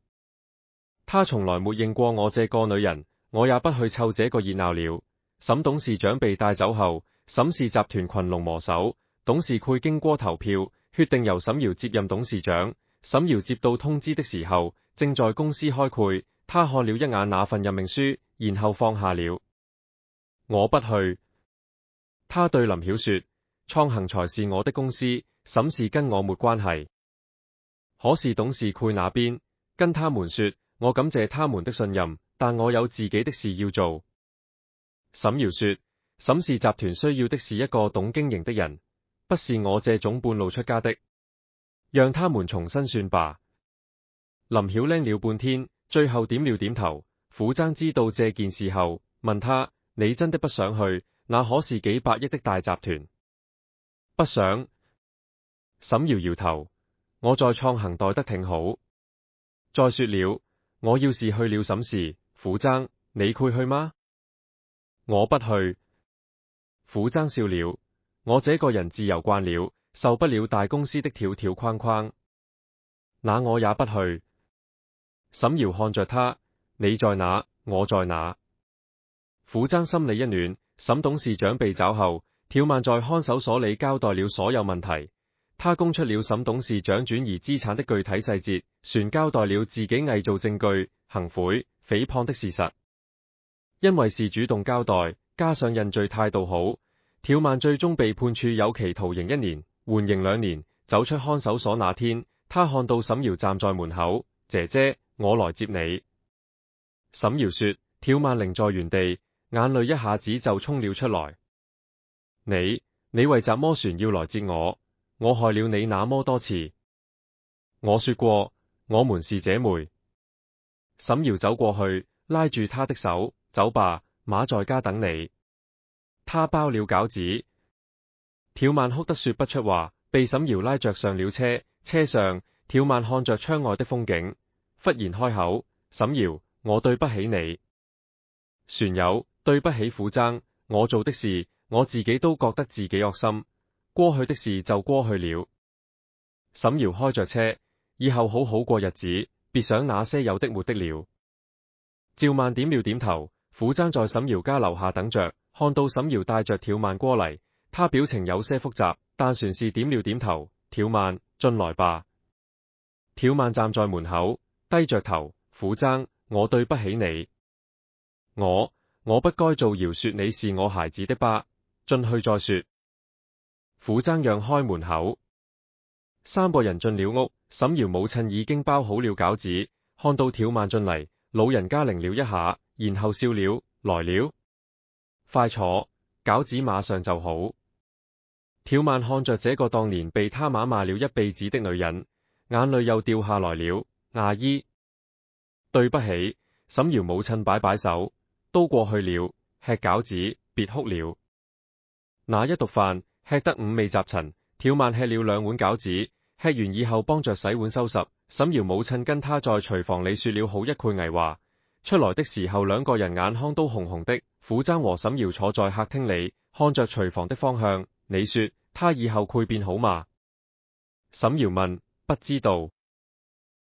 他從來沒認過我這個女人，我也不去湊這個熱鬧了。沈董事長被帶走後，沈氏集團群龍無首，董事會經過投票，決定由沈瑤接任董事長。沈瑤接到通知的時候，正在公司開會，他看了一眼那份任命書，然後放下了。我不去。他對林曉說，創恒才是我的公司，沈氏跟我沒關係。可是董事會那邊跟他們說，我感謝他們的信任，但我有自己的事要做。沈瑤說，沈氏集團需要的是一個懂經營的人，不是我這種半路出家的。讓他們重新算吧。林曉拎了半天，最後點了點頭。傅崢知道這件事後，問他：你真的不想去？那可是幾百億的大集團。不想。沈瑤搖頭，我在創行待得挺好。再說了，我要是去了沈氏、傅爭，你會去嗎？我不去。傅爭笑了，我這個人自由慣了，受不了大公司的條條框框。那我也不去。沈瑤看着他，你在哪，我在哪。傅爭心裏一暖，沈董事長被抓後，條漫在看守所裏交代了所有問題。他供出了沈董事長轉移資產的具體細節，旋交代了自己偽造證據、行賄、誹謗的事實。因為是主動交代，加上認罪態度好，條漫最終被判處有期徒刑1年，緩刑2年。走出看守所那天，他看到沈瑤站在門口，姐姐，我來接你。沈瑤說，條漫愣在原地，眼淚一下子就衝了出來。你為什麼船要來接我？我害了你那麼多次。我說過，我們是姐妹。沈瑤走過去，拉住他的手，走吧，馬在家等你。他包了餃子。條漫哭得說不出話，被沈瑤拉着上了車。車上，條漫看着窗外的風景，忽然開口：沈瑤，我對不起你。船友，對不起傅爭，我做的事，我自己都覺得自己惡心。過去的事就過去了。沈瑤開着車，以後好好過日子，別想那些有的沒的了。趙曼點了點頭。傅爭在沈瑤家樓下等着，看到沈瑤帶着條漫過嚟，他表情有些複雜，但船是點了點頭。條漫，進來吧。條漫站在門口，低着頭。傅爭，我對不起你。我不該造謠說你是我孩子的疤。進去再說。傅爭讓開門口。三個人進了屋，沈瑤母親已經包好了餃子，看到條漫進嚟，老人家擰了一下，然後笑了，來了，快坐，餃子馬上就好。條漫看着這個當年被他媽罵了一輩子的女人，眼淚又掉下來了。阿姨，對不起。沈瑤母親擺擺手，都過去了，吃餃子，別哭了。那一毒飯吃得五味雜陳，條漫吃了2碗餃子，吃完以後幫着洗碗收拾。沈瑤母親跟他在廚房裏說了好一句偽話，出來的時候兩個人眼眶都紅紅的。傅爭和沈瑤坐在客廳裏，看着廚房的方向。你說他以後會變好嗎？沈瑤問。不知道。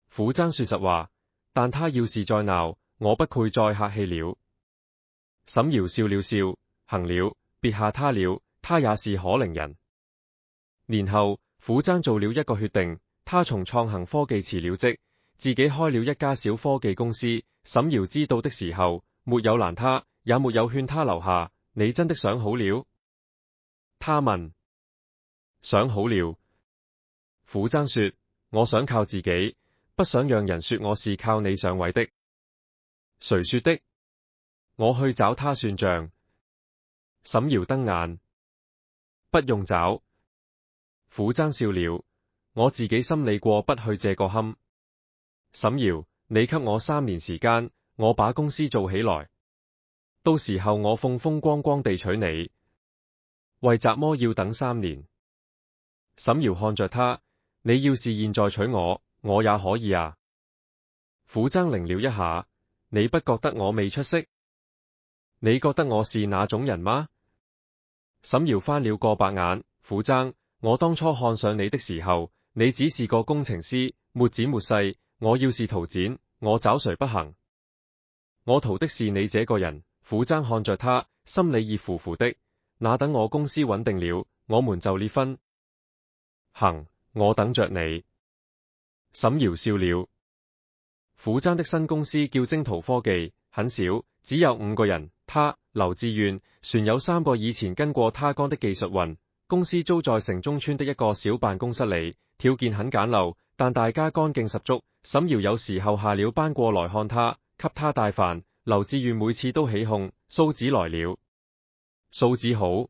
傅爭說實話，但他要是再鬧，我不會再客氣了。沈瑤笑了笑，行了，別嚇他了，他也是可憐人。年後，傅爭做了一個決定，他從創行科技辭了職，自己開了一家小科技公司。沈瑤知道的時候，沒有攔他，也沒有勸他留下。你真的想好了？他問。想好了。傅爭說，我想靠自己，不想讓人說我是靠你上位的。誰說的？我去找他算賬。沈瑤瞪眼。不用找。傅爭笑了，我自己心裏過不去這個坎。沈瑤，你給我3年時間，我把公司做起來，到時候我風風光光地娶你。為什麼要等3年？沈瑤看着他，你要是現在娶我，我也可以啊。傅爭擰了一下，你不覺得我未出息？你覺得我是那種人嗎？沈瑤翻了個白眼。傅爭，我當初看上你的時候，你只是個工程師，沒剪沒細。我要是圖剪，我找誰不行？我圖的是你這個人。傅爭看着他，心裏熱乎乎的。那等我公司穩定了，我們就離婚。行，我等着你。沈瑤笑了。傅爭的新公司叫征途科技，很小，只有5個人。他、劉志遠、船有3個以前跟過他幹的技術運。公司租在城中村的一個小辦公室裏，條件很簡陋，但大家幹勁十足。沈瑤有時候下了班過來看他，給他帶飯。劉志遠每次都起哄，素子來了。素子好。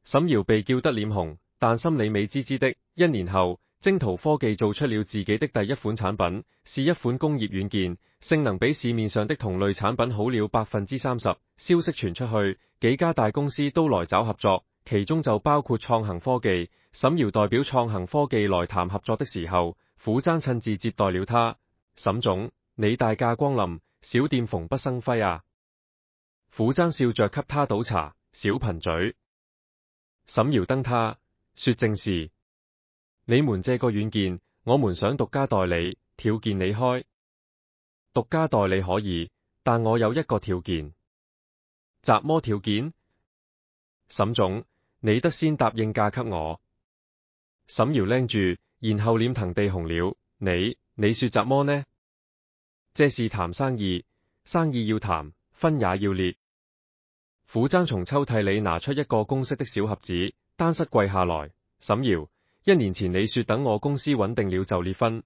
沈瑤被叫得臉紅，但心裏美滋滋的。1年後，征途科技做出了自己的第一款產品，是一款工業軟件。性能比市面上的同類產品好了30%。消息傳出去，幾家大公司都來找合作，其中就包括創行科技。沈堯代表創行科技來談合作的時候，傅崢親自接待了他。沈總，你大駕光臨，小店蓬蓽生輝啊！傅崢笑着給他倒茶，小貧嘴。沈堯瞪他，說正事。你們這個軟件，我們想獨家代理，條件你開。獨家代理可以，但我有一個條件。什麼條件？沈總，你得先答應嫁給我。沈堯拎住，然後臉騰地紅了。你說什麼呢？這是談生意，生意要談，婚也要列。傅崢從抽屜裏拿出一個公式的小盒子，單膝跪下來。沈堯，1年前你說等我公司穩定了就列婚，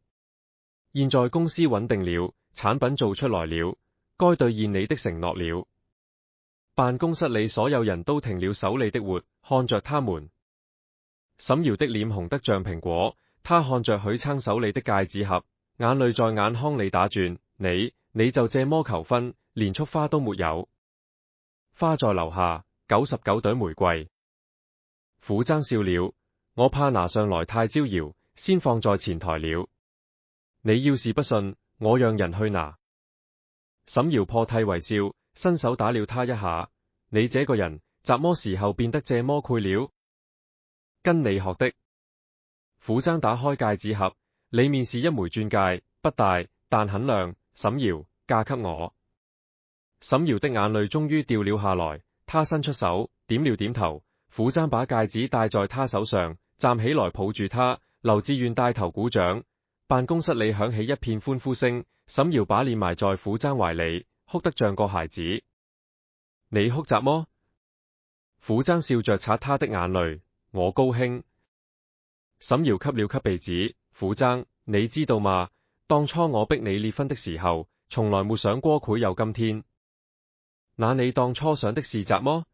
現在公司穩定了，產品做出來了，該兌現你的承諾了。辦公室裏所有人都停了手裏的活，看着他們。沈堯的臉紅得像蘋果，他看着許昌手裏的戒指盒，眼淚在眼眶裏打轉。你就這麼求婚，連束花都沒有？花在樓下，99朵玫瑰。傅崢笑了，我怕拿上來太招搖，先放在前台了。你要是不信，我讓人去拿。沈堯破涕為笑，伸手打了他一下。你這個人，怎麼時候變得這麼潰了？跟你學的。傅崢打開戒指盒，裏面是一枚鑽戒，不大，但很亮。沈堯，嫁給我。沈堯的眼淚終於掉了下來，他伸出手，點了點頭。傅崢把戒指戴在他手上，站起來抱住他。劉志遠帶頭鼓掌，辦公室裏響起一片歡呼聲。沈堯把臉埋在傅崢懷裏，哭得像個孩子。你哭什麼？傅崢笑着擦他的眼淚。我高興。沈堯吸了吸鼻子。傅崢，你知道嗎？當初我逼你列婚的時候，從來沒想過會有今天。那你當初想的是什麼？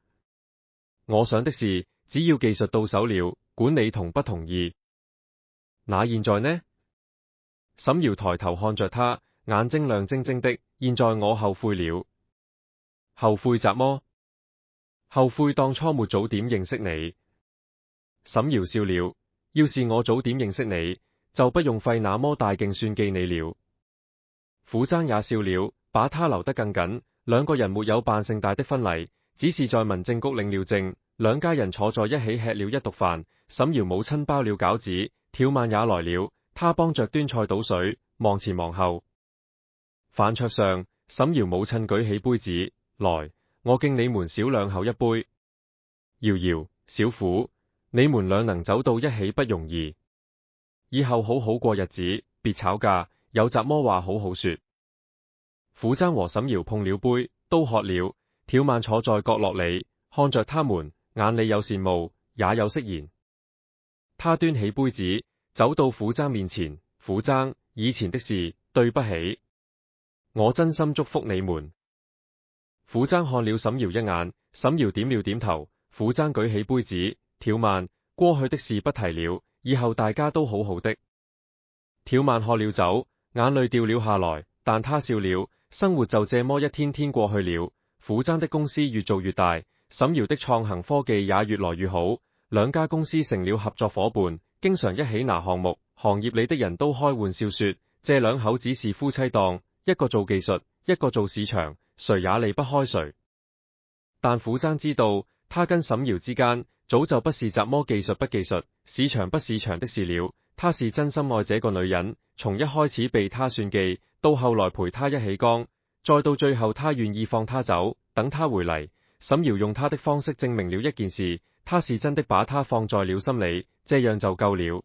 我想的是，只要技術到手了，管你同不同意。那現在呢？沈堯抬頭看着他，眼睛亮晶晶的。現在我後悔了。後悔什麼？後悔當初沒早點認識你。沈堯笑了，要是我早點認識你，就不用費那麼大勁算計你了。傅崢也笑了，把他留得更緊。兩個人沒有辦盛大的婚禮，只是在民政局領了證，兩家人坐在一起吃了一篤飯。沈堯母親包了餃子，條漫也來了，他幫着端菜倒水，忙前忙後。飯桌上，沈堯母親舉起杯子，來，我敬你們小兩口一杯。瑤瑤、小虎，你們倆能走到一起不容易。以後好好過日子，別吵架，有什麼話好好說。傅崢和沈堯碰了杯，都喝了。條漫坐在角落裏，看着他們，眼裏有羨慕，也有釋然。他端起杯子，走到傅崢面前。傅崢，以前的事，對不起。我真心祝福你們。傅崢看了沈堯一眼，沈堯點了點頭。傅崢舉起杯子，條漫，過去的事不提了，以後大家都好好的。條漫喝了酒，眼淚掉了下來，但他笑了。生活就這麼一天天過去了。傅崢的公司越做越大，沈堯的創行科技也越來越好，兩家公司成了合作夥伴，經常一起拿項目。行業裏的人都開玩笑說，這兩口子是夫妻檔，一個做技術，一個做市場，誰也離不開誰。但傅崢知道，他跟沈堯之間早就不是怎麼技術不技術、市場不市場的事了。他是真心愛這個女人，從一開始被他算計，到後來陪他一起幹，再到最後他願意放他走，等他回嚟。沈堯用他的方式證明了一件事，他是真的把他放在了心裏，這樣就夠了。